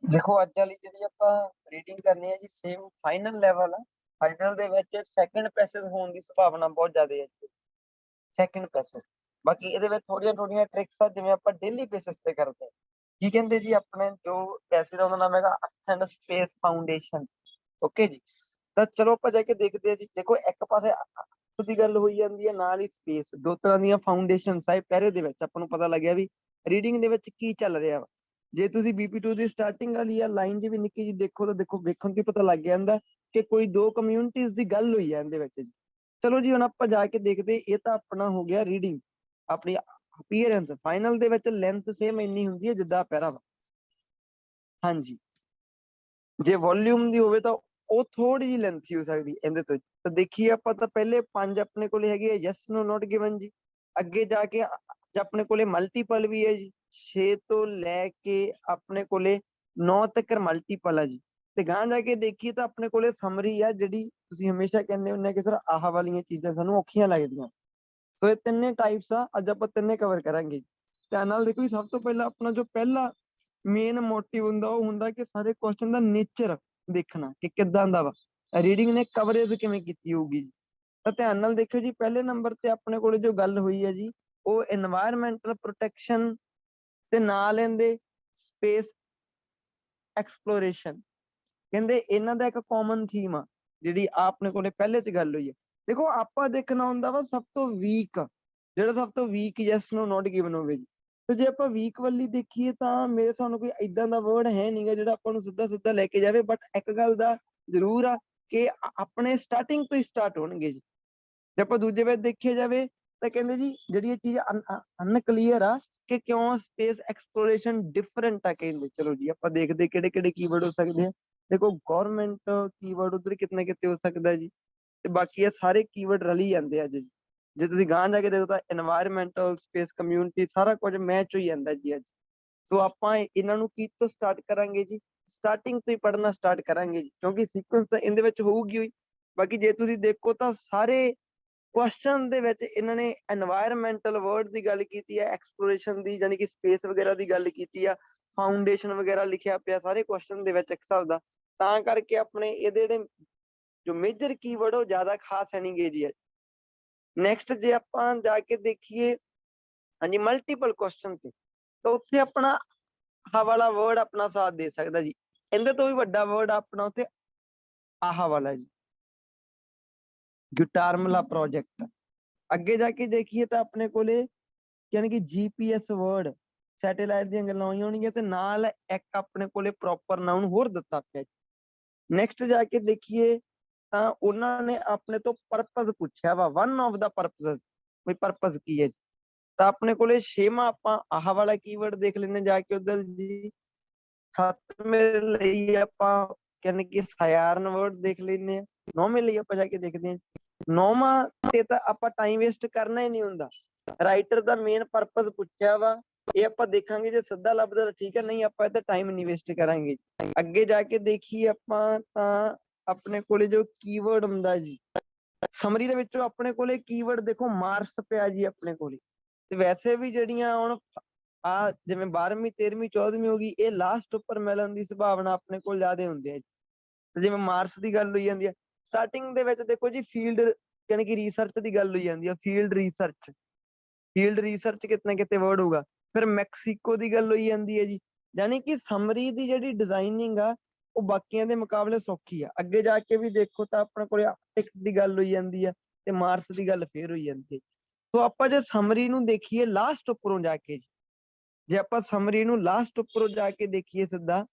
ਦੇਖੋ ਅੱਜ ਵਾਲੀ ਜਿਹੜੀ ਆਪਾਂ ਰੀਡਿੰਗ ਕਰਨੀ ਹੈ ਜੀ ਸੇਮ ਫਾਈਨਲ ਲੈਵਲ ਆ। ਫਾਈਨਲ ਦੇ ਵਿੱਚ ਸੈਕੰਡ ਪੈਸੇਜ ਹੋਣ ਦੀ ਸੰਭਾਵਨਾ ਬਹੁਤ ਜ਼ਿਆਦਾ ਹੈ ਜੀ। ਸੈਕੰਡ ਪੈਸੇਜ ਬਾਕੀ ਇਹਦੇ ਵਿੱਚ ਥੋੜੀਆਂ ਥੋੜੀਆਂ ਟ੍ਰਿਕਸ ਆ ਜਿਵੇਂ ਆਪਾਂ ਡੇਲੀ ਬੇਸਿਸ ਤੇ ਕਰਦੇ ਹਾਂ। ਕੀ ਕਹਿੰਦੇ ਜੀ ਆਪਣੇ ਜੋ ਪੈਸੇਜ ਦਾ ਉਹਦਾ ਨਾਮ ਹੈਗਾ ਅਰਥ ਐਂਡ ਸਪੇਸ ਫਾਊਂਡੇਸ਼ਨ। ਓਕੇ ਜੀ, ਤਾਂ ਚਲੋ ਆਪਾਂ ਜਾ ਕੇ ਦੇਖਦੇ ਹਾਂ ਜੀ। ਦੇਖੋ ਇੱਕ ਪਾਸੇ ਅਰਥ ਦੀ ਗੱਲ ਹੋਈ ਜਾਂਦੀ ਹੈ, ਨਾਲ ਹੀ ਸਪੇਸ। ਦੋ ਤਰ੍ਹਾਂ ਦੀਆਂ ਫਾਊਂਡੇਸ਼ਨ ਸਾਹਿਬ ਪਹਿਰੇ ਦੇ ਵਿੱਚ ਆਪਾਂ ਨੂੰ ਪਤਾ ਲੱਗਿਆ ਵੀ ਰੀਡਿੰਗ ਦੇ ਵਿੱਚ ਕੀ ਚੱਲ ਰਿਹਾ ਵਾ। ਜੇ ਤੁਸੀਂ BP2 ਦੀ ਸਟਾਰਟਿੰਗ ਵਾਲੀ ਆ ਲਾਈਨ ਜੀ ਵੀ ਨਿੱਕੀ ਜੀ ਦੇਖੋ ਤਾਂ ਦੇਖੋ ਵੇਖਣ ਤੇ ਪਤਾ ਲੱਗ ਜਾਂਦਾ ਕਿ ਕੋਈ ਦੋ ਕਮਿਊਨਿਟੀਜ਼ ਦੀ ਗੱਲ ਹੋਈ ਹੈ ਇਹਦੇ ਵਿੱਚ ਜੀ। ਚਲੋ ਜੀ ਹੁਣ ਆਪਾਂ ਜਾ ਕੇ ਦੇਖਦੇ, ਇਹ ਤਾਂ ਆਪਣਾ ਹੋ ਗਿਆ ਰੀਡਿੰਗ। ਆਪਣੀ ਅਪੀਅਰੈਂਸ ਫਾਈਨਲ ਦੇ ਵਿੱਚ ਲੈਂਥ ਸੇਮ ਇੰਨੀ ਹੁੰਦੀ ਹੈ ਜਿੱਦਾਂ ਪੈਰਾ ਵਾ। ਹਾਂਜੀ, ਜੇ ਵੋਲਿਊਮ ਦੀ ਹੋਵੇ ਤਾਂ ਉਹ ਥੋੜੀ ਜਿਹੀ ਲੈਂਥੀ ਹੋ ਸਕਦੀ ਇਹਦੇ ਤੋਂ। ਤਾਂ ਦੇਖੀਏ ਆਪਾਂ ਤਾਂ ਪਹਿਲੇ 5 ਆਪਣੇ ਕੋਲੇ ਹੈਗੇ ਆ ਯੈਸ ਨੋ ਨੋਟ ਗਿਵਨ ਜੀ। ਅੱਗੇ ਜਾ ਕੇ ਆਪਣੇ ਕੋਲੇ ਮਲਟੀਪਲ ਵੀ ਹੈ ਜੀ। 6 ਤੋਂ ਲੈ ਕੇ ਆਪਣੇ ਕੋਲੇ 9 ਤੱਕ ਮਲਟੀਪਲ ਆ ਜੀ। ਤੇ ਗਾਂ ਜਾ ਕੇ ਦੇਖੀਏ ਤਾਂ ਆਪਣੇ ਕੋਲੇ ਸਮਰੀ ਆ, ਜਿਹੜੀ ਤੁਸੀਂ ਹਮੇਸ਼ਾ ਕਹਿੰਦੇ ਹੁੰਦੇ ਕਿ ਸਰ ਆਹ ਵਾਲੀਆਂ ਚੀਜ਼ਾਂ ਸਾਨੂੰ ਔਖੀਆਂ ਲੱਗਦੀਆਂ। ਸੋ ਇਹ ਤਿੰਨੇ ਟਾਈਪਸ ਆ, ਅੱਜ ਆਪਾਂ ਤਿੰਨੇ ਕਵਰ ਕਰਾਂਗੇ। ਧਿਆਨ ਨਾਲ ਦੇਖੋ ਜੀ, ਸਭ ਤੋਂ ਪਹਿਲਾਂ ਆਪਣਾ ਜੋ ਪਹਿਲਾ ਮੇਨ ਮੋਟਿਵ ਹੁੰਦਾ ਉਹ ਹੁੰਦਾ ਕਿ ਸਾਰੇ ਕੁਐਸਚਨ ਦਾ ਨੇਚਰ ਦੇਖਣਾ ਕਿ ਕਿੱਦਾਂ ਦਾ ਵਾ, ਰੀਡਿੰਗ ਨੇ ਕਵਰੇਜ ਕਿਵੇਂ ਕੀਤੀ ਹੋਊਗੀ ਜੀ। ਤਾਂ ਧਿਆਨ ਨਾਲ ਦੇਖਿਓ ਜੀ, ਪਹਿਲੇ ਨੰਬਰ ਤੇ ਆਪਣੇ ਕੋਲੇ ਜੋ ਗੱਲ ਹੋਈ ਹੈ ਜੀ ਉਹ এনवायरमेंटल ਪ੍ਰੋਟੈਕਸ਼ਨ ਤੇ ਨਾਲ ਇਹਦੇ ਸਪੇਸ ਐਕਸਪਲੋਰੇਸ਼ਨ। ਕਹਿੰਦੇ ਇਹਨਾਂ ਦਾ ਇੱਕ ਕਾਮਨ ਥੀਮ ਆ ਜਿਹੜੀ ਆਪਣੇ ਕੋਲੇ ਪਹਿਲੇ ਚ ਗੱਲ ਹੋਈ ਹੈ। ਦੇਖੋ ਆਪਾਂ ਦੇਖਣਾ ਹੁੰਦਾ ਵਾ ਸਭ ਤੋਂ ਵੀਕ, ਜਿਹੜਾ ਸਭ ਤੋਂ weak yes no not given ਹੋਵੇ ਜੀ। ਤੇ ਜੇ ਆਪਾਂ ਵੀਕ ਵਾਲੀ ਦੇਖੀਏ ਤਾਂ ਮੇਰੇ ਸਾਨੂੰ ਕੋਈ ਏਦਾਂ ਦਾ ਵਰਡ ਹੈ ਨਹੀਂਗਾ ਜਿਹੜਾ ਆਪਾਂ ਨੂੰ ਸਿੱਧਾ ਸਿੱਧਾ ਲੈ ਕੇ ਜਾਵੇ। ਬਟ ਇੱਕ ਗੱਲ ਦਾ ਜ਼ਰੂਰ ਆ ਕਿ ਆਪਣੇ ਸਟਾਰਟਿੰਗ ਤੋਂ ਹੀ ਸਟਾਰਟ ਹੋਣਗੇ ਜੀ। ਜੇ ਆਪਾਂ ਦੂਜੇ ਵਿੱਚ ਦੇਖਿਆ ਜਾਵੇ ਤਾਂ ਕਹਿੰਦੇ ਜੀ ਜਿਹੜੀ ਇਹ ਚੀਜ਼ ਅਨਕਲੀਅਰ ਆ ਕਿ ਕਿਉਂ ਸਪੇਸ ਐਕਸਪਲੋਰੇਸ਼ਨ ਡਿਫਰੈਂਟ ਆ। ਕਹਿੰਦੇ ਚਲੋ ਜੀ ਆਪਾਂ ਦੇਖਦੇ ਕਿਹੜੇ ਕਿਹੜੇ ਕੀਵਰਡ ਹੋ ਸਕਦੇ ਆ। ਦੇਖੋ ਗਵਰਨਮੈਂਟ ਕੀਵਰਡ ਉਧਰ ਕਿਤੇ ਕਿਤੇ ਹੋ ਸਕਦਾ ਜੀ, ਤੇ ਬਾਕੀ ਇਹ ਸਾਰੇ ਕੀਵਰਡ ਰਲੀ ਜਾਂਦੇ ਆ ਜੀ। ਜੇ ਤੁਸੀਂ ਗਾਂ ਜਾ ਕੇ ਦੇਖੋ ਤਾਂ এনवायरमेंटल ਸਪੇਸ ਕਮਿਊਨਿਟੀ ਸਾਰਾ ਕੁਝ ਮੈਚ ਹੋਈ ਜਾਂਦਾ ਜੀ ਅੱਜ। ਸੋ ਆਪਾਂ ਇਹਨਾਂ ਨੂੰ ਕੀ ਤੋਂ ਸਟਾਰਟ ਕਰਾਂਗੇ ਜੀ, ਸਟਾਰਟਿੰਗ ਤੋਂ ਹੀ ਪੜ੍ਹਨਾ ਸਟਾਰਟ ਕਰਾਂਗੇ ਜੀ, ਕਿਉਂਕਿ ਸੀਕੁਐਂਸ ਤਾਂ ਇਹਦੇ ਵਿੱਚ ਹੋਊਗੀ ਹੋਈ। ਬਾਕੀ ਜੇ ਤੁਸੀਂ ਦੇਖੋ ਤਾਂ ਸਾਰੇ ਕੁਐਸਚਨ ਦੇ ਵਿੱਚ ਇਹਨਾਂ ਨੇ এনवायरमेंटल ਵਰਡ ਦੀ ਗੱਲ ਕੀਤੀ ਹੈ, ਐਕਸਪਲੋਰੇਸ਼ਨ ਦੀ ਯਾਨੀ ਕਿ ਸਪੇਸ ਵਗੈਰਾ ਦੀ ਗੱਲ ਕੀਤੀ ਆ, ਫਾਊਂਡੇਸ਼ਨ ਵਗੈਰਾ ਲਿਖਿਆ ਪਿਆ ਸਾਰੇ ਕੁਐਸਚਨ ਦੇ ਵਿੱਚ ਇੱਕ ਹਿਸਾਬ ਦਾ। ਤਾਂ ਕਰਕੇ ਆਪਣੇ ਇਹਦੇ ਜਿਹੜੇ ਜੋ ਮੇਜਰ ਕੀਵਰਡ ਉਹ ਜ਼ਿਆਦਾ ਖਾਸ ਹੈ ਨਹੀਂ ਗੇ ਜੀ। ਨੈਕਸਟ ਜੇ ਆਪਾਂ ਜਾ ਕੇ ਦੇਖੀਏ ਹਾਂਜੀ ਮਲਟੀਪਲ ਕੁਐਸਚਨ ਤੇ, ਤਾਂ ਉੱਥੇ ਆਪਣਾ ਆਹ ਵਾਲਾ ਵਰਡ ਆਪਣਾ ਸਾਥ ਦੇ ਸਕਦਾ ਜੀ। ਇਹਦੇ ਤੋਂ ਵੀ ਵੱਡਾ ਵਰਡ ਆਪਣਾ ਉੱਥੇ ਆਹ ਵਾਲਾ ਜੀ, ਗਿਟਾਰਮਲਾ ਪ੍ਰੋਜੈਕਟ। ਅੱਗੇ ਜਾ ਕੇ ਦੇਖੀਏ ਤਾਂ ਆਪਣੇ ਕੋਲੇ ਯਾਨੀ ਕਿ GPS ਵਰਡ, ਸੈਟੇਲਾਈਟ ਦੀਆਂ ਗੱਲਾਂ ਹੋਈਆਂ ਹੋਣਗੀਆਂ ਤੇ ਨਾਲ ਇੱਕ ਆਪਣੇ ਕੋਲੇ ਪ੍ਰੋਪਰ ਨਾਉਨ ਹੋਰ ਦਿੱਤਾ ਪਿਆ ਜੀ। ਨੈਕਸਟ ਜਾ ਕੇ ਦੇਖੀਏ ਤਾਂ ਉਹਨਾਂ ਨੇ ਆਪਣੇ ਤੋਂ ਪਰਪਸ ਪੁੱਛਿਆ ਵਾ, ਵਨ ਆਫ ਦਾ ਪਰਪਸ, ਵੀ ਪਰਪਸ ਕੀ ਹੈ। ਤਾਂ ਆਪਣੇ ਕੋਲੇ 6ਵਾਂ ਆਪਾਂ ਆਹ ਵਾਲਾ ਕੀਵਰਡ ਦੇਖ ਲੈਂਦੇ ਜਾ ਕੇ ਉਧਰ ਜੀ। 7ਵੇਂ ਲਈ ਆਪਾਂ ਯਾਨੀ ਕਿ ਸਾਇਰਨ ਵਰਡ ਦੇਖ ਲੈਂਦੇ ਆ। 9ਵੇਂ ਲਈ ਆਪਾਂ ਜਾ ਕੇ ਦੇਖਦੇ ਹਾਂ। 9ਵਾਂ ਤੇ ਤਾਂ ਆਪਾਂ ਟਾਈਮ ਵੇਸਟ ਕਰਨਾ ਹੀ ਨਹੀਂ ਹੁੰਦਾ, ਰਾਈਟਰ ਦਾ ਮੇਨ ਪਰਪਸ ਪੁੱਛਿਆ ਵਾ, ਇਹ ਆਪਾਂ ਦੇਖਾਂਗੇ। ਜੇ ਸਿੱਧਾ ਲੱਭਦਾ ਤਾਂ ਠੀਕ ਹੈ, ਨਹੀਂ ਆਪਾਂ ਇਹਦਾ ਟਾਈਮ ਨਹੀਂ ਵੇਸਟ ਕਰਾਂਗੇ। ਅੱਗੇ ਜਾ ਕੇ ਦੇਖੀਏ ਆਪਾਂ ਤਾਂ ਆਪਣੇ ਕੋਲੇ ਜੋ ਕੀਵਰਡ ਹੁੰਦਾ ਜੀ ਸਮਰੀ ਦੇ ਵਿੱਚੋਂ ਆਪਣੇ ਕੋਲੇ ਕੀਵਰਡ ਦੇਖੋ ਮਾਰਸ ਪਿਆ ਜੀ ਆਪਣੇ ਕੋਲੇ। ਤੇ ਵੈਸੇ ਵੀ ਜਿਹੜੀਆਂ ਹੁਣ ਆ ਜਿਵੇਂ 12ਵੀਂ 13ਵੀਂ 14ਵੀਂ ਹੋ ਗਈ, ਇਹ ਲਾਸਟ ਉੱਪਰ ਮਿਲਣ ਦੀ ਸੰਭਾਵਨਾ ਆਪਣੇ ਕੋਲ ਜ਼ਿਆਦਾ ਹੁੰਦੀ ਹੈ। ਜਿਵੇਂ ਮਾਰਸ ਦੀ ਗੱਲ ਹੋਈ ਜਾਂਦੀ ਹੈ ਸਟਾਰਟਿੰਗ ਦੇ ਵਿੱਚ, ਦੇਖੋ ਜੀ ਫੀਲਡ ਯਾਨੀ ਕਿ ਰਿਸਰਚ ਦੀ ਗੱਲ ਹੋਈ ਜਾਂਦੀ ਹੈ। ਫੀਲਡ ਰਿਸਰਚ, ਫੀਲਡ ਰਿਸਰਚ ਕਿਤੇ ਨਾ ਕਿਤੇ ਵਰਡ ਹੋਊਗਾ। ਫਿਰ ਮੈਕਸੀਕੋ ਦੀ ਗੱਲ ਹੋਈ ਜਾਂਦੀ ਹੈ ਜੀ। ਯਾਨੀ ਕਿ ਸਮਰੀ ਦੀ ਜਿਹੜੀ ਡਿਜ਼ਾਈਨਿੰਗ ਆ ਉਹ ਬਾਕੀਆਂ ਦੇ ਮੁਕਾਬਲੇ ਸੌਖੀ ਆ। ਅੱਗੇ ਜਾ ਕੇ ਵੀ ਦੇਖੋ ਤਾਂ ਆਪਣੇ ਕੋਲੇ ਆਰਟਿਕਸ ਦੀ ਗੱਲ ਹੋਈ ਜਾਂਦੀ ਆ ਤੇ ਮਾਰਸ ਦੀ ਗੱਲ ਫੇਰ ਹੋਈ ਜਾਂਦੀ ਹੈ। ਸੋ ਆਪਾਂ ਜੇ ਸਮਰੀ ਨੂੰ ਦੇਖੀਏ ਲਾਸਟ ਉੱਪਰੋਂ ਜਾ ਕੇ, ਜੇ ਆਪਾਂ ਸਮਰੀ ਨੂੰ ਲਾਸਟ ਉੱਪਰੋਂ ਜਾ ਕੇ ਦੇਖੀਏ ਸਿੱਧਾ,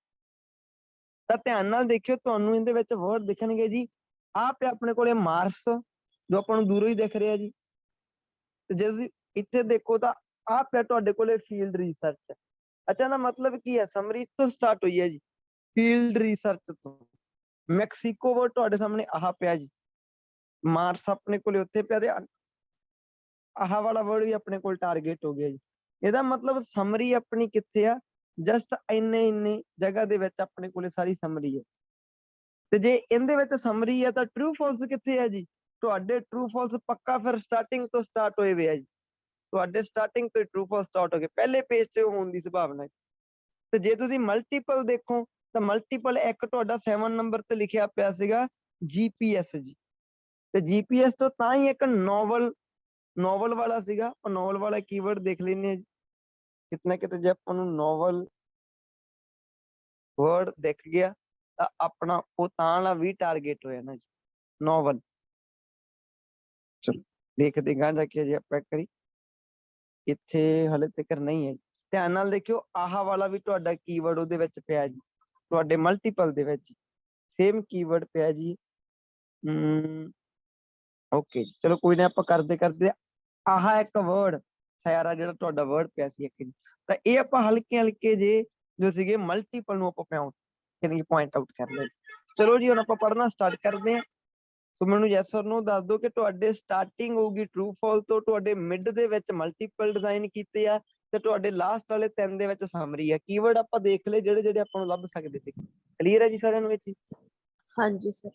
ਤਾਂ ਧਿਆਨ ਨਾਲ ਦੇਖਿਓ ਤੁਹਾਨੂੰ ਇਹਦੇ ਵਿੱਚ ਵਰਡ ਦਿਖਣਗੇ ਜੀ। ਆਹ ਪਿਆ ਆਪਣੇ ਕੋਲੇ ਮਾਰਸ ਜੋ ਆਪਾਂ ਨੂੰ ਦੂਰੋਂ ਹੀ ਦਿਖ ਰਿਹਾ ਜੀ। ਤੇ ਜੇ ਤੁਸੀਂ ਇੱਥੇ ਦੇਖੋ ਤਾਂ ਆਹ ਪਿਆ ਤੁਹਾਡੇ ਕੋਲੇ ਫੀਲਡ ਰਿਸਰਚ। ਅੱਛਾ, ਦਾ ਮਤਲਬ ਕੀ ਹੈ, ਸਮਰੀ ਤੋਂ ਸਟਾਰਟ ਹੋਈ ਹੈ ਜੀ, ਫੀਲਡ ਰਿਸਰਚ ਤੋਂ। ਮੈਕਸੀਕੋ ਵਰਡ ਤੁਹਾਡੇ ਸਾਹਮਣੇ ਆਹ ਪਿਆ ਜੀ, ਮਾਰਸ ਆਪਣੇ ਕੋਲੇ ਉੱਥੇ ਪਿਆ, ਤੇ ਆਹ ਵਾਲਾ ਵਰਡ ਵੀ ਆਪਣੇ ਕੋਲ ਟਾਰਗੇਟ ਹੋ ਗਿਆ ਜੀ। ਇਹਦਾ ਮਤਲਬ ਸਮਰੀ ਆਪਣੀ ਕਿੱਥੇ ਆ, ਜਸਟ ਇੰਨੀ ਜਗ੍ਹਾ ਦੇ ਵਿੱਚ ਆਪਣੇ ਕੋਲੇ ਸਾਰੀ ਸਮਰੀ ਹੈ। ਤੇ ਜੇ ਇਹਦੇ ਵਿੱਚ ਸਮਰੀ ਹੈ ਤਾਂ ਟਰੂ ਫਾਲਸ ਕਿੱਥੇ ਹੈ ਜੀ, ਤੁਹਾਡੇ ਟਰੂ ਫਾਲਸ ਪੱਕਾ ਫਿਰ ਸਟਾਰਟਿੰਗ ਤੋਂ ਸਟਾਰਟ ਹੋਏ ਵੇ ਆ ਜੀ। ਤੁਹਾਡੇ ਸਟਾਰਟਿੰਗ ਤੋਂ ਟਰੂ ਫਾਲਸ ਸਟਾਰਟ ਹੋ ਗਏ, ਪਹਿਲੇ ਪੇਜ ਤੇ ਹੋਣ ਦੀ ਸੰਭਾਵਨਾ ਹੈ। ਤੇ ਜੇ ਤੁਸੀਂ ਮਲਟੀਪਲ ਦੇਖੋ ਤਾਂ ਮਲਟੀਪਲ ਇੱਕ ਤੁਹਾਡਾ 7 ਨੰਬਰ ਤੇ ਲਿਖਿਆ ਪਿਆ ਸੀਗਾ GPS ਜੀ। ਤੇ GPS ਤੋਂ ਤਾਂ ਹੀ ਇੱਕ ਨੋਵਲ ਵਾਲਾ ਸੀਗਾ, ਉਹ ਨੋਵਲ ਵਾਲਾ ਕੀਵਰਡ ਦੇਖ ਲੈਂਦੇ ਹਾਂ ਜੀ। ਕਿਤੇ ਨਾ ਕਿਤੇ ਜੇ ਆਪਾਂ ਨੂੰ ਨੋਵਲ ਵਰਡ ਦਿਖ ਗਿਆ ਤਾਂ ਆਪਣਾ ਉਹ ਤਾਂ ਵਾਲਾ ਵੀ ਟਾਰਗੇਟ ਹੋਇਆ ਨਾ ਜੀ, ਨੋਵਲ। ਚਲੋ ਦੇਖਦੇ ਗਾਂ ਜਾ ਕੇ ਜੇ ਆਪਾਂ ਕਰੀ, ਇੱਥੇ ਹਲੇ ਤੱਕ ਨਹੀਂ ਹੈ। ਧਿਆਨ ਨਾਲ ਦੇਖਿਓ, ਆਹ ਵਾਲਾ ਵੀ ਤੁਹਾਡਾ ਕੀਵਰਡ ਉਹਦੇ ਵਿੱਚ ਪਿਆ ਜੀ, ਤੁਹਾਡੇ ਮਲਟੀਪਲ ਦੇ ਵਿੱਚ ਸੇਮ ਕੀਵਰਡ ਪਿਆ ਜੀ। ਓਕੇ ਜੀ, ਚਲੋ ਕੋਈ ਨਾ, ਆਪਾਂ ਕਰਦੇ ਆਹ ਇੱਕ ਵਰਡ ਸਾਰਾ ਜਿਹੜਾ ਤੁਹਾਡਾ ਵਰਡ ਪਿਆ ਸੀ ਇੱਕ ਜੀ, ਤਾਂ ਇਹ ਆਪਾਂ ਹਲਕੇ ਜੇ ਜੋ ਸੀਗੇ ਮਲਟੀਪਲ ਨੂੰ ਆਪਾਂ ਪੁਆਇੰਟ ਆਊਟ ਕਰ ਲਿਆ। ਚਲੋ ਜੀ ਹੁਣ ਆਪਾਂ ਪੜ੍ਹਨਾ ਸਟਾਰਟ ਕਰਦੇ ਹਾਂ। ਸੋ ਮੈਨੂੰ ਯੈਸ ਔਰ ਨੋ ਦੱਸ ਦਿਓ ਕਿ ਤੁਹਾਡੇ ਸਟਾਰਟਿੰਗ ਹੋਊਗੀ ਟਰੂ ਫਾਲ ਤੋਂ, ਤੁਹਾਡੇ ਮਿਡ ਦੇ ਵਿੱਚ ਮਲਟੀਪਲ ਡਿਜ਼ਾਈਨ ਕੀਤੇ ਆ, ਤੇ ਤੁਹਾਡੇ ਲਾਸਟ ਵਾਲੇ 3 ਦੇ ਵਿੱਚ ਸਮਰੀ ਆ। ਕੀਵਰਡ ਆਪਾਂ ਦੇਖ ਲਏ ਜਿਹੜੇ ਆਪਾਂ ਨੂੰ ਲੱਭ ਸਕਦੇ ਸੀ। ਕਲੀਅਰ ਹੈ ਜੀ ਸਾਰਿਆਂ ਨੂੰ ਵਿੱਚ? ਹਾਂਜੀ ਸਰ।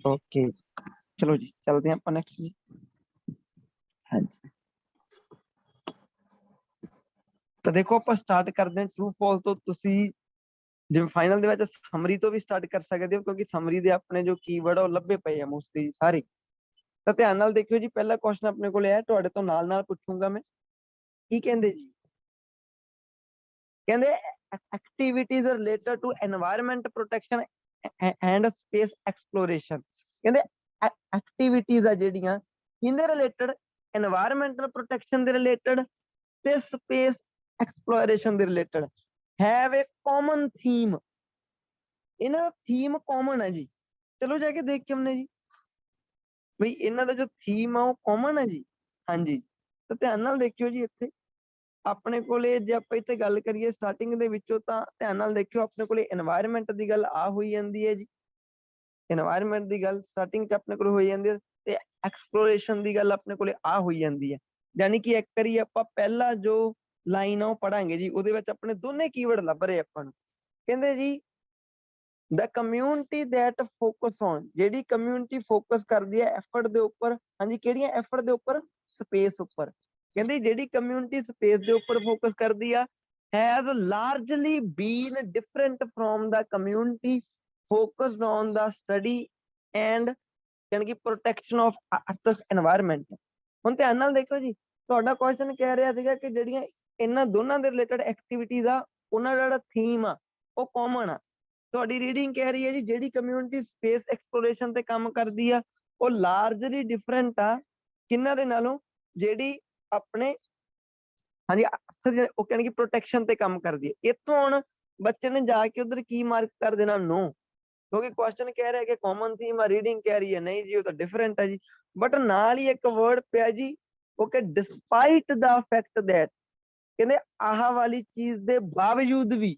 ਓਕੇ, ਚਲੋ ਜੀ ਚਲਦੇ ਆਪਾਂ ਨੈਕਸਟ ਜੀ। ਹਾਂਜੀ, ਤਾਂ ਦੇਖੋ ਆਪਾਂ ਸਟਾਰਟ ਕਰਦੇ ਹਾਂ ਟਰੂ ਫਾਲ ਤੋਂ। ਤੁਸੀਂ ਜਿਵੇਂ ਫਾਈਨਲ ਦੇ ਵਿੱਚ ਸਮਰੀ ਤੋਂ ਵੀ ਸਟਾਰਟ ਕਰ ਸਕਦੇ ਹੋ, ਕਿਉਂਕਿ ਸਮਰੀ ਦੇ ਆਪਣੇ ਜੋ ਕੀਵਰਡ ਆ ਉਹ ਲੱਭੇ ਪਏ ਆ ਮੋਸਟਲੀ ਸਾਰੇ। ਤਾਂ ਧਿਆਨ ਨਾਲ ਦੇਖਿਓ ਜੀ, ਪਹਿਲਾ ਕੁਐਸਚਨ ਆਪਣੇ ਕੋਲ ਹੈ, ਤੁਹਾਡੇ ਤੋਂ ਨਾਲ ਪੁੱਛੂੰਗਾ ਮੈਂ। ਕੀ ਕਹਿੰਦੇ ਜੀ? ਕਹਿੰਦੇ activities related to environment protection and space exploration. ਕਹਿੰਦੇ ਐਕਟੀਵਿਟੀਜ਼ ਆ ਜਿਹੜੀਆਂ ਕਿਹਦੇ ਰਿਲੇਟਡ? এনवायरमेंटल ਪ੍ਰੋਟੈਕਸ਼ਨ ਦੇ ਰਿਲੇਟਡ ਤੇ ਸਪੇਸ ਐਕਸਪਲੋਰੇਸ਼ਨ ਦੇ related. Have a common theme. ਇਹਨਾਂ ਦਾ ਥੀਮ ਕਾਮਨ ਹੈ ਜੀ। ਚਲੋ ਜਾ ਕੇ ਦੇਖ ਕੇ ਆਉਂਦੇ ਜੀ ਬਈ ਇਹਨਾਂ ਦਾ ਜੋ ਥੀਮ ਆ ਉਹ ਕਾਮਨ ਹੈ ਜੀ। ਹਾਂਜੀ, ਤਾਂ ਧਿਆਨ ਨਾਲ ਦੇਖਿਓ ਜੀ, ਇੱਥੇ ਆਪਣੇ ਕੋਲੇ ਜੇ ਆਪਾਂ ਇੱਥੇ ਗੱਲ ਕਰੀਏ ਸਟਾਰਟਿੰਗ ਦੇ ਵਿੱਚੋਂ, ਤਾਂ ਧਿਆਨ ਨਾਲ ਦੇਖਿਓ ਆਪਣੇ ਕੋਲੇ এনवायरमेंट ਦੀ ਗੱਲ ਆ ਹੋਈ ਜਾਂਦੀ ਹੈ ਜੀ। এনवायरमेंट ਦੀ ਗੱਲ ਸਟਾਰਟਿੰਗ 'ਚ ਆਪਣੇ ਕੋਲ ਹੋਈ ਜਾਂਦੀ ਹੈ, ਤੇ ਐਕਸਪਲੋਰੇਸ਼ਨ ਦੀ ਗੱਲ ਆਪਣੇ ਕੋਲੇ ਆ ਹੋਈ ਜਾਂਦੀ ਹੈ। ਯਾਨੀ ਕਿ ਇੱਕ ਵਾਰੀ ਆਪਾਂ ਪਹਿਲਾ ਜੋ ਲਾਈਨ ਆ ਉਹ ਪੜਾਂਗੇ ਜੀ, ਉਹਦੇ ਵਿੱਚ ਆਪਣੇ ਦੋਨੇ ਕੀਵਰਡ ਲੱਭ ਰਹੇ ਆਪਾਂ ਨੂੰ। ਕਹਿੰਦੇ ਜੀ ਦ ਕਮਿਊਨਿਟੀ ਦੈਟ ਫੋਕਸ ਔਨ, ਜਿਹੜੀ ਕਮਿਊਨਿਟੀ ਫੋਕਸ ਕਰਦੀ ਹੈ ਐਫਰਟ ਦੇ ਉੱਪਰ। ਹਾਂਜੀ, ਕਿਹੜੀਆਂ ਐਫਰਟ ਦੇ ਉੱਪਰ? ਸਪੇਸ ਉੱਪਰ। ਕਹਿੰਦੇ ਜਿਹੜੀ ਕਮਿਊਨਿਟੀ ਸਪੇਸ ਦੇ ਉੱਪਰ ਫੋਕਸ ਕਰਦੀ ਆ has largely been different from the community focused on the study and ਯਾਨੀ ਕਿ ਪ੍ਰੋਟੈਕਸ਼ਨ ਆਫ ਅਰਥਸ এনवायरमेंट। ਹੁਣ ਧਿਆਨ ਨਾਲ ਦੇਖੋ ਜੀ, ਤੁਹਾਡਾ ਕੁਐਸਚਨ ਕਹਿ ਰਿਹਾ ਸੀਗਾ ਕਿ ਜਿਹੜੀਆਂ ਇਹਨਾਂ ਦੋਨਾਂ ਦੇ ਰਿਲੇਟਡ ਐਕਟੀਵਿਟੀਜ਼ ਆ, ਉਹਨਾਂ ਦਾ ਜਿਹੜਾ ਥੀਮ ਆ ਉਹ ਕਾਮਨ ਆ। ਤੁਹਾਡੀ ਰੀਡਿੰਗ ਕਹਿ ਰਹੀ ਹੈ ਜੀ ਜਿਹੜੀ ਕਮਿਊਨਿਟੀ ਸਪੇਸ ਐਕਸਪਲੋਰੇਸ਼ਨ ਤੇ ਕੰਮ ਕਰਦੀ ਆ ਉਹ ਲਾਰਜਲੀ ਡਿਫਰੈਂਟ ਆ ਕਿਹਨਾਂ ਦੇ ਨਾਲੋਂ? ਜਿਹੜੀ ਆਪਣੇ ਹਾਂਜੀ ਉਹ ਕਹਿੰਦੇ ਕਿ ਪ੍ਰੋਟੈਕਸ਼ਨ ਤੇ ਕੰਮ ਕਰਦੀ ਹੈ। ਇੱਥੋਂ ਹੁਣ ਬੱਚੇ ਨੇ ਜਾ ਕੇ ਉਧਰ ਕੀ ਮਾਰਕ ਕਰ ਦੇਣਾ? ਨੋ, ਕਿਉਂਕਿ ਕੁਐਸਚਨ ਕਹਿ ਰਿਹਾ ਕਿ ਕਾਮਨ ਥੀਮ ਆ, ਰੀਡਿੰਗ ਕਹਿ ਰਹੀ ਹੈ ਨਹੀਂ ਜੀ ਉਹ ਤਾਂ ਡਿਫਰੈਂਟ ਹੈ ਜੀ। ਬਟ ਨਾਲ ਹੀ ਇੱਕ ਵਰਡ ਪਿਆ ਜੀ, okay, despite the fact that. ਕਹਿੰਦੇ ਆਹ ਵਾਲੀ ਚੀਜ਼ ਦੇ ਬਾਵਜੂਦ ਵੀ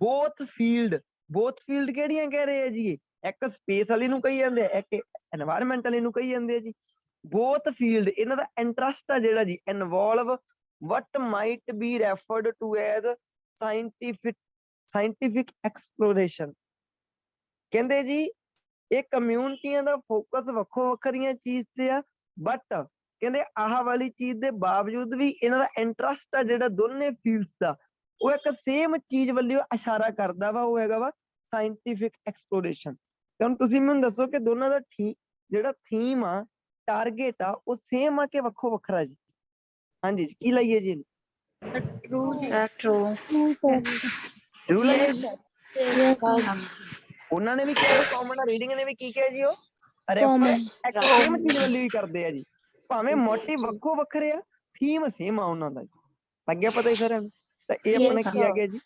ਬੋਥ ਫੀਲਡ ਕਿਹੜੀਆਂ ਕਹਿ ਰਹੇ ਆ ਜੀ? ਇੱਕ ਸਪੇਸ ਵਾਲੀ ਨੂੰ ਕਹੀ ਜਾਂਦੇ ਆ, ਇੱਕ এনवायरमेंट ਵਾਲੀ ਨੂੰ ਕਹੀ ਜਾਂਦੇ ਆ ਜੀ। ਬੋਥ ਫੀਲਡ, ਇਹਨਾਂ ਦਾ ਇੰਟਰਸਟ ਆ ਜਿਹੜਾ ਜੀ, involve what might be referred to as scientific exploration। ਕਹਿੰਦੇ ਜੀ ਇਹ ਕਮਿਊਨਿਟੀਆਂ ਦਾ ਫੋਕਸ ਵੱਖੋ ਵੱਖਰੀਆਂ ਚੀਜ਼ ਤੇ ਆ, ਬਟ ਕਹਿੰਦੇ ਆਹ ਵਾਲੀ ਚੀਜ਼ ਦੇ ਬਾਵਜੂਦ ਵੀ ਇਹਨਾਂ ਦਾ ਇੰਟਰਸਟ ਆ ਜਿਹੜਾ ਦੋਨੇ ਫੀਲਡਸ ਦਾ ਉਹ ਇੱਕ ਸੇਮ ਚੀਜ਼ ਵੱਲੋਂ ਇਸ਼ਾਰਾ ਕਰਦਾ ਵਾ, ਉਹ ਹੈਗਾ ਵਾ ਸਾਇੰਟੀਫਿਕ ਐਕਸਪਲੋਰੇਸ਼ਨ। ਤੇ ਹੁਣ ਤੁਸੀਂ ਮੈਨੂੰ ਦੱਸੋ ਕਿ ਦੋਨਾਂ ਦਾ ਜਿਹੜਾ ਥੀਮ ਆ, ਟਾਰਗੇਟ ਆ, ਉਹ ਸੇਮ ਆ ਕਿ ਵੱਖੋ ਵੱਖਰਾ ਜੀ? ਹਾਂਜੀ, ਕੀ ਲਈਏ ਜੀ? ਟਰੂ ਸਰ, ਟਰੂ ਟਰੂ ਲਈਏ ਜੀ। ਉਹਨਾਂ ਨੇ ਵੀ ਕਿਹਾ ਕਿ ਕਾਮਨ ਆ, ਰੀਡਿੰਗ ਨੇ ਵੀ ਕੀ ਕਿਹਾ ਜੀ? ਉਹ ਰੈਫਰ ਇੱਕ ਸੇਮ ਚੀਜ਼ ਵੱਲੋਂ ਹੀ ਕਰਦੇ ਆ ਜੀ, ਭਾਵੇਂ ਮੋਟਿਵ ਵੱਖੋ ਵੱਖਰੇ ਆ, ਥੀਮ ਸੇਮ ਆ ਉਹਨਾਂ ਦਾ ਜੀ। ਲੱਗਿਆ ਪਤਾ ਹੀ ਸਾਰਿਆਂ ਨੂੰ? ਤਾਂ ਇਹ ਆਪਣਾ ਕੀ ਆ ਗਿਆ ਜੀ?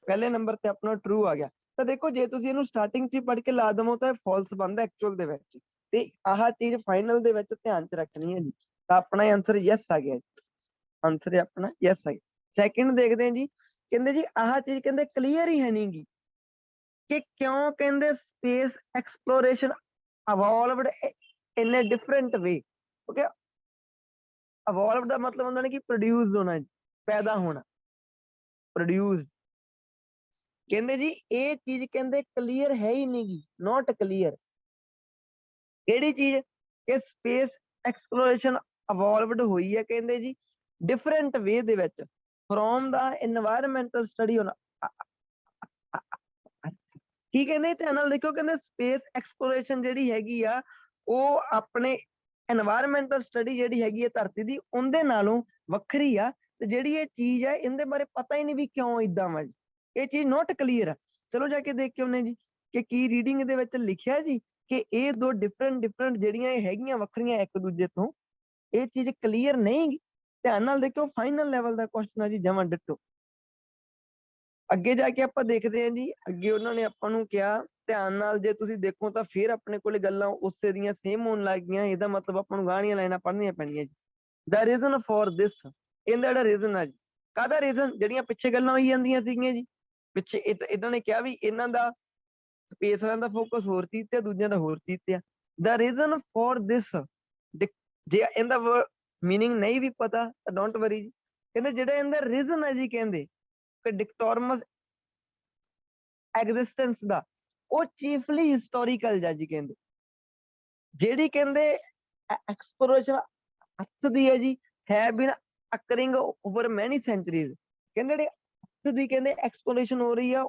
ਪਹਿਲੇ ਨੰਬਰ ਤੇ ਆਪਣਾ ਟਰੂ ਆ ਗਿਆ। ਤਾਂ ਦੇਖੋ ਜੇ ਤੁਸੀਂ ਇਹਨੂੰ ਸਟਾਰਟਿੰਗ 'ਚ ਪੜ੍ਹ ਕੇ ਲਾ ਦਵੋ ਤਾਂ ਫਾਲਸ ਬਣਦਾ ਐਕਚੁਅਲ ਦੇ ਵਿੱਚ, ਤੇ ਆਹ ਚੀਜ਼ ਫਾਈਨਲ ਦੇ ਵਿੱਚ ਧਿਆਨ 'ਚ ਰੱਖਣੀ ਹੈ ਜੀ। ਤਾਂ ਆਪਣਾ ਆਨਸਰ ਯੈਸ ਆ ਗਿਆ ਜੀ, ਆਨਸਰ ਆਪਣਾ ਯੈਸ ਆ ਗਿਆ। ਸੈਕਿੰਡ ਦੇਖਦੇ ਹਾਂ ਜੀ, ਕਹਿੰਦੇ ਜੀ ਆਹ ਚੀਜ਼ ਕਹਿੰਦੇ ਕਲੀਅਰ ਹੀ ਹੈ ਨਹੀਂ ਗੀ ਕਿ ਕਿਉਂ ਕਹਿੰਦੇ space exploration evolved in a different way। Okay, evolved ਦਾ ਮਤਲਬ ਹੁੰਦਾ ਕਿ ਪ੍ਰੋਡਿਊਸ ਹੋਣਾ, ਪੈਦਾ ਹੋਣਾ, ਪ੍ਰੋਡਿਊਸ। ਕਹਿੰਦੇ ਜੀ ਇਹ ਚੀਜ਼ ਕਹਿੰਦੇ ਕਲੀਅਰ ਹੈ ਹੀ ਨਹੀਂ ਗੀ, ਨੋਟ ਕਲੀਅਰ। ਕਿਹੜੀ ਚੀਜ਼? ਕਿ ਸਪੇਸ ਐਕਸਪਲੋਰੇਸ਼ਨ evolved ਹੋਈ ਹੈ ਕਹਿੰਦੇ ਜੀ ਡਿਫਰੈਂਟ ਵੇ ਦੇ ਵਿੱਚ ਫਰੋਮ ਦਾ এনवायरमेंटल ਸਟੱਡੀ ਹੋਣਾ ਕੀ ਕਹਿੰਦੇ ਧਿਆਨ ਨਾਲ ਦੇਖਿਓ, ਕਹਿੰਦੇ ਸਪੇਸ ਐਕਸਪਲੋਰੇਸ਼ਨ ਜਿਹੜੀ ਹੈਗੀ ਆ ਉਹ ਆਪਣੇ এনवायरमेंटल ਸਟੱਡੀ ਜਿਹੜੀ ਹੈਗੀ ਹੈ ਧਰਤੀ ਦੀ ਉਹਦੇ ਨਾਲੋਂ ਵੱਖਰੀ ਆ, ਤੇ ਜਿਹੜੀ ਇਹ ਚੀਜ਼ ਹੈ ਇਹਦੇ ਬਾਰੇ ਪਤਾ ਹੀ ਨਹੀਂ ਵੀ ਕਿਉਂ ਇਦਾਂ ਵਾ ਜੀ, ਇਹ ਚੀਜ਼ ਨੋਟ ਕਲੀਅਰ ਆ। ਚਲੋ ਜਾ ਕੇ ਦੇਖ ਕੇ ਆਉਂਦੇ ਜੀ ਕਿ ਕੀ ਰੀਡਿੰਗ ਦੇ ਵਿੱਚ ਲਿਖਿਆ ਜੀ ਕਿ ਇਹ ਦੋ ਡਿਫਰੈਂਟ ਜਿਹੜੀਆਂ ਇਹ ਹੈਗੀਆਂ ਵੱਖਰੀਆਂ ਇੱਕ ਦੂਜੇ ਤੋਂ, ਇਹ ਚੀਜ਼ ਕਲੀਅਰ ਨਹੀਂ। ਧਿਆਨ ਨਾਲ ਦੇਖਿਓ, ਫਾਈਨਲ ਲੈਵਲ ਦਾ ਕੁਐਸਚਨ ਆ ਜੀ, ਜਮਾਂ ਡਿਟੋ। ਅੱਗੇ ਜਾ ਕੇ ਆਪਾਂ ਦੇਖਦੇ ਹਾਂ ਜੀ, ਅੱਗੇ ਉਹਨਾਂ ਨੇ ਆਪਾਂ ਨੂੰ ਕਿਹਾ ਧਿਆਨ ਨਾਲ, ਜੇ ਤੁਸੀਂ ਦੇਖੋ ਤਾਂ ਫਿਰ ਆਪਣੇ ਕੋਲੇ ਗੱਲਾਂ ਉਸੇ ਦੀਆਂ ਸੇਮ ਹੋਣ ਲੱਗ ਗਈਆਂ। ਇਹਦਾ ਮਤਲਬ ਆਪਾਂ ਨੂੰ ਗਾਣੀਆਂ ਲਾਈਨਾਂ ਪੜ੍ਹਨੀਆਂ ਪੈਣੀਆਂ ਜੀ। ਦਾ ਰੀਜ਼ਨ ਫॉर ਦਿਸ, ਇਹਦਾ ਜਿਹੜਾ ਰੀਜ਼ਨ ਆ ਜੀ, ਕਾਹਦਾ ਰੀਜ਼ਨ, ਜਿਹੜੀਆਂ ਪਿੱਛੇ ਗੱਲਾਂ ਹੋਈ ਜਾਂਦੀਆਂ ਸੀਗੀਆਂ ਜੀ, ਪਿੱਛੇ ਇਹਨਾਂ ਨੇ ਕਿਹਾ ਵੀ ਇਹਨਾਂ ਦਾ ਸਪੇਸ ਵਾਲਿਆਂ ਦਾ ਫੋਕਸ ਹੋਰ ਚੀਜ਼ ਤੇ, ਦੂਜਿਆਂ ਦਾ ਹੋਰ ਚੀਜ਼ ਤੇ ਆ। ਦਾ ਰੀਜ਼ਨ ਫॉर ਦਿਸ, ਜੇ ਇਹਦਾ ਮੀਨਿੰਗ ਨਹੀਂ ਵੀ ਪਤਾ ਤਾਂ ਡੋਂਟ ਵਰੀ ਜੀ। ਕਹਿੰਦੇ ਜਿਹੜਾ ਇਹਦਾ ਰੀਜ਼ਨ ਹੈ ਜੀ, ਕਹਿੰਦੇ ਕਿ ਡਿਕਟੋਰਮਸ ਐਗਜ਼ਿਸਟੈਂਸ ਦਾ, ਉਹ ਚੀਫਲੀ ਹਿਸਟੋਰੀਕਲ ਜਾ ਜੀ। ਕਹਿੰਦੇ ਜਿਹੜੀ ਕਹਿੰਦੇ ਐਕਸਪਲੋਰੇਸ਼ਨ ਅਰਥ ਦੀ ਹੈ ਜੀ, ਹੈ ਬਿਨ ਅਕਰਿੰਗ ਓਵਰ ਮੈਨੀ ਸੈਂਚਰੀਜ਼। ਕਹਿੰਦੇ ਜਿਹੜੇ ਅਰਥ ਦੀ ਕਹਿੰਦੇ ਐਕਸਪਲੋਰੇਸ਼ਨ ਹੋ ਰਹੀ ਆ,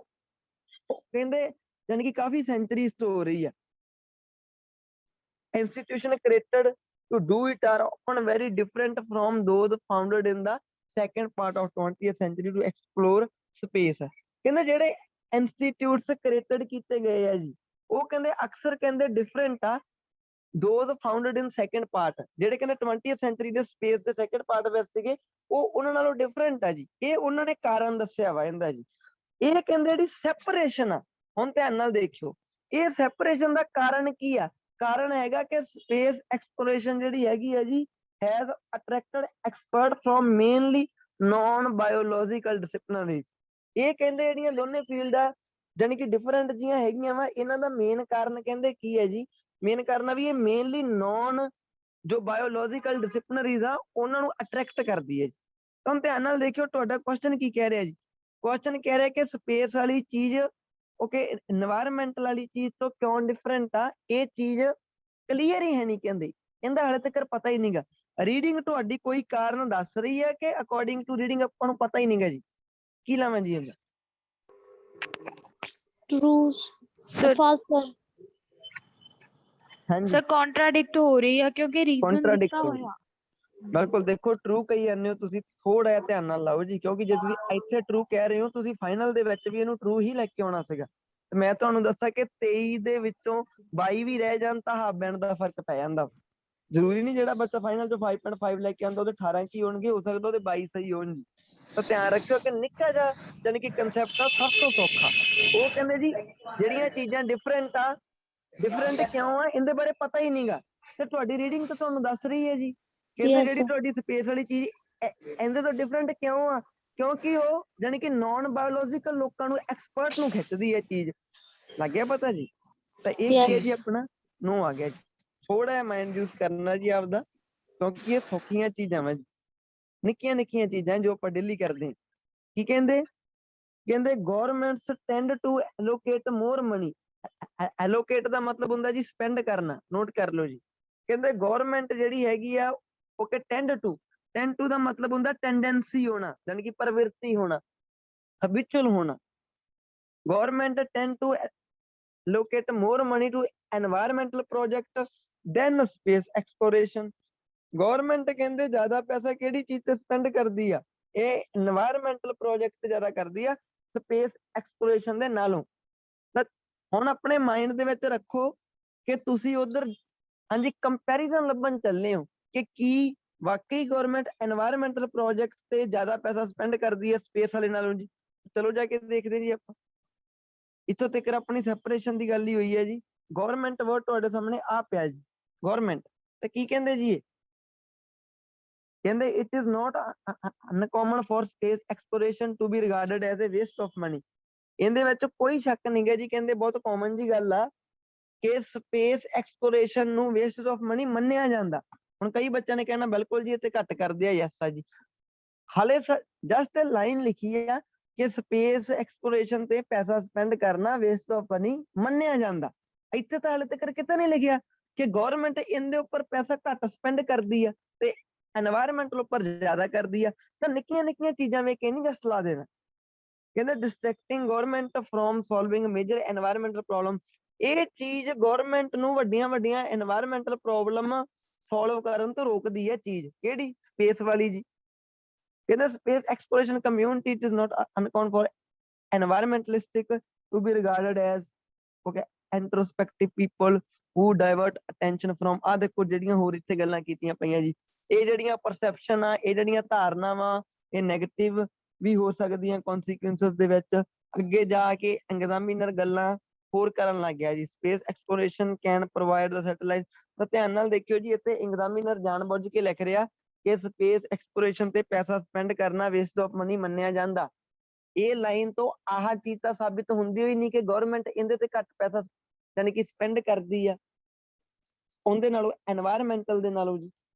ਕਹਿੰਦੇ ਯਾਨੀ ਕਿ ਕਾਫੀ ਸੈਂਚਰੀਜ਼ ਤੋਂ ਹੋ ਰਹੀ ਆ। institution created to do it are often very different from those founded in the second part of 20th century to explore space। ਕਹਿੰਦੇ ਜਿਹੜੇ ਇੰਸਟੀਟਿਊਟਸ ਕ੍ਰੀਏਟਡ ਕੀਤੇ ਗਏ ਆ ਜੀ, ਉਹ ਕਹਿੰਦੇ ਅਕਸਰ ਕਹਿੰਦੇ ਡਿਫਰੈਂਟ ਆ those founded in second part, ਜਿਹੜੇ ਕਹਿੰਦੇ 20th century ਦੇ ਸਪੇਸ ਦੇ ਸੈਕੰਡ ਪਾਰਟ ਵਿੱਚ ਸੀਗੇ, ਉਹ ਉਹਨਾਂ ਨਾਲੋਂ ਡਿਫਰੈਂਟ ਆ ਜੀ। ਇਹ ਉਹਨਾਂ ਨੇ ਕਾਰਨ ਦੱਸਿਆ ਵਾ ਇਹਦਾ ਜੀ। ਇਹ ਕਹਿੰਦੇ ਜਿਹੜੀ ਸੈਪਰੇਸ਼ਨ ਆ, ਹੁਣ ਧਿਆਨ ਨਾਲ ਦੇਖਿਓ, ਇਹ ਸੈਪਰੇਸ਼ਨ ਦਾ ਕਾਰਨ ਕੀ ਆ? ਕਾਰਨ ਹੈਗਾ ਕਿ ਸਪੇਸ ਐਕਸਪਲੋਰੇਸ਼ਨ ਜਿਹੜੀ ਹੈਗੀ ਹੈ ਜੀ, has attracted expert from mainly non biological disciplinaries. ਇਹ ਕਹਿੰਦੇ ਜਿਹੜੀਆਂ ਦੋਨੇ ਫੀਲਡ ਆ ਜਾਨੀ ਕਿ ਡਿਫਰੈਂਟ ਜੀਆਂ ਹੈਗੀਆਂ ਵਾ, ਇਹਨਾਂ ਦਾ ਮੇਨ ਕਾਰਨ ਕਹਿੰਦੇ ਕੀ ਹੈ ਜੀ, ਮੇਨ ਕਾਰਨ ਆ ਵੀ ਇਹ ਮੇਨਲੀ ਨੌਨ ਜੋ ਬਾਇਓਲੋਜੀਕਲ ਡਿਸਪਲਿਨਰੀਜ਼ ਆ ਉਹਨਾਂ ਨੂੰ ਅਟਰੈਕਟ ਕਰਦੀ ਹੈ ਜੀ। ਤਾਂ ਧਿਆਨ ਨਾਲ ਦੇਖਿਓ, ਤੁਹਾਡਾ ਕੁਐਸਚਨ ਕੀ ਕਹਿ ਰਿਹਾ ਜੀ? ਕੁਐਸਚਨ ਕਹਿ ਰਿਹਾ ਕਿ ਸਪੇਸ ਵਾਲੀ ਚੀਜ਼ ਓਕੇ এনवायरमेंटल ਵਾਲੀ ਚੀਜ਼ ਤੋਂ ਕਿਉਂ ਡਿਫਰੈਂਟ ਆ? ਇਹ ਚੀਜ਼ ਕਲੀਅਰ ਹੀ ਹੈ ਨਹੀਂ, ਕਹਿੰਦੇ ਇਹਦਾ ਹਾਲੇ ਤੱਕ ਪਤਾ ਹੀ ਨਹੀਂਗਾ। ਰੀਡਿੰਗ ਤੁਹਾਡੀ ਕੋਈ ਕਾਰਨ ਦੱਸ ਰਹੀ ਹੈ ਕਿ ਅਕੋਰਡਿੰਗ ਟੂ ਰੀਡਿੰਗ ਆਪਾਂ ਨੂੰ ਪਤਾ ਹੀ ਨਹੀਂਗਾ ਜੀ? ਕੀ ਲਾਵਾਂ ਜੀ ਇਹਦਾ? True sir false sir. ਹਾਂਜੀ सर कॉन्ट्राडिक्ट हो रही है क्योंकि रीजन Contradict लिखा हो रही हुआ। ਬਿਲਕੁਲ ਦੇਖੋ, ਟਰੂ ਕਹੀ ਜਾਂਦੇ ਹੋ ਤੁਸੀਂ, ਥੋੜਾ ਜਿਹਾ ਧਿਆਨ ਨਾਲ ਲਾਓ ਜੀ, ਕਿਉਂਕਿ ਜੇ ਤੁਸੀਂ ਇੱਥੇ ਟਰੂ ਕਹਿ ਰਹੇ ਹੋ, ਤੁਸੀਂ ਫਾਈਨਲ ਦੇ ਵਿੱਚ ਵੀ ਇਹਨੂੰ ਟਰੂ ਹੀ ਲੈ ਕੇ ਆਉਣਾ ਸੀਗਾ। ਤੇ ਮੈਂ ਤੁਹਾਨੂੰ ਦੱਸਾਂ ਕਿ 23 ਦੇ ਵਿੱਚੋਂ 22 ਵੀ ਰਹਿ ਜਾਣ ਤਾਂ ਹਾਫ ਬੈਂਡ ਦਾ ਫਰਕ ਪੈ ਜਾਂਦਾ। ਜ਼ਰੂਰੀ ਨਹੀਂ ਜਿਹੜਾ ਬੱਚਾ ਫਾਈਨਲ ਚੋਂ 5.5 ਲੈ ਕੇ ਆਉਂਦਾ ਉਹਦੇ 18 ਕੀ ਹੋਣਗੇ, ਹੋ ਸਕਦਾ ਉਹਦੇ 22 ਸਹੀ ਹੋਣ ਜੀ। ਤਾਂ ਧਿਆਨ ਰੱਖਿਓ ਕਿ ਨਿੱਕਾ ਜਿਹਾ ਯਾਨੀ ਕਿ ਕੰਸੈਪਟ ਆ ਸਭ ਤੋਂ ਸੌਖਾ। ਉਹ ਕਹਿੰਦੇ ਜੀ ਜਿਹੜੀਆਂ ਚੀਜ਼ਾਂ ਡਿਫਰੈਂਟ ਆ, ਡਿਫਰੈਂਟ ਕਿਉਂ ਆ ਇਹਦੇ ਬਾਰੇ ਪਤਾ ਹੀ ਨਹੀਂਗਾ, ਤੇ ਤੁਹਾਡੀ ਰੀਡਿੰਗ ਤਾਂ ਤੁਹਾਨੂੰ ਦੱਸ ਰਹੀ ਹੈ ਜੀ। ਕਹਿੰਦੇ Yes, ਜਿਹੜੀ sir. ਤੁਹਾਡੀ ਸਪੇਸ ਵਾਲੀ ਚੀਜ਼ ਇਹਦੇ ਤੋਂ ਡਿਫਰੈਂਟ ਕਿਉਂ ਆ? ਕਿਉਂਕਿ ਉਹ ਜਾਨੀ ਕਿ ਨੌਨ ਬਾਇਓਲੋਜੀਕਲ ਲੋਕਾਂ ਨੂੰ, ਐਕਸਪਰਟ ਨੂੰ ਖਿੱਚਦੀ ਹੈ ਚੀਜ਼। ਲੱਗ ਗਿਆ ਪਤਾ ਜੀ? ਤਾਂ ਇਹ ਕੀ ਹੈ Yes. ਜੀ, ਆਪਣਾ ਨੋ ਆ ਗਿਆ ਜੀ। ਥੋੜਾ ਜਿਹਾ ਮਾਈਂਡ ਯੂਜ਼ ਕਰਨਾ ਜੀ ਆਪਦਾ, ਕਿਉਂਕਿ ਇਹ ਸੌਖੀਆਂ ਚੀਜ਼ਾਂ ਵਾ ਜੀ, ਨਿੱਕੀਆਂ ਨਿੱਕੀਆਂ ਚੀਜ਼ਾਂ ਜੋ ਆਪਾਂ ਡੇਲੀ ਕਰਦੇ ਹਾਂ। ਕੀ ਕਹਿੰਦੇ? ਕਹਿੰਦੇ governments tend to allocate more money. Allocate ਦਾ ਮਤਲਬ ਹੁੰਦਾ ਜੀ ਸਪੈਂਡ ਕਰਨਾ, ਨੋਟ ਕਰ ਲਓ ਜੀ। ਕਹਿੰਦੇ ਗਵਰਨਮੈਂਟ ਜਿਹੜੀ ਹੈਗੀ ਆ ਓਕੇ ਟੈਂਡ ਟੂ ਦਾ ਮਤਲਬ ਹੁੰਦਾ ਟੈਂਡੈਂਸੀ ਹੋਣਾ, ਯਾਨੀ ਕਿ ਪ੍ਰਵਿਰਤੀ ਹੋਣਾ, ਹੈਬਿਚੁਅਲ ਹੋਣਾ। Government tend to locate more money to environmental project than space exploration. Government ਕਹਿੰਦੇ ਜ਼ਿਆਦਾ ਪੈਸਾ ਕਿਹੜੀ ਚੀਜ਼ ਤੇ ਸਪੈਂਡ ਕਰਦੀ ਆ? ਇਹ এনवायरमेंटल ਪ੍ਰੋਜੈਕਟ ਤੇ ਜ਼ਿਆਦਾ ਕਰਦੀ ਆ ਸਪੇਸ ਐਕਸਪਲੋਰੇਸ਼ਨ ਦੇ ਨਾਲੋਂ। ਤਾਂ ਹੁਣ ਆਪਣੇ ਮਾਈਂਡ ਦੇ ਵਿੱਚ ਰੱਖੋ ਕਿ ਤੁਸੀਂ ਉਧਰ ਹਾਂਜੀ ਕੰਪੈਰੀਜ਼ਨ ਲੱਭਣ ਚੱਲੇ ਹੋ ਕਿ ਕੀ ਵਾਕਈ ਗਵਰਨਮੈਂਟ এনवायरमेंटल ਪ੍ਰੋਜੈਕਟ ਤੇ ਜ਼ਿਆਦਾ ਪੈਸਾ ਸਪੈਂਡ ਕਰਦੀ ਹੈ ਸਪੇਸ ਵਾਲੇ ਨਾਲੋਂ ਜੀ? ਚਲੋ ਜਾ ਕੇ ਦੇਖਦੇ ਜੀ ਆਪਾਂ। ਇੱਥੋਂ ਤੱਕ ਆਪਣੀ ਸੈਪਰੇਸ਼ਨ ਦੀ ਗੱਲ ਹੀ ਹੋਈ ਹੈ ਜੀ। ਗਵਰਨਮੈਂਟ ਵਰਡ ਤੁਹਾਡੇ ਸਾਹਮਣੇ ਆ ਪਿਆ ਜੀ, ਗਵਰਨਮੈਂਟ। ਤੇ ਕੀ ਕਹਿੰਦੇ ਜੀ? ਕਹਿੰਦੇ it is not uncommon for space exploration to be regarded as a waste of money. ਇਹਦੇ ਵਿੱਚ ਕੋਈ ਸ਼ੱਕ ਨਹੀਂ ਗਾ ਜੀ, ਕਹਿੰਦੇ ਬਹੁਤ ਕਾਮਨ ਜੀ ਗੱਲ ਆ ਕਿ ਸਪੇਸ ਐਕਸਪਲੋਰੇਸ਼ਨ ਨੂੰ ਵੇਸਟ ਆਫ ਮਨੀ ਮੰਨਿਆ ਜਾਂਦਾ। ਹੁਣ ਕਈ ਬੱਚਿਆਂ ਨੇ ਕਹਿਣਾ ਬਿਲਕੁਲ ਜੀ ਇਹ ਤੇ ਘੱਟ ਕਰਦੇ ਆ, ਯੈਸ ਆ ਜੀ। ਹਾਲੇ ਜਸਟ ਲਾਈਨ ਲਿਖੀ ਆ ਕਿ ਸਪੇਸ ਐਕਸਪਲੋਰੇਸ਼ਨ ਤੇ ਪੈਸਾ ਸਪੈਂਡ ਕਰਨਾ ਵੇਸਟ ਆਫ ਮਨੀ ਮੰਨਿਆ ਜਾਂਦਾ। ਇੱਥੇ ਤਾਂ ਹਾਲੇ ਤੱਕ ਕਿਤੇ ਨਹੀਂ ਲਿਖਿਆ ਕਿ ਗਵਰਨਮੈਂਟ ਇਹਦੇ ਉੱਪਰ ਪੈਸਾ ਘੱਟ ਸਪੈਂਡ ਕਰਦੀ ਆ ਤੇ এনवायरमेंटल ਉੱਪਰ ਜ਼ਿਆਦਾ ਕਰਦੀ ਆ। ਤਾਂ ਨਿੱਕੀਆਂ ਨਿੱਕੀਆਂ ਚੀਜ਼ਾਂ ਵੇਖ ਕੇ ਨਹੀਂ ਜਸਟ ਲਾ ਦੇਣਾ। ਕਹਿੰਦੇ distracting government from solving major environmental problem. ਇਹ ਚੀਜ਼ ਗਵਰਨਮੈਂਟ ਨੂੰ ਵੱਡੀਆਂ ਵੱਡੀਆਂ ਐਨਵਾਇਰਨਮੈਂਟਲ ਪ੍ਰੋਬਲਮ ਸੋਲਵ ਕਰਨ ਤੋਂ ਰੋਕਦੀ ਹੈ ਚੀਜ਼, ਕਿਹੜੀ? ਸਪੇਸ ਵਾਲੀ ਜੀ। ਕਹਿੰਦੇ space exploration community it is not uncommon for environmentalistic to be regarded as okay introspective people who divert attention from ਆ ਦੇਖੋ ਜਿਹੜੀਆਂ ਹੋਰ ਇੱਥੇ ਗੱਲਾਂ ਕੀਤੀਆਂ ਪਈਆਂ ਜੀ, ਇਹ ਜਿਹੜੀਆਂ ਪਰਸੈਪਸ਼ਨ ਆ, ਇਹ ਜਿਹੜੀਆਂ ਧਾਰਨਾਵਾਂ, ਇਹ ਨੈਗੇਟਿਵ ਵੀ ਹੋ ਸਕਦੀਆਂ ਕਨਸੀਕੁਐਂਸਸ ਦੇ ਵਿੱਚ। ਅੱਗੇ ਜਾ ਕੇ ਐਗਜ਼ਾਮੀਨਰ ਗੱਲਾਂ ਹੋਰ ਕਰਨ ਲੱਗ ਗਿਆ ਜੀ। Space exploration can provide the satellite. ਤਾਂ ਧਿਆਨ ਨਾਲ ਦੇਖਿਓ ਜੀ, ਇੱਥੇ ਐਗਜ਼ਾਮੀਨਰ ਜਾਣਬੁੱਝ ਕੇ ਲਿਖ ਰਿਹਾ ਕਿ ਸਪੇਸ ਐਕਸਪਲੋਰੇਸ਼ਨ ਤੇ ਪੈਸਾ ਸਪੈਂਡ ਕਰਨਾ ਵੇਸਟ ਆਫ ਮਨੀ ਮੰਨਿਆ ਜਾਂਦਾ। ਇਹ ਲਾਈਨ ਤੋਂ ਆਹ ਚੀਜ਼ ਤਾਂ ਸਾਬਿਤ ਹੁੰਦੀ ਹੋਈ ਨਹੀਂ ਕਿ ਗਵਰਨਮੈਂਟ ਇਹਦੇ ਤੇ ਘੱਟ ਪੈਸਾ ਯਾਨੀ ਕਿ ਸਪੈਂਡ ਕਰਦੀ ਆ ਉਹਦੇ ਨਾਲੋਂ, ਐਨਵਾਇਰਨਮੈਂਟਲ ਦੇ ਨਾਲੋਂ ਜੀ।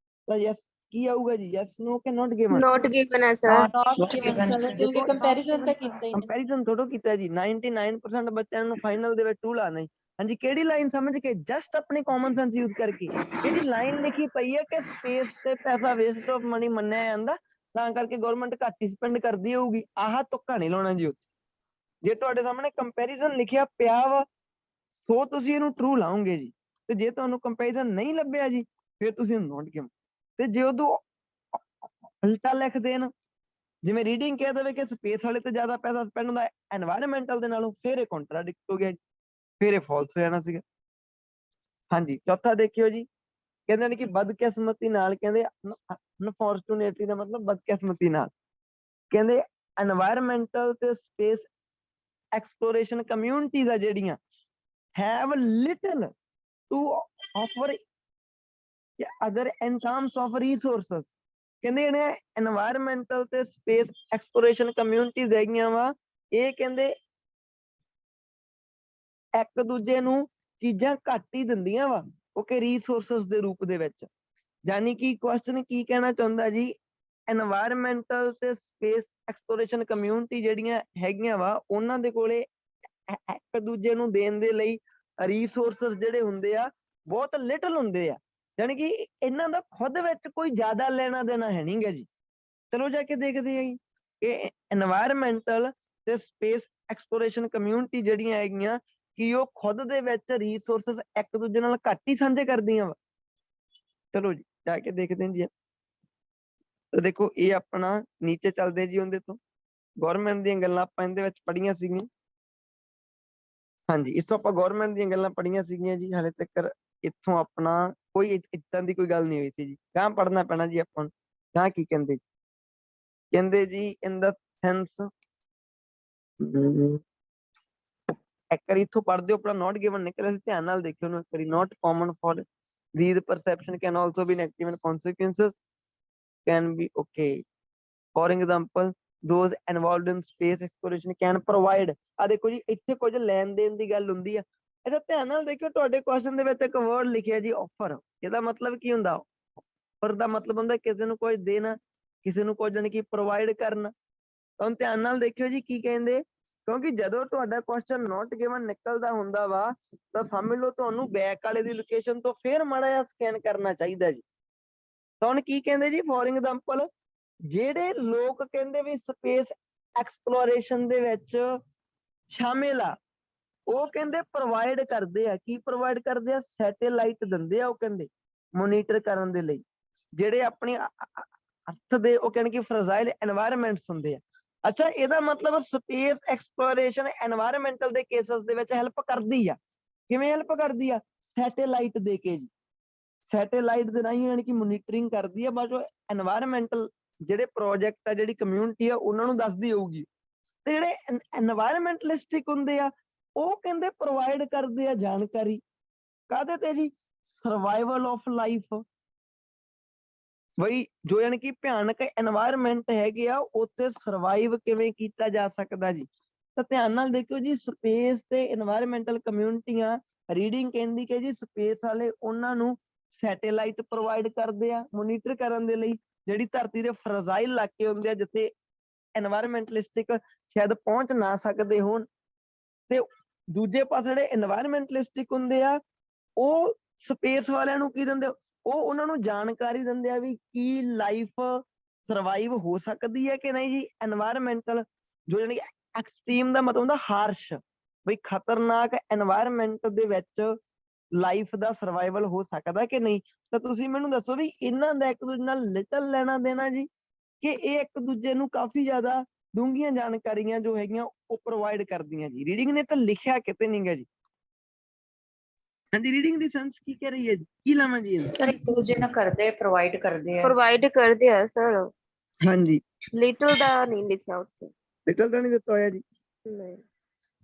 ਤਾਂ ਯੈਸ ਕੀ ਆਊਗਾ ਜੀ? ਯੈਸ ਨੋ ਕਿ ਨੋਟ ਗਿਵਨ? Not given है sir. Not given sir, ਕਿਉਂਕਿ ਕੰਪੈਰੀਜ਼ਨ ਤਾਂ ਕੀਤਾ ਹੀ ਨਹੀਂ। ਕੰਪੈਰੀਜ਼ਨ ਥੋੜੋ ਕੀਤਾ ਜੀ। 99% ਬੱਚਿਆਂ ਨੂੰ ਫਾਈਨਲ ਦੇ ਵਿੱਚ ਟੂਲ ਆਣਾ ਹੀ। ਹਾਂਜੀ, ਕਿਹੜੀ ਲਾਈਨ ਸਮਝ ਕੇ? ਜਸਟ ਆਪਣੀ ਕਾਮਨ ਸੈਂਸ ਯੂਜ਼ ਕਰਕੇ ਇਹਦੀ ਲਾਈਨ ਲਿਖੀ ਪਈ ਹੈ ਕਿ ਸਪੇਸ ਤੇ ਪੈਸਾ ਵੇਸਟ ਆਫ ਮਨੀ ਮੰਨਿਆ ਜਾਂਦਾ, ਤਾਂ ਕਰਕੇ ਗਵਰਨਮੈਂਟ ਘੱਟ ਹੀ ਸਪੈਂਡ ਕਰਦੀ ਹੋਊਗੀ। ਆਹ ਤੁੱਕਾ ਨਹੀਂ ਲਾਉਣਾ ਜੀ ਉੱਥੇ। ਜੇ ਤੁਹਾਡੇ ਸਾਹਮਣੇ ਕੰਪੈਰੀਜ਼ਨ ਲਿਖਿਆ ਪਿਆ ਵਾ ਸੋ ਤੁਸੀਂ ਇਹਨੂੰ ਟਰੂ ਲਾਓਗੇ ਜੀ, ਤੇ ਜੇ ਤੁਹਾਨੂੰ ਕੰਪੈਰੀਜ਼ਨ ਨਹੀਂ ਲੱਭਿਆ ਜੀ ਫਿਰ ਤੁਸੀਂ ਨੋਟ ਗਿਵਨ। ਤੇ ਜੇ ਉਦੋਂ ਉਲਟਾ ਲਿਖ ਦੇਣ, ਜਿਵੇਂ ਰੀਡਿੰਗ ਕਹਿ ਦੇਵੇ ਕਿ ਸਪੇਸ ਵਾਲੇ ਤੇ ਜ਼ਿਆਦਾ ਪੈਸਾ ਸਪੈਂਡ ਹੁੰਦਾ ਐਨਵਾਇਰਨਮੈਂਟਲ ਦੇ ਨਾਲੋਂ, ਫਿਰ ਇਹ ਕੰਟਰਾਡਿਕਟ ਹੋ ਗਿਆ ਜੀ, ਫਿਰ ਇਹ ਫਾਲਸ ਹੋ ਜਾਣਾ ਸੀਗਾ। ਹਾਂਜੀ, ਚੌਥਾ ਦੇਖਿਓ ਜੀ, ਕਹਿੰਦੇ ਨੇ ਕਿ ਬਦਕਿਸਮਤੀ ਨਾਲ, ਕਹਿੰਦੇ ਅਨਫੋਰਚੂਨੇਟਲੀ ਦਾ ਮਤਲਬ ਬਦਕਿਸਮਤੀ ਨਾਲ, ਕਹਿੰਦੇ ਐਨਵਾਇਰਨਮੈਂਟਲ ਤੇ ਸਪੇਸ ਐਕਸਪਲੋਰੇਸ਼ਨ ਕਮਿਊਨਿਟੀਜ਼ ਆ ਜਿਹੜੀਆਂ have little to offer other in terms of resources। ਕਹਿੰਦੇ ਜਿਹੜੇ environmental ਤੇ space exploration communities ਹੈਗੀਆਂ ਵਾ, ਇਹ ਕਹਿੰਦੇ ਇੱਕ ਦੂਜੇ ਨੂੰ ਚੀਜ਼ਾਂ ਘੱਟ ਹੀ ਦਿੰਦੀਆਂ ਵਾ ਓਕੇ resources ਦੇ ਰੂਪ ਦੇ ਵਿੱਚ। ਯਾਨੀ ਕਿ ਕੁਐਸਚਨ ਕੀ ਕਹਿਣਾ ਚਾਹੁੰਦਾ ਜੀ, environmental ਤੇ space exploration community ਜਿਹੜੀਆਂ ਹੈਗੀਆਂ ਵਾ ਉਹਨਾਂ ਦੇ ਕੋਲੇ ਇੱਕ ਦੂਜੇ ਨੂੰ ਦੇਣ ਦੇ ਲਈ ਰਿਸੋਰਸਸ ਜਿਹੜੇ ਹੁੰਦੇ ਆ ਬਹੁਤ ਲਿਟਲ ਹੁੰਦੇ ਆ, ਯਾਨੀ ਕਿ ਇਹਨਾਂ ਦਾ ਖੁਦ ਵਿੱਚ ਕੋਈ ਜ਼ਿਆਦਾ ਲੈਣਾ ਦੇਣਾ ਹੈ ਨਹੀਂ ਗਾ ਜੀ। ਚਲੋ ਜਾ ਕੇ ਦੇਖਦੇ ਆ ਜੀ, ਇਹ এনवायरमेंटल ਤੇ ਸਪੇਸ ਐਕਸਪਲੋਰੇਸ਼ਨ ਕਮਿਊਨਿਟੀ ਜਿਹੜੀਆਂ ਹੈਗੀਆਂ ਕਿ ਉਹ ਖੁਦ ਦੇ ਵਿੱਚ ਰਿਸੋਰਸਸ ਇੱਕ ਦੂਜੇ ਨਾਲ ਘੱਟ ਹੀ ਸਾਂਝੇ ਕਰਦੀਆਂ ਵਾ। ਚਲੋ ਜੀ ਜਾ ਕੇ ਦੇਖਦੇ ਹਾਂ ਜੀ। ਤੇ ਦੇਖੋ ਇਹ ਆਪਣਾ ਨੀਚੇ ਚੱਲਦੇ ਜੀ, ਉਹਦੇ ਤੋਂ ਗਵਰਨਮੈਂਟ ਦੀਆਂ ਗੱਲਾਂ ਆਪਾਂ ਇਹਦੇ ਵਿੱਚ ਪੜ੍ਹੀਆਂ ਸੀਗੀਆਂ। ਹਾਂਜੀ, ਇਸ ਤੋਂ ਆਪਾਂ ਗਵਰਨਮੈਂਟ ਦੀਆਂ ਗੱਲਾਂ ਪੜ੍ਹੀਆਂ ਸੀਗੀਆਂ ਜੀ। ਹਾਲੇ ਤੱਕ ਇੱਥੋਂ ਆਪਣਾ ਕੋਈ ਏਦਾਂ ਦੀ ਕੋਈ ਗੱਲ ਨਹੀਂ ਹੋਈ ਸੀ ਜੀ। ਗਾਂਹ ਪੜ੍ਹਨਾ ਪੈਣਾ ਜੀ ਆਪਾਂ ਨੂੰ। ਗਾਂਹ ਕੀ ਕਹਿੰਦੇ ਜੀ, ਕਹਿੰਦੇ ਜੀ ਇਨ ਦਾ ਸੈਂਸ, ਇੱਕ ਵਾਰੀ ਇੱਥੋਂ ਪੜ੍ਹਦੇ ਹੋ, ਆਪਣਾ ਨੋਟ ਗਿਵਨ ਨਿਕਲਿਆ ਸੀ, ਧਿਆਨ ਨਾਲ ਦੇਖਿਓ ਉਹਨੂੰ ਇੱਕ ਵਾਰੀ। Note common for these perception can also be negative and consequences can be okay, for example those involved in space exploration can provide। ਆ ਦੇਖੋ ਜੀ ਇੱਥੇ ਕੁਝ ਲੈਣ ਦੇਣ ਦੀ ਗੱਲ ਹੁੰਦੀ ਆ। ਇਹਦਾ ਧਿਆਨ ਨਾਲ ਦੇਖਿਓ, ਤੁਹਾਡੇ ਕੁਐਸਚਨ ਦੇ ਵਿੱਚ ਇੱਕ ਵਰਡ ਲਿਖਿਆ ਜੀ ਆਫਰ। ਇਹਦਾ ਮਤਲਬ ਕੀ ਹੁੰਦਾ? ਆਫਰ ਦਾ ਮਤਲਬ ਹੁੰਦਾ ਕਿਸੇ ਨੂੰ ਕੁਝ ਦੇਣਾ, ਕਿਸੇ ਨੂੰ ਕੁਝ ਜਾਣੀ ਕਿ ਪ੍ਰੋਵਾਈਡ ਕਰਨਾ। ਤਾਂ ਧਿਆਨ ਨਾਲ ਦੇਖਿਓ ਜੀ ਕੀ ਕਹਿੰਦੇ, ਕਿਉਂਕਿ ਜਦੋਂ ਤੁਹਾਡਾ ਕੁਐਸਚਨ ਨੋਟ ਗਿਵਨ ਨਿਕਲਦਾ ਹੁੰਦਾ ਵਾ ਤਾਂ ਸਮਝ ਲਓ ਤੁਹਾਨੂੰ ਬੈਕ ਵਾਲੇ ਦੀ ਲੋਕੇਸ਼ਨ ਤੋਂ ਫੇਰ ਮਾੜਾ ਜਿਹਾ ਸਕੈਨ ਕਰਨਾ ਚਾਹੀਦਾ ਜੀ। ਤਾਂ ਹੁਣ ਕੀ ਕਹਿੰਦੇ ਜੀ, ਫੋਰ ਐਗਜ਼ਾਮਪਲ ਜਿਹੜੇ ਲੋਕ ਕਹਿੰਦੇ ਵੀ ਸਪੇਸ ਐਕਸਪਲੋਰੇਸ਼ਨ ਦੇ ਵਿੱਚ ਸ਼ਾਮਿਲ ਆ, ਉਹ ਕਹਿੰਦੇ ਪ੍ਰੋਵਾਈਡ ਕਰਦੇ ਆ। ਕੀ ਪ੍ਰੋਵਾਈਡ ਕਰਦੇ ਆ? ਸੈਟੇਲਾਈਟ ਦਿੰਦੇ ਆ ਉਹ ਕਹਿੰਦੇ ਮੋਨੀਟਰ ਕਰਨ ਦੇ ਲਈ, ਜਿਹੜੇ ਆਪਣੀ ਅਰਥ ਦੇ ਉਹ ਕਹਿੰਦੇ ਕਿ ਫਰਜ਼ਾਈਲ এনवायरमेंट्स ਹੁੰਦੇ ਆ। ਅੱਛਾ, ਇਹਦਾ ਮਤਲਬ ਸਪੇਸ ਐਕਸਪਲੋਰੇਸ਼ਨ এনवायरमेंटल ਦੇ ਕੇਸਸ ਦੇ ਵਿੱਚ ਹੈਲਪ ਕਰਦੀ ਆ। ਕਿਵੇਂ ਹੈਲਪ ਕਰਦੀ ਆ? ਸੈਟੇਲਾਈਟ ਦੇ ਕੇ ਜੀ। ਸੈਟੇਲਾਈਟ ਦੇ ਰਾਹੀਂ ਯਾਨੀ ਕਿ ਮੋਨੀਟਰਿੰਗ ਕਰਦੀ ਆ, ਬਾਅਦ এনवायरमेंटल ਜਿਹੜੇ ਪ੍ਰੋਜੈਕਟ ਆ, ਜਿਹੜੀ ਕਮਿਊਨਿਟੀ ਆ ਉਹਨਾਂ ਨੂੰ ਦੱਸਦੀ ਹੋਊਗੀ। ਤੇ ਜਿਹੜੇ এনवायरमेंटलिस्टिक ਹੁੰਦੇ ਆ ਉਹ ਕਹਿੰਦੇ ਪ੍ਰੋਵਾਈਡ ਕਰਦੇ ਆ ਜਾਣਕਾਰੀ। ਕਾਹਦੇ ਤੇ ਜੀ? Survival of life. ਬਈ ਜੋ ਯਾਨੀ ਕਿ ਭਿਆਨਕ এনवायरमेंट ਹੈਗੇ ਆ ਉੱਥੇ ਸਰਵਾਈਵ ਕਿਵੇਂ ਕੀਤਾ ਜਾ ਸਕਦਾ ਜੀ। ਤਾਂ ਧਿਆਨ ਨਾਲ ਦੇਖਿਓ ਜੀ, ਸਪੇਸ ਤੇ এনवायरमेंटल ਕਮਿਊਨਿਟੀਆਂ, ਰੀਡਿੰਗ ਕਹਿੰਦੀ ਕਿ ਜੀ ਸਪੇਸ ਵਾਲੇ ਉਹਨਾਂ ਨੂੰ ਸੈਟੇਲਾਈਟ ਪ੍ਰੋਵਾਈਡ ਕਰਦੇ ਆ ਮੋਨੀਟਰ ਕਰਨ ਦੇ ਲਈ, ਜਿਹੜੀ ਧਰਤੀ ਦੇ ਫਰਜ਼ਾਈਲ ਇਲਾਕੇ ਹੁੰਦੇ ਆ ਜਿੱਥੇ এনवायरमेंटलिस्टिक ਸ਼ਾਇਦ ਪਹੁੰਚ ਨਾ ਸਕਦੇ ਹੋਣ। ਤੇ ਦੂਜੇ ਪਾਸੇ ਜਿਹੜੇ এনवायरमेंटलिस्टिक ਹੁੰਦੇ ਆ ਉਹ ਸਪੇਸ ਵਾਲਿਆਂ ਨੂੰ ਕੀ ਦਿੰਦੇ? ਉਹ ਉਹਨਾਂ ਨੂੰ ਜਾਣਕਾਰੀ ਦਿੰਦੇ ਆ ਵੀ ਕੀ ਲਾਈਫ ਸਰਵਾਈਵ ਹੋ ਸਕਦੀ ਹੈ ਕਿ ਨਹੀਂ ਜੀ। এনवायरमेंटल ਜੋ ਯਾਨੀ ਐਕਸਟ੍ਰੀਮ ਦਾ ਮਤਲਬ ਹੁੰਦਾ ਹਾਰਸ਼, ਬਈ ਖਤਰਨਾਕ এনवायरमेंट ਦੇ ਵਿੱਚ ਲਾਈਫ ਦਾ ਸਰਵਾਈਵਲ ਹੋ ਸਕਦਾ ਕਿ ਨਹੀਂ। ਤਾਂ ਤੁਸੀਂ ਮੈਨੂੰ ਦੱਸੋ ਵੀ ਇਹਨਾਂ ਦਾ ਇੱਕ ਦੂਜੇ ਨਾਲ ਲਿਟਲ ਲੈਣਾ ਦੇਣਾ ਜੀ, ਕਿ ਇਹ ਇੱਕ ਦੂਜੇ ਨੂੰ ਕਾਫੀ ਜ਼ਿਆਦਾ ਡੂੰਘੀਆਂ ਜਾਣਕਾਰੀਆਂ ਜੋ ਹੈਗੀਆਂ ਉਹ ਪ੍ਰੋਵਾਈਡ ਕਰਦੀਆਂ ਜੀ। ਰੀਡਿੰਗ ਨੇ ਤਾਂ ਲਿਖਿਆ ਕਿਤੇ ਨਹੀਂ ਗਾ ਜੀ। ਹਾਂਜੀ, ਰੀਡਿੰਗ ਦੀ ਸੈਂਸ ਕੀ ਕਹਿ ਰਹੀ ਹੈ ਜੀ, ਕੀ ਲਾਵਾਂ ਜੀ ਇਹਨੂੰ? ਸਰ ਇੱਕ ਦੂਜੇ ਨਾਲ ਕਰਦੇ ਪ੍ਰੋਵਾਈਡ ਕਰਦੇ ਆ। ਪ੍ਰੋਵਾਈਡ ਕਰਦੇ ਆ ਸਰ, ਹਾਂਜੀ, ਲਿਟਲ ਦਾ ਨਹੀਂ ਲਿਖਿਆ ਉੱਥੇ। ਲਿਟਲ ਤਾਂ ਨਹੀਂ ਦਿੱਤਾ ਹੋਇਆ ਜੀ। ਨਹੀਂ,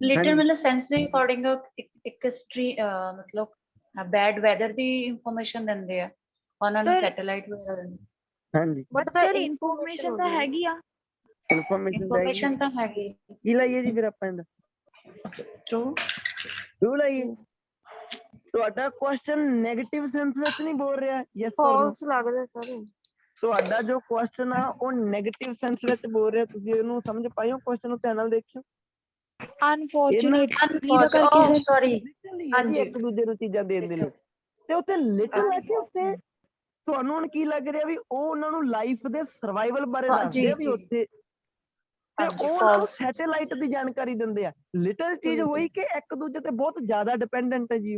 ਲਿਟਲ ਹਾਂਜੀ। ਮਤਲਬ ਸੈਂਸ ਦੇ ਅਕੋਰਡਿੰਗ ਇੱਕ ਮਤਲਬ ਬੈਡ ਵੈਦਰ ਦੀ ਇਨਫੋਰਮੇਸ਼ਨ ਦਿੰਦੇ ਆ, ਉਹਨਾਂ ਨੂੰ Sir, ਸੈਟੇਲਾਈਟ ਵਗੈਰਾ ਦਿੰਦੇ। ਹਾਂਜੀ, ਬਟ ਤਾਂ ਸਰ ਇਨਫੋਰਮੇਸ਼ਨ ਇਨਫੋਰਮੇਸ਼ਨ ਤਾਂ ਹੈਗੀ ਆ। ਇਨਫੋਰਮੇਸ਼ਨ ਤਾਂ ਹੈਗੀ। ਕੀ ਲਾਈਏ ਜੀ ਫਿਰ ਆਪਾਂ ਇਹਦਾ? ਟਰੂ। ਟਰੂ ਲਾਈਏ। ਤੁਹਾਡਾ ਕੁਐਸਚਨ ਨੈਗੇਟਿਵ ਸੈਂਸ ਵਿੱਚ ਨਹੀਂ ਬੋਲ ਰਿਹਾ, ਯੈਸ ਔਰ ਨੋ? ਫਾਲਸ ਲੱਗਦਾ ਸਰ। ਤੁਹਾਡਾ ਜੋ ਕੁਐਸਚਨ ਆ ਉਹ ਨੈਗੇਟਿਵ ਸੈਂਸ ਵਿੱਚ ਬੋਲ ਰਿਹਾ, ਤੁਸੀਂ ਇਹਨੂੰ ਸਮਝ ਪਾਇਓ? ਕੁਐਸਚਨ ਨੂੰ ਧਿਆਨ ਨਾਲ ਦੇਖਿਓ। ਅਨਫੋਰਚੂਨੇਟਲੀ ਦਾ ਕਰਕੇ ਓ ਸਰ। ਸੌਰੀ, Literally ਹੈ ਜੀ, ਹਾਂਜੀ। ਇੱਕ ਦੂਜੇ ਨੂੰ ਚੀਜ਼ਾਂ ਦੇਣ ਦੇ ਲਈ। ਤੇ ਉੱਥੇ ਲਿਟਲ ਹੈ ਕਿ ਉੱਥੇ ਤੁਹਾਨੂੰ ਹੁਣ ਕੀ ਲੱਗ ਰਿਹਾ ਵੀ ਉਹ ਉਹਨਾਂ ਨੂੰ ਲਾਈਫ ਦੇ ਸਰਵਾਈਵਲ ਬਾਰੇ ਹਾਂ, ਦੱਸਦੇ ਆ ਜੀ, ਵੀ ਜੀ। ਉੱਥੇ, ਤੇ ਹਾਂਜੀ, ਉਹ ਉਹਨਾਂ ਨੂੰ false। ਸੈਟੇਲਾਈਟ ਦੀ ਜਾਣਕਾਰੀ ਦਿੰਦੇ ਆ। ਲਿਟਲ ਚੀਜ਼ ਹੋਈ ਕਿ ਇੱਕ ਦੂਜੇ ਤੇ ਬਹੁਤ ਜ਼ਿਆਦਾ ਡਿਪੈਂਡੈਂਟ ਹੈ ਜੀ,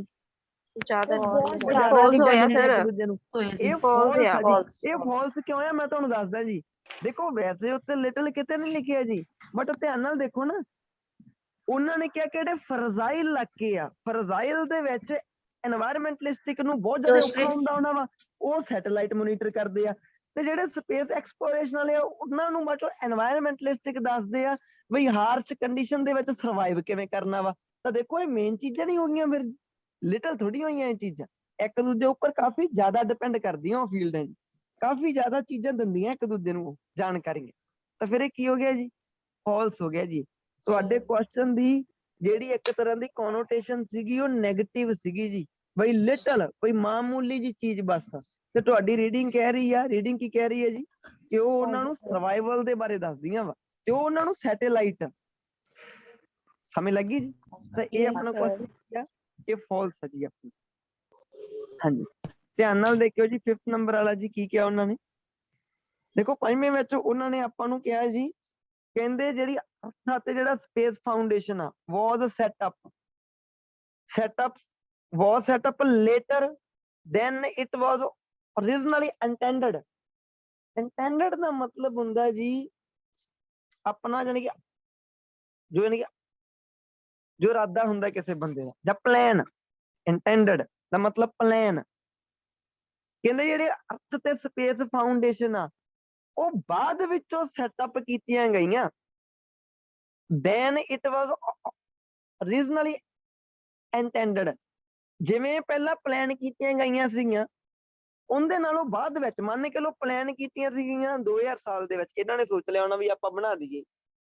ਜ਼ਿਆਦਾ ਬਹੁਤ ਉਹ ਜ਼ਿਆਦਾ ਫਾਲਸ ਚੀਜ਼ਾਂ ਹੋਇਆ ਦਿੰਦੇ ਆ ਇੱਕ ਸਰ। ਦੂਜੇ ਨੂੰ। ਇਹ False ਫਾਲਸ ਆ। ਆ ਜੀ। ਇਹ ਫਾਲਸ ਕਿਉਂ ਆ ਮੈਂ ਤੁਹਾਨੂੰ ਦੱਸਦਾ ਜੀ। ਦੇਖੋ ਵੈਸੇ ਉੱਤੇ ਲਿਟਲ ਕਿਤੇ ਨਹੀਂ ਲਿਖਿਆ ਜੀ, ਬਟ ਧਿਆਨ ਨਾਲ ਦੇਖੋ ਨਾ, ਉਹਨਾਂ ਨੇ ਕਿਹਾ ਕਿਹੜੇ ਫਰਜ਼ਾਈਲ ਇਲਾਕੇ ਆ, ਫਰਜ਼ਾਈਲ ਦੇ ਵਿੱਚ এনवायरमेंटलिस्टिक ਨੂੰ ਬਹੁਤ ਜ਼ਿਆਦਾ ਔਖਾ ਹੁੰਦਾ ਉਹਨਾਂ ਵਾ, ਉਹ ਸੈਟੇਲਾਈਟ ਮੋਨੀਟਰ ਕਰਦੇ ਆ। ਤੇ ਜਿਹੜੇ ਸਪੇਸ ਐਕਸਪਲੋਰੇਸ਼ਨ ਵਾਲੇ ਆ ਉਹਨਾਂ ਨੂੰ ਬਾਅਦ ਚੋਂ এনवायरमेंटलिस्टिक ਦੱਸਦੇ ਆ ਬਈ ਹਾਰਸ਼ ਕੰਡੀਸ਼ਨ ਦੇ ਵਿੱਚ ਸਰਵਾਈਵ ਕਿਵੇਂ ਕਰਨਾ ਵਾ। ਤਾਂ ਦੇਖੋ ਇਹ ਮੇਨ ਚੀਜ਼ਾਂ ਨਹੀਂ ਹੋ ਗਈਆਂ ਫਿਰ, ਲਿਟਲ ਥੋੜੀ ਹੋਈਆਂ ਇਹ ਚੀਜ਼ਾਂ, ਇੱਕ ਦੂਜੇ ਉੱਪਰ ਕਾਫੀ ਜ਼ਿਆਦਾ ਡਿਪੈਂਡ ਕਰਦੀਆਂ ਉਹ ਫੀਲਡਾਂ ਜੀ, ਕਾਫੀ ਜ਼ਿਆਦਾ ਚੀਜ਼ਾਂ ਦਿੰਦੀਆਂ ਇੱਕ ਦੂਜੇ ਨੂੰ ਜਾਣਕਾਰੀਆਂ। ਤਾਂ ਫਿਰ ਇਹ ਕੀ ਹੋ ਗਿਆ ਜੀ? ਫਾਲਸ ਹੋ ਗਿਆ ਜੀ। ਤੁਹਾਡੇ ਕੁਐਸਚਨ ਦੀ ਜਿਹੜੀ ਇੱਕ ਤਰ੍ਹਾਂ ਦੀ ਕੋਨੋਟੇਸ਼ਨ ਸੀਗੀ ਉਹ ਨੈਗੇਟਿਵ ਸੀਗੀ ਜੀ, ਬਈ ਲਿਟਲ ਕੋਈ ਮਾਮੂਲੀ ਜੀ ਚੀਜ਼ ਬਸ। ਤੇ ਤੁਹਾਡੀ ਰੀਡਿੰਗ ਕਹਿ ਰਹੀ ਆ, ਰੀਡਿੰਗ ਕੀ ਕਹਿ ਰਹੀ ਹੈ ਜੀ, ਕਿ ਉਹ ਉਹਨਾਂ ਨੂੰ ਸਰਵਾਈਵਲ ਦੇ ਬਾਰੇ ਦੱਸਦੀਆਂ ਵਾ, ਤੇ ਉਹ ਉਹਨਾਂ ਨੂੰ ਸੈਟੇਲਾਈਟ। ਸਮਝ ਲੱਗੀ ਜੀ? ਤਾਂ ਇਹ ਆਪਣਾ ਕੁਐਸਚਨ ਆ, ਇਹ ਫਾਲਸ ਹੈ ਜੀ ਆਪਣੀ। ਹਾਂਜੀ, ਧਿਆਨ ਨਾਲ ਦੇਖਿਓ ਜੀ। 5th ਨੰਬਰ ਵਾਲਾ ਜੀ ਕੀ ਕਿਹਾ ਉਹਨਾਂ ਨੇ? ਦੇਖੋ 5ਵੇਂ ਵਿੱਚ ਉਹਨਾਂ ਨੇ ਆਪਾਂ ਨੂੰ ਕਿਹਾ ਜੀ, ਕਹਿੰਦੇ ਜਿਹੜੀ ਅਰਥ ਅਤੇ ਜਿਹੜਾ ਸਪੇਸ ਫਾਊਂਡੇਸ਼ਨ ਆ was set up later than it was originally intended। intended ਦਾ ਮਤਲਬ ਹੁੰਦਾ ਜੀ ਆਪਣਾ ਜਾਨੀ ਕਿ ਜੋ ਇਰਾਦਾ ਹੁੰਦਾ ਕਿਸੇ ਬੰਦੇ ਦਾ, ਜਾਂ ਪਲਾਨ। intended ਦਾ ਮਤਲਬ ਪਲਾਨ। ਕਹਿੰਦੇ ਜਿਹੜੇ ਅਰਥ ਤੇ ਸਪੇਸ ਫਾਊਂਡੇਸ਼ਨ ਆ ਉਹ ਬਾਅਦ ਵਿੱਚੋਂ ਸੈਟਅਪ ਕੀਤੀਆਂ ਗਈਆਂ। then it was originally intended। ਜਿਵੇਂ ਪਹਿਲਾਂ ਪਲਾਨ ਕੀਤੀਆਂ ਗਈਆਂ ਸੀਗੀਆਂ ਉਹਦੇ ਨਾਲੋਂ ਬਾਅਦ ਵਿੱਚ, ਮੰਨ ਕੇ ਲੋ ਪਲਾਨ ਕੀਤੀਆਂ ਸੀਗੀਆਂ 2000 ਸਾਲ ਦੇ ਵਿੱਚ, ਇਹਨਾਂ ਨੇ ਸੋਚ ਲਿਆ ਹੋਣਾ ਵੀ ਆਪਾਂ ਬਣਾ ਦਈਏ,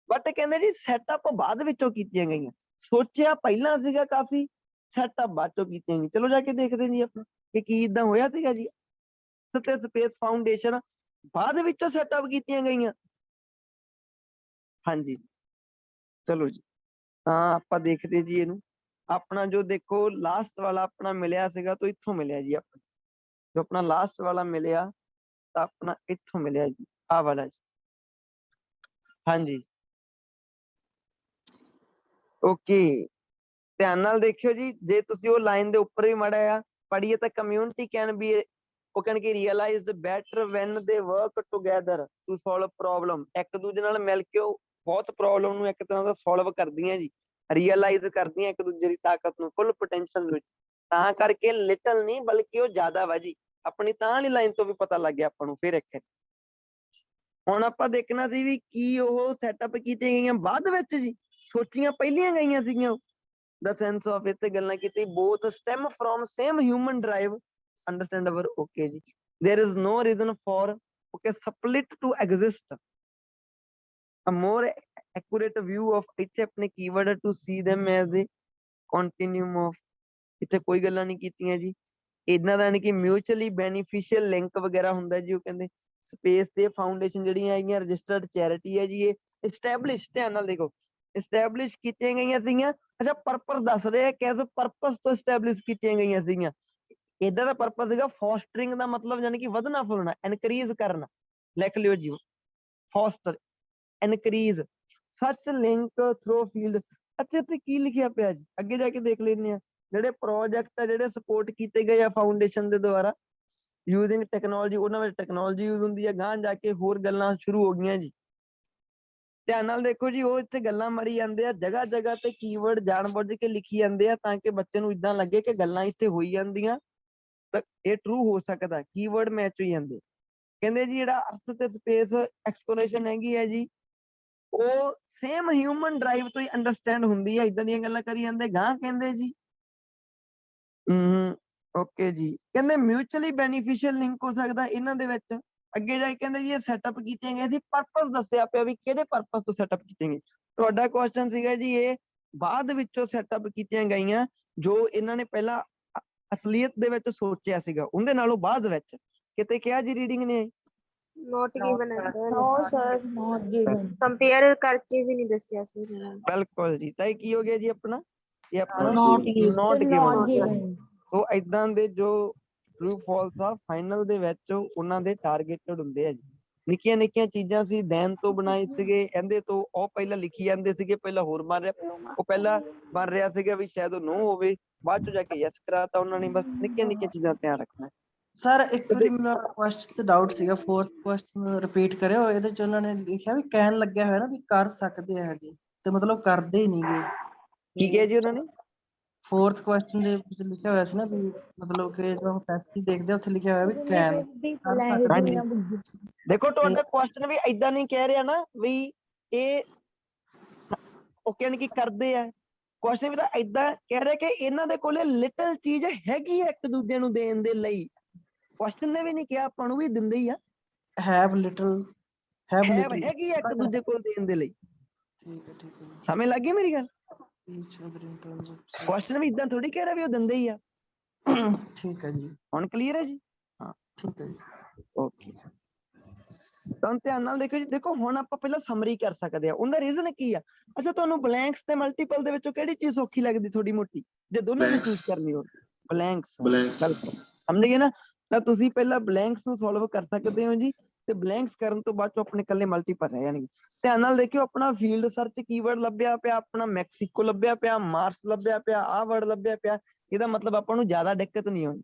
ਬਟ ਕਹਿੰਦੇ ਜੀ ਸੈਟਅਪ ਬਾਅਦ ਵਿੱਚੋਂ ਕੀਤੀਆਂ ਗਈਆਂ। ਸੋਚਿਆ ਪਹਿਲਾਂ ਸੀਗਾ ਕਾਫੀ, ਸੈਟਅਪ ਬਾਅਦ ਚੋਂ ਕੀਤੀਆਂ ਗਈਆਂ। ਚਲੋ ਜਾ ਕੇ ਦੇਖਦੇ ਜੀ ਆਪਾਂ ਕਿ ਕੀ ਇਦਾਂ ਹੋਇਆ ਸੀਗਾ ਜੀ। ਤੇ ਸਪੇਸ ਫਾਊਂਡੇਸ਼ਨ ਬਾਅਦ ਵਿੱਚੋਂ ਸੈਟਅਪ ਕੀਤੀਆਂ ਗਈਆਂ। ਹਾਂਜੀ, ਚਲੋ ਜੀ, ਤਾਂ ਆਪਾਂ ਦੇਖਦੇ ਜੀ ਇਹਨੂੰ। ਆਪਣਾ ਜੋ ਦੇਖੋ ਲਾਸਟ ਵਾਲਾ ਆਪਣਾ ਮਿਲਿਆ ਸੀਗਾ ਤਾਂ ਇੱਥੋਂ ਮਿਲਿਆ ਜੀ। ਆਪਣਾ ਜੋ ਆਪਣਾ ਲਾਸਟ ਵਾਲਾ ਮਿਲਿਆ ਤਾਂ ਆਪਣਾ ਇੱਥੋਂ ਮਿਲਿਆ ਜੀ, ਆਹ ਵਾਲਾ ਜੀ। ਹਾਂਜੀ, ਓਕੇ, ਧਿਆਨ ਨਾਲ ਦੇਖਿਓ ਜੀ। ਜੇ ਤੁਸੀਂ ਉਹ ਲਾਈਨ ਦੇ ਉੱਪਰ ਵੀ ਮਾੜਾ ਆ ਪੜ੍ਹੀਏ ਤਾਂ ਕਮਿਊਨਿਟੀ ਕੈਨ ਬੀ, ਉਹ ਕਹਿਣ ਕਿ realised better when they work together to solve problem. ਇੱਕ ਦੂਜੇ ਨਾਲ ਮਿਲ ਕੇ ਉਹ ਬਹੁਤ ਪ੍ਰੋਬਲਮ ਨੂੰ ਇੱਕ ਤਰ੍ਹਾਂ ਦਾ ਸੋਲਵ ਕਰਦੀਆਂ ਜੀ, ਰੀਅਲਾਈਜ਼ ਕਰਦੀਆਂ ਇੱਕ ਦੂਜੇ ਦੀ ਤਾਕਤ ਨੂੰ, ਫੁੱਲ ਪੋਟੈਂਸ਼ੀਅਲ ਵਿੱਚ। ਤਾਂ ਕਰਕੇ ਲਿਟਲ ਨਹੀਂ ਬਲਕਿ ਉਹ ਜ਼ਿਆਦਾ ਵਾ ਜੀ। ਆਪਣੀ ਤਾਂ ਵਾਲੀ ਲਾਈਨ ਤੋਂ ਵੀ ਪਤਾ ਲੱਗ ਗਿਆ ਆਪਾਂ ਨੂੰ। ਫਿਰ ਇੱਕ ਹੁਣ ਆਪਾਂ ਦੇਖਣਾ ਸੀ ਵੀ ਕੀ ਉਹ ਸੈਟਅਪ ਕੀਤੀਆਂ ਗਈਆਂ ਬਾਅਦ ਵਿੱਚ ਜੀ, ਸੋਚੀਆਂ ਪਹਿਲੀਆਂ ਗਈਆਂ ਸੀਗੀਆਂ। ਦਾ ਸੈਂਸ ਆਫ ਇੱਥੇ ਗੱਲਾਂ ਕੀਤੀ, both stem from same human drive understandable. Okay ਜੀ, there is no reason for okay split to exist. a more accurate view of ਇੱਥੇ ਆਪਣੇ keyword to see them as a continuum of। ਇੱਥੇ ਕੋਈ ਗੱਲਾਂ ਨਹੀਂ ਕੀਤੀਆਂ ਜੀ ਇਹਨਾਂ ਦਾ, ਯਾਨੀ ਕਿ ਮਿਊਚੁਅਲੀ ਬੈਨੀਫੀਸ਼ੀਅਲ ਲਿੰਕ ਵਗੈਰਾ ਹੁੰਦਾ ਜੀ। ਉਹ ਕਹਿੰਦੇ ਸਪੇਸ ਤੇ ਫਾਊਂਡੇਸ਼ਨ ਜਿਹੜੀਆਂ ਹੈਗੀਆਂ ਰਜਿਸਟਰਡ ਚੈਰਿਟੀ ਹੈ ਜੀ, ਇਹ ਐਸਟੈਬਲਿਸ਼, ਧਿਆਨ ਨਾਲ ਦੇਖੋ, ਐਸਟੈਬਲਿਸ਼ ਕੀਤੀਆਂ ਗਈਆਂ ਸੀਗੀਆਂ। ਅੱਛਾ, ਪਰਪਸ ਦੱਸ ਰਹੇ ਕਿਸ ਪਰਪਸ ਤੋਂ ਐਸਟੈਬਲਿਸ਼ ਕੀਤੀਆਂ ਗਈਆਂ ਸੀਗੀਆਂ। ਇਹਦਾ ਦਾ ਪਰਪਸ ਸੀਗਾ ਫੋਸਟਰਿੰਗ ਦਾ ਮਤਲਬ ਯਾਨੀ ਕਿ ਵਧਣਾ ਫੁੱਲਣਾ, ਇਨਕਰੀਜ਼ ਕਰਨਾ। ਲਿਖ ਲਿਓ ਜੀ, ਫੋਸਟਰ, ਇਨਕਰੀਜ਼ ਸੱਚ ਲਿੰਕ ਥਰੂ ਫੀਲਡ। ਅੱਛਾ ਇੱਥੇ ਕੀ ਲਿਖਿਆ ਪਿਆ ਜੀ, ਅੱਗੇ ਜਾ ਕੇ ਦੇਖ ਲੈਂਦੇ ਆ। ਜਿਹੜੇ ਪ੍ਰੋਜੈਕਟ ਆ ਜਿਹੜੇ ਸਪੋਰਟ ਕੀਤੇ ਗਏ ਆ ਫਾਊਂਡੇਸ਼ਨ ਦੇ ਦੁਆਰਾ ਯੂਜ਼ਿੰਗ ਟੈਕਨੋਲੋਜੀ, ਉਹਨਾਂ ਵਿੱਚ ਟੈਕਨੋਲੋਜੀ ਯੂਜ਼ ਹੁੰਦੀ ਹੈ। ਗਾਂਹ ਜਾ ਕੇ ਹੋਰ ਗੱਲਾਂ ਸ਼ੁਰੂ ਹੋ ਗਈਆਂ ਜੀ। ਧਿਆਨ ਨਾਲ ਦੇਖੋ ਜੀ, ਉਹ ਇੱਥੇ ਗੱਲਾਂ ਮਾਰੀ ਜਾਂਦੇ ਆ, ਜਗ੍ਹਾ ਜਗ੍ਹਾ ਤੇ ਕੀਵਰਡ ਜਾਣਬੁੱਝ ਕੇ ਲਿਖੀ ਜਾਂਦੇ ਆ ਤਾਂ ਕਿ ਬੱਚੇ ਨੂੰ ਇਦਾਂ ਲੱਗੇ ਕਿ ਗੱਲਾਂ ਇੱਥੇ ਹੋਈ ਜਾਂਦੀਆਂ ਤਾਂ ਇਹ ਟਰੂ ਹੋ ਸਕਦਾ, ਕੀਵਰਡ ਮੈਚ ਹੋਈ ਜਾਂਦੇ। ਕਹਿੰਦੇ ਜੀ ਜਿਹੜਾ ਅਰਥ ਤੇ ਸਪੇਸ ਐਕਸਪਲੋਰੇਸ਼ਨ ਹੈਗੀ ਹੈ ਜੀ, ਉਹ ਸੇਮ ਹਿਊਮਨ ਡਰਾਈਵ ਤੋਂ ਹੀ ਅੰਡਰਸਟੈਂਡ ਹੁੰਦੀ ਹੈ। ਇਦਾਂ ਦੀਆਂ ਗੱਲਾਂ ਕਰੀ ਜਾਂਦੇ। ਗਾਂਹ ਕਹਿੰਦੇ ਜੀ ਓਕੇ ਜੀ, ਕਹਿੰਦੇ ਮਿਊਚੁਅਲੀ ਬੈਨੀਫੀਸ਼ੀਅਲ ਲਿੰਕ ਹੋ ਸਕਦਾ ਇਹਨਾਂ ਦੇ ਵਿੱਚ। ਅੱਗੇ ਜਾ ਕੇ ਕਹਿੰਦੇ ਜੀ ਇਹ ਸੈਟਅਪ ਕੀਤੀਆਂ ਗਈਆਂ ਸੀ, ਪਰਪਸ ਦੱਸਿਆ ਪਿਆ ਵੀ ਕਿਹੜੇ ਪਰਪਸ ਤੋਂ ਸੈਟਅਪ ਕੀਤੀਆਂ ਗਈਆਂ। ਤੁਹਾਡਾ ਕੁਐਸਚਨ ਸੀਗਾ ਜੀ ਇਹ ਬਾਅਦ ਵਿੱਚੋਂ ਸੈਟਅਪ ਕੀਤੀਆਂ ਗਈਆਂ ਜੋ ਇਹਨਾਂ ਨੇ ਪਹਿਲਾਂ ਅਸਲੀਅਤ ਦੇ ਵਿੱਚ ਸੋਚਿਆ ਸੀਗਾ, ਉਹਦੇ ਨਾਲੋਂ ਬਾਅਦ ਵਿੱਚ ਕਿਤੇ ਕਿਹਾ ਜੀ ਰੀਡਿੰਗ ਨੇ। ਨੋਟ ਗਿਵਨ ਹੈ sir, No, sir, not given. Compare ਕਰਕੇ ਵੀ ਨਹੀਂ ਦੱਸਿਆ ਸੀ ਇਹਨਾਂ ਨੇ। ਬਿਲਕੁਲ ਜੀ, ਤਾਂ ਇਹ ਕੀ ਹੋ ਗਿਆ ਜੀ ਆਪਣਾ, ਇਹ ਆਪਣਾ Not given. not Sir, given। not given. ਸੋ ਏਦਾਂ ਦੇ ਜੋ ਟਰੂ ਫਾਲਸ ਆ ਫਾਈਨਲ ਦੇ ਵਿੱਚ ਉਹਨਾਂ ਦੇ ਟਾਰਗੇਟਡ ਹੁੰਦੇ ਆ ਜੀ। ਨਿੱਕੀਆਂ ਨਿੱਕੀਆਂ ਚੀਜ਼ਾਂ ਸੀ ਦੇਨ ਤੋਂ ਬਣਾਏ ਸੀਗੇ, ਇਹਦੇ ਤੋਂ ਉਹ ਪਹਿਲਾਂ ਲਿਖੀ ਜਾਂਦੇ ਸੀਗੇ, ਪਹਿਲਾਂ ਹੋਰ ਬਣ ਰਿਹਾ, ਉਹ ਪਹਿਲਾਂ ਬਣ ਰਿਹਾ ਸੀਗਾ ਵੀ ਸ਼ਾਇਦ ਉਹ ਨੋ ਹੋਵੇ, ਬਾਅਦ ਚ ਜਾ ਕੇ ਯੈਸ ਕਰਾਤਾ ਉਹਨਾਂ ਨੇ। ਬਸ ਨਿੱਕੀਆਂ ਨਿੱਕੀਆਂ ਚੀਜ਼ਾਂ ਦਾ ਧਿਆਨ ਰੱਖਣਾ। ਸਰ ਇੱਕ ਵਾਰੀ ਮੈਨੂੰ ਕੁਐਸਚਨ ਤੇ ਡਾਊਟ ਸੀਗਾ, ਫੋਰਥ ਕੁਐਸਚਨ ਰਿਪੀਟ ਕਰਿਓ। ਇਹਦੇ ਚ ਉਹਨਾਂ ਨੇ ਲਿਖਿਆ ਵੀ ਕਹਿਣ ਲੱਗਿਆ ਹੋਇਆ ਨਾ ਵੀ ਕਰ ਸਕਦੇ ਆ ਜੀ, ਤੇ ਮਤਲਬ ਕਰਦੇ ਹੀ ਨਹੀਂਗੇ। ਕੀ ਕਿਹਾ ਜੀ ਉਹਨਾਂ ਨੇ? ਫੋਰਥ ਕੁਐਸਚਨ ਦੇ ਵਿੱਚ ਲਿਖਿਆ ਹੋਇਆ ਸੀ ਨਾ ਵੀ ਮਤਲਬ ਕਿ ਜਦੋਂ ਟੈਸਟ ਦੇਖਦੇ ਉੱਥੇ ਲਿਖਿਆ ਹੋਇਆ ਵੀ ਕੈਨ। ਦੇਖੋ ਤੁਹਾਡਾ ਕੁਐਸਚਨ ਵੀ ਏਦਾਂ ਨਹੀਂ ਕਹਿ ਰਿਹਾ ਨਾ ਵੀ ਇਹ ਉਹ ਕਹਿਣ ਕੀ ਕਰਦੇ ਆ, ਕੁਐਸਚਨ ਵੀ ਤਾਂ ਏਦਾਂ ਕਹਿ ਰਿਹਾ ਕਿ ਇਹਨਾਂ ਦੇ ਕੋਲੇ ਲਿਟਲ ਚੀਜ਼ ਹੈਗੀ ਹੈ ਇੱਕ ਦੂਜੇ ਨੂੰ ਦੇਣ ਦੇ ਲਈ। ਕੁਐਸਚਨ ਨੇ ਵੀ ਨਹੀਂ ਕਿਹਾ, ਆਪਾਂ ਨੂੰ ਵੀ ਦਿੰਦੇ ਹੀ ਆ, ਹੈਵ ਲਿਟਲ ਹੈਗੀ ਹੈ ਇੱਕ ਦੂਜੇ ਕੋਲ ਦੇਣ ਦੇ ਲਈ। ਠੀਕ ਹੈ ਠੀਕ ਹੈ। ਸਮਝ ਲੱਗ ਗਈ ਮੇਰੀ ਗੱਲ? Each other in terms of question ਵੀ ਇਦਾਂ ਥੋੜੀ ਕਹਿ ਰਿਹਾ ਵੀ ਉਹ ਦਿੰਦੇ ਹੀ ਆ। ਠੀਕ ਹੈ ਜੀ, ਹੁਣ ਕਲੀਅਰ ਹੈ ਜੀ? ਠੀਕ ਹੈ ਜੀ। ਓਕੇ, ਤਾਂ ਧਿਆਨ ਨਾਲ ਦੇਖੋ ਜੀ। ਦੇਖੋ ਹੁਣ ਆਪਾਂ ਪਹਿਲਾਂ ਸਮਰੀ ਕਰ ਸਕਦੇ ਆ, ਉਹਦਾ ਰੀਜ਼ਨ ਕੀ ਆ। ਅੱਛਾ ਤੁਹਾਨੂੰ ਬਲੈਂਕਸ ਤੇ ਮਲਟੀਪਲ ਦੇ ਵਿੱਚੋਂ ਕਿਹੜੀ ਚੀਜ਼ ਸੌਖੀ ਲੱਗਦੀ ਥੋੜੀ ਮੋਟੀ, ਜੇ ਦੋਨਾਂ ਨੂੰ ਚੂਜ਼ ਕਰਨੀ ਹੋਵੇ? ਬਲੈਂਕਸ। ਬਿਲਕੁਲ ਸਮਝ ਗਏ ਨਾ, ਤਾਂ ਤੁਸੀਂ ਪਹਿਲਾਂ ਬਲੈਂਕਸ ਨੂੰ ਸੋਲਵ ਕਰ ਸਕਦੇ ਹੋ ਜੀ, ਤੇ ਬਲੈਂਕਸ ਕਰਨ ਤੋਂ ਬਾਅਦ ਚੋਂ ਆਪਣੇ ਇਕੱਲੇ ਮਲਟੀਪਲ ਰਹਿ ਜਾਣਗੇ। ਧਿਆਨ ਨਾਲ ਦੇਖਿਓ, ਆਪਣਾ ਫੀਲਡ ਸਰਚ ਕੀਵਰਡ ਲੱਭਿਆ ਪਿਆ, ਆਪਣਾ ਮੈਕਸੀਕੋ ਲੱਭਿਆ ਪਿਆ, ਮਾਰਸ ਲੱਭਿਆ ਪਿਆ, ਆਹ ਵਰਡ ਲੱਭਿਆ ਪਿਆ। ਇਹਦਾ ਮਤਲਬ ਆਪਾਂ ਨੂੰ ਜ਼ਿਆਦਾ ਦਿੱਕਤ ਨਹੀਂ ਹੋਣੀ।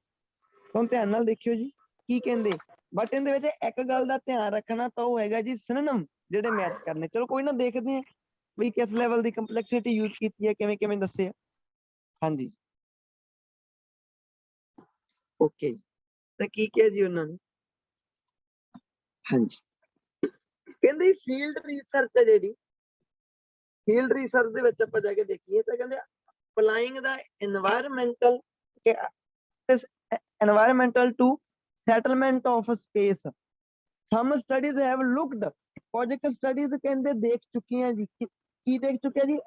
ਹੁਣ ਧਿਆਨ ਨਾਲ ਦੇਖਿਓ ਜੀ ਕੀ ਕਹਿੰਦੇ, ਬਟ ਇਹਦੇ ਵਿੱਚ ਇੱਕ ਗੱਲ ਦਾ ਧਿਆਨ ਰੱਖਣਾ ਤਾਂ ਉਹ ਹੈਗਾ ਜੀ ਸਿਨੋਨਿਮ ਜਿਹੜੇ ਮੈਚ ਕਰਨੇ। ਚਲੋ ਕੋਈ ਨਾ, ਦੇਖਦੇ ਆ ਵੀ ਕਿਸ ਲੈਵਲ ਦੀ ਕੰਪਲੈਕਸਿਟੀ ਯੂਜ਼ ਕੀਤੀ ਹੈ, ਕਿਵੇਂ ਕਿਵੇਂ ਦੱਸਿਆ। ਹਾਂਜੀ ਓਕੇ ਜੀ, ਤਾਂ ਕੀ ਕਿਹਾ ਜੀ ਉਹਨਾਂ ਨੇ? ਹਾਂਜੀ ਕਹਿੰਦੇ ਫੀਲਡ ਰਿਸਰਚ ਹੈ ਜਿਹੜੀ, ਫੀਲਡ ਰਿਸਰਚ ਦੇ ਵਿੱਚ ਆਪਾਂ ਜਾ ਕੇ ਦੇਖੀਏ ਤਾਂ ਕਹਿੰਦੇ applying the environmental to settlement of space, some studies have looked, ਕੁਝ ਸਟੱਡੀਜ਼ ਕਹਿੰਦੇ ਦੇਖ ਚੁੱਕੀਆਂ ਜੀ। ਕੀ ਦੇਖ ਚੁੱਕਿਆ ਜੀ?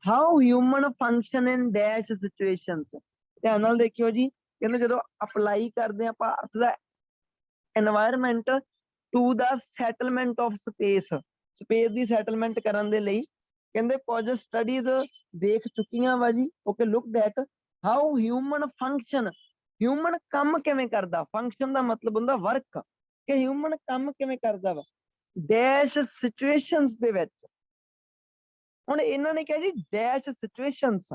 how human function in dash situations। ਧਿਆਨ ਨਾਲ ਦੇਖਿਓ ਜੀ, ਕਹਿੰਦੇ ਜਦੋਂ ਅਪਲਾਈ ਕਰਦੇ ਆ ਆਪਾਂ ਅਰਥ ਦਾ environment to the settlement of space, space the settlement ਕਰਨ ਦੇ ਲਈ ਕਹਿੰਦੇ ਕੁਝ ਸਟੱਡੀਜ਼ ਦੇਖ ਚੁੱਕੀਆਂ ਵਾ ਜੀ। Okay, looked at how human function, human ਕੰਮ ਕਿਵੇਂ ਕਰਦਾ। ਫੰਕਸ਼ਨ ਦਾ ਮਤਲਬ ਹੁੰਦਾ ਵਰਕ, ਕਿ ਹਿਊਮਨ ਕੰਮ ਕਿਵੇਂ ਕਰਦਾ ਵਾ ਡੈਸ਼ ਸਿਚੁਏਸ਼ਨਸ ਦੇ ਵਿੱਚ। ਹੁਣ ਇਹਨਾਂ ਨੇ ਕਿਹਾ ਜੀ ਡੈਸ਼ ਸਿਚੁਏਸ਼ਨਸ,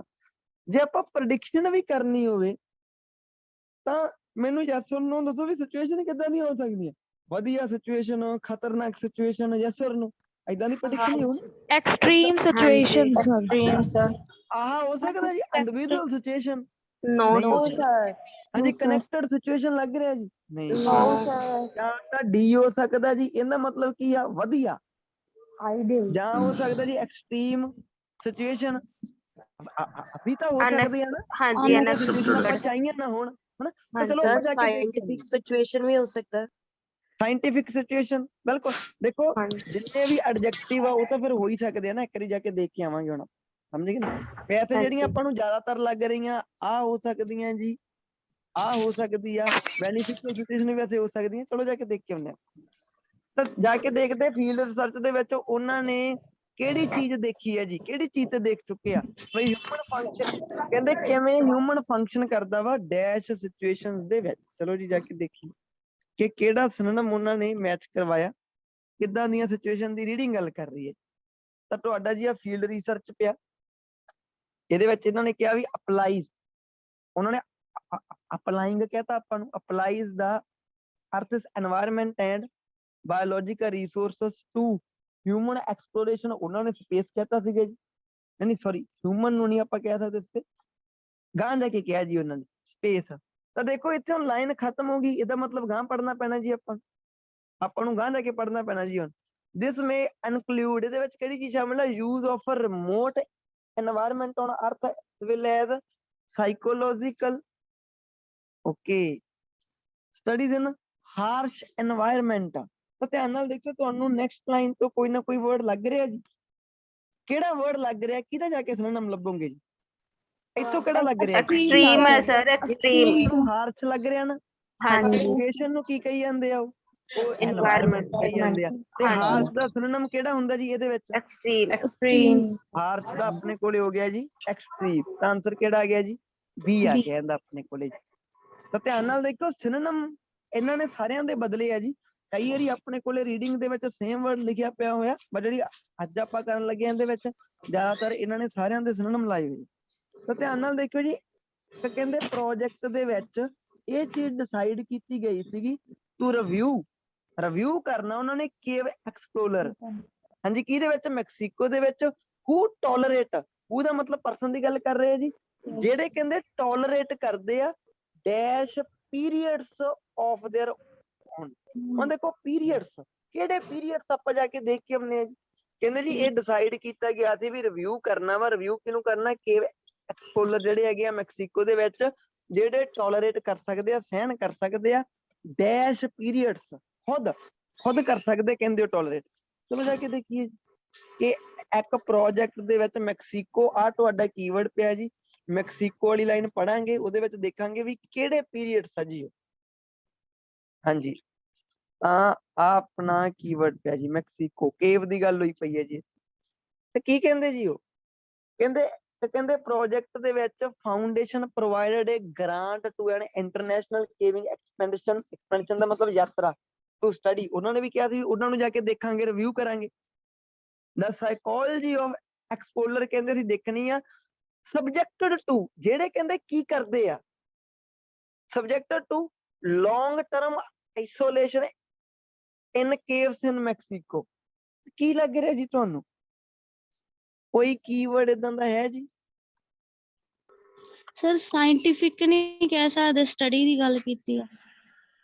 ਜੇ ਆਪਾਂ ਪ੍ਰੈਡਿਕਸ਼ਨ ਵੀ ਕਰਨੀ ਹੋਵੇ ਤਾਂ ਮੈਨੂੰ ਯੈਸ ਔਰ ਨੋ ਦੱਸੋ ਵੀ ਸਿਚੁਏਸ਼ਨ ਕਿੱਦਾਂ ਦੀਆਂ ਹੋ ਸਕਦੀਆਂ, ਵਧੀਆ ਸਿਚੁਏਸ਼ਨ, ਖਤਰਨਾਕ ਸਿਚੁਏਸ਼ਨ, ਯੈਸ ਔਰ ਨੋ, ਏਦਾਂ ਦੀ ਪ੍ਰੈਡਿਕਸ਼ਨ ਹੀ ਹੋਣੀ। Extreme situations, sir. ਆਹ ਹੋ ਸਕਦਾ ਜੀ ਇੰਡੀਵਿਜੂਅਲ ਸਿਚੁਏਸ਼ਨ, No, ਨਹੀਂ ਹੋ sir. ਸਕਦਾ। ਹਾਂਜੀ No, sir. ਕਨੈਕਟਡ ਸਿਚੁਏਸ਼ਨ ਲੱਗ ਰਿਹਾ ਜੀ, ਨਹੀਂ। No, sir. ਜਾਂ ਤਾਂ ਡੀ ਹੋ ਸਕਦਾ ਜੀ, ਇਹਦਾ ਮਤਲਬ ਕੀ ਆ ਵਧੀਆ, Ideal. ਜਾਂ ਹੋ ਸਕਦਾ ਜੀ ਐਕਸਟ੍ਰੀਮ ਸਿਚੁਏਸ਼ਨ, ਅਭੀ ਤਾਂ ਹੋ ਸਕਦੀ ਆ ਨਾ, ਹਾਂਜੀ, ਆਪਾਂ ਚਾਹੀਏ ਨਾ ਹੁਣ, ਹਨਾ। ਤਾਂ ਚਲੋ ਆਪਾਂ ਜਾ ਕੇ साइंटिफिक सिचुएशन भी हो सकता है। ਸਾਇੰਟਿਫਿਕ ਸਿਚੁਏਸ਼ਨ, ਬਿਲਕੁਲ। ਦੇਖੋ ਹਾਂਜੀ। ਜਿੰਨੇ ਵੀ ਐਡਜੈਕਟਿਵ ਆ ਉਹ ਤਾਂ ਫਿਰ ਹੋ ਹੀ ਸਕਦੇ ਆ ਨਾ, ਇੱਕ ਵਾਰੀ ਜਾ ਕੇ ਦੇਖ ਕੇ ਆਵਾਂਗੇ ਹੁਣ, ਸਮਝ ਗਏ ਨਾ। ਵੈਸੇ ਜਿਹੜੀਆਂ ਆਪਾਂ ਨੂੰ ਜ਼ਿਆਦਾਤਰ ਲੱਗ ਰਹੀਆਂ ਆ ਹੋ ਸਕਦੀਆਂ ਜੀ, ਆ ਹੋ ਸਕਦੀ ਆ, ਬੈਨੀਫਿਸ਼ੀਅਲ ਸਿਚੁਏਸ਼ਨ ਵੀ ਵੈਸੇ ਹੋ ਸਕਦੀਆਂ। ਚਲੋ ਜਾ ਕੇ ਦੇਖ ਕੇ ਆਉਂਦੇ ਆ। ਤਾਂ ਜਾ ਕੇ ਦੇਖਦੇ ਫੀਲਡ ਰਿਸਰਚ ਦੇ ਵਿੱਚ ਉਹਨਾਂ ਨੇ ਕਿਹੜੀ ਚੀਜ਼ ਦੇਖੀ ਹੈ ਜੀ, ਕਿਹੜੀ ਚੀਜ਼ ਤੇ ਦੇਖ ਚੁੱਕੇ ਆ ਬਈ ਹਿਊਮਨ ਫੰਕਸ਼ਨ, ਕਹਿੰਦੇ ਕਿਵੇਂ ਹਿਊਮਨ ਫੰਕਸ਼ਨ ਕਰਦਾ ਵਾ ਡੈਸ਼ ਸਿਚੁਏਸ਼ਨਸ ਦੇ ਵਿੱਚ। ਚਲੋ ਜੀ ਜਾ ਕੇ ਦੇਖੀ ਕਿ ਕਿਹੜਾ ਸਿਨੋਨਿਮ ਉਹਨਾਂ ਨੇ ਮੈਚ ਕਰਵਾਇਆ, ਕਿੱਦਾਂ ਦੀਆਂ ਸਿਚੁਏਸ਼ਨ ਦੀ ਰੀਡਿੰਗ ਗੱਲ ਕਰ ਰਹੀ ਹੈ। ਤਾਂ ਤੁਹਾਡਾ ਜੀ ਆ ਫੀਲਡ ਰਿਸਰਚ ਪਿਆ। ਇਹਦੇ ਵਿੱਚ ਇਹਨਾਂ ਨੇ ਕਿਹਾ ਵੀ ਅਪਲਾਈਜ਼, ਉਹਨਾਂ ਨੇ ਅਪਲਾਈਂਗ ਕਹਿਤਾ ਆਪਾਂ ਨੂੰ, applies the earth environment and biological resources to human exploration, ਉਹਨਾਂ ਨੇ ਸਪੇਸ ਕਹਿਤਾ ਸੀਗਾ ਜੀ, ਨਹੀਂ ਸੌਰੀ ਹਿਊਮਨ ਨੂੰ ਨਹੀਂ ਆਪਾਂ ਕਹਿ ਸਕਦੇ ਸਪੇਸ, ਗਾਂ ਜਾ ਕੇ ਕਿਹਾ ਜੀ ਉਹਨਾਂ ਨੇ ਸਪੇਸ। ਤਾਂ ਦੇਖੋ ਇੱਥੇ ਹੁਣ ਲਾਈਨ ਖਤਮ ਹੋ ਗਈ, ਇਹਦਾ ਮਤਲਬ ਗਾਂ ਪੜ੍ਹਨਾ ਪੈਣਾ ਜੀ ਆਪਾਂ ਨੂੰ ਗਾਂ ਜਾ ਕੇ ਪੜ੍ਹਨਾ ਪੈਣਾ ਜੀ ਹੁਣ। ਦਿਸ ਮੇ ਇਨਕਲੂਡ, ਇਹਦੇ ਵਿੱਚ ਕਿਹੜੀ ਚੀਜ਼ ਸ਼ਾਮਿਲ ਹੈ, use of remote environment on earth as well as psychological studies in harsh environment। ਤਾਂ ਧਿਆਨ ਨਾਲ ਦੇਖਿਓ, ਤੁਹਾਨੂੰ ਨੈਕਸਟ ਲਾਈਨ ਤੋਂ ਕੋਈ ਨਾ ਕੋਈ ਵਰਡ ਲੱਗ ਰਿਹਾ ਜੀ, ਕਿਹੜਾ ਵਰਡ ਲੱਗ ਰਿਹਾ, ਕਿਹਦਾ ਜਾ ਕੇ ਸਿਨੋਨਿਮ ਲੱਭੋਗੇ ਜੀ, ਇੱਥੋਂ ਕਿਹੜਾ ਲੱਗ ਰਿਹਾ, ਐਕਸਟ੍ਰੀਮ ਹੈ ਸਰ, ਐਕਸਟ੍ਰੀਮ। ਹਾਰਸ਼ ਲੱਗ ਰਿਹਾ ਨਾ, ਹਾਂਜੀ ਲੋਕੇਸ਼ਨ ਨੂੰ ਕੀ ਕਹੀ ਜਾਂਦੇ ਆ, ਉਹ এনवायरमेंट ਕਹੀ ਜਾਂਦੇ ਆ। ਤੇ ਹਾਰਸ਼ ਦਾ ਸਿਨੋਨਿਮ ਕਿਹੜਾ ਹੁੰਦਾ ਜੀ ਇਹਦੇ ਵਿੱਚ, ਐਕਸਟ੍ਰੀਮ। Extreme. ਹਾਰਸ਼ ਦਾ ਆਪਣੇ ਕੋਲੇ ਹੋ ਗਿਆ ਜੀ ਐਕਸਟ੍ਰੀਮ, ਤਾਂ ਆਨਸਰ ਕਿਹੜਾ ਆ ਗਿਆ ਜੀ, ਬੀ ਆ ਗਿਆ ਇਹਦਾ ਆਪਣੇ ਕੋਲੇ। ਤਾਂ ਧਿਆਨ ਨਾਲ ਦੇਖੋ ਸਿਨੋਨਿਮ ਇਹਨਾਂ ਨੇ ਸਾਰਿਆਂ ਦੇ ਬਦਲੇ ਆ ਜੀ। ਕਈ ਵਾਰੀ ਆਪਣੇ ਕੋਲੇ ਰੀਡਿੰਗ ਦੇ ਵਿੱਚ ਸੇਮ ਵਰਡ ਲਿਖਿਆ ਪਿਆ ਹੋਇਆ, but ਜਿਹੜੀ ਅੱਜ ਆਪਾਂ ਕਰਨ ਲੱਗੇ ਇਹਦੇ ਵਿੱਚ ਜ਼ਿਆਦਾਤਰ ਇਹਨਾਂ ਨੇ ਸਾਰਿਆਂ ਦੇ ਸਿਨੋਨਿਮ ਲਾਏ ਹੋਏ। ਤਾਂ ਧਿਆਨ ਨਾਲ ਦੇਖਿਓ ਜੀ, ਤਾਂ ਕਹਿੰਦੇ ਪ੍ਰੋਜੈਕਟ ਦੇ ਵਿੱਚ ਇਹ ਚੀਜ਼ ਡਿਸਾਈਡ ਕੀਤੀ ਗਈ ਸੀਗੀ ਟੂ ਰਿਵਿਊ ਕਰਨਾ ਉਹਨਾਂ ਨੇ ਕੇਵ ਐਕਸਪਲੋਰਰ, ਹਾਂਜੀ ਕਿਹਦੇ ਵਿੱਚ, ਮੈਕਸੀਕੋ ਦੇ ਵਿੱਚ। ਹੂ ਟੋਲਰੇਟ, ਹੂ ਦਾ ਮਤਲਬ ਪਰਸਨ ਦੀ ਗੱਲ ਕਰ ਰਹੇ ਆ ਜੀ, ਜਿਹੜੇ ਕਹਿੰਦੇ ਟੋਲਰੇਟ ਕਰਦੇ ਆ ਡੈਸ਼ ਪੀਰੀਅਡਸ ਆਫ देयर ਹੁਣ ਦੇਖੋ ਪੀਰੀਅਡਸ, ਕਿਹੜੇ ਪੀਰੀਅਡਸ ਆਪਾਂ ਜਾ ਕੇ ਦੇਖ ਕੇ ਆਉਂਦੇ ਆ ਜੀ। ਕਹਿੰਦੇ ਜੀ ਇਹ ਡਿਸਾਈਡ ਕੀਤਾ ਗਿਆ ਸੀ ਵੀ ਰਿਵਿਊ ਕਰਨਾ ਵਾ, ਰਿਵਿਊ ਕਿਹਨੂੰ ਕਰਨਾ, ਕੇਵ ਐਕਸਪਲੋਰਰ ਜਿਹੜੇ ਹੈਗੇ ਆ ਮੈਕਸੀਕੋ ਦੇ ਵਿੱਚ, ਜਿਹੜੇ ਟੋਲਰੇਟ ਕਰ ਸਕਦੇ ਆ, ਸਹਿਣ ਕਰ ਸਕਦੇ ਆ ਡੈਸ਼ ਪੀਰੀਅਡਸ, ਖੁਦ ਕਰ ਸਕਦੇ ਕਹਿੰਦੇ ਹੋ ਟੋਲਰੇਟ। ਚਲੋ ਜਾ ਕੇ ਦੇਖੀਏ ਕਿ ਇੱਕ ਪ੍ਰੋਜੈਕਟ ਦੇ ਵਿੱਚ ਮੈਕਸੀਕੋ, ਆ ਤੁਹਾਡਾ ਕੀਵਰਡ ਪਿਆ ਜੀ, ਮੈਕਸੀਕੋ ਵਾਲੀ ਲਾਈਨ ਪੜਾਂਗੇ, ਉਹਦੇ ਵਿੱਚ ਦੇਖਾਂਗੇ ਵੀ ਕਿਹੜੇ ਪੀਰੀਅਡਸ ਆ ਜੀ ਉਹ, ਹਾਂਜੀ ਤਾਂ ਆ ਆਪਣਾ ਕੀਵਰਡ ਪਿਆ ਜੀ ਮੈਕਸੀਕੋ, ਕੇਵ ਦੀ ਗੱਲ ਹੋਈ ਪਈ ਹੈ ਜੀ। ਤੇ ਕੀ ਕਹਿੰਦੇ ਜੀ ਉਹ, ਕਹਿੰਦੇ ਪ੍ਰੋਜੈਕਟ ਦੇ ਵਿੱਚ foundation provided a grant to an international caving expansion ਦਾ ਮਤਲਬ ਯਾਤਰਾ ਟੂ ਸਟੱਡੀ, ਉਹਨਾਂ ਨੇ ਵੀ ਕਿਹਾ ਸੀ ਉਹਨਾਂ ਨੂੰ ਜਾ ਕੇ ਦੇਖਾਂਗੇ, ਰਿਵਿਊ ਕਰਾਂਗੇ। ਦਾ ਸਾਈਕੋਲੋਜੀ ਆਫ ਐਕਸਪਲੋਰਰ ਕਹਿੰਦੇ ਸੀ ਦੇਖਣੀ ਆ, ਸਬਜੈਕਟਡ ਟੂ, ਜਿਹੜੇ ਕਹਿੰਦੇ ਕੀ ਕਰਦੇ ਆ, subjected to long term isolation in caves in Mexico. ਕੀ ਲੱਗ ਰਿਹਾ ਜੀ ਤੁਹਾਨੂੰ, ਕੋਈ ਕੀਵਰਡ ਇਦਾਂ ਦਾ ਹੈ ਜੀ? ਸਰ ਸਾਇੰਟਿਫਿਕ ਨਹੀਂ ਕਹਿ ਸਕਦੇ, ਸਟੱਡੀ ਦੀ ਗੱਲ ਕੀਤੀ ਆ।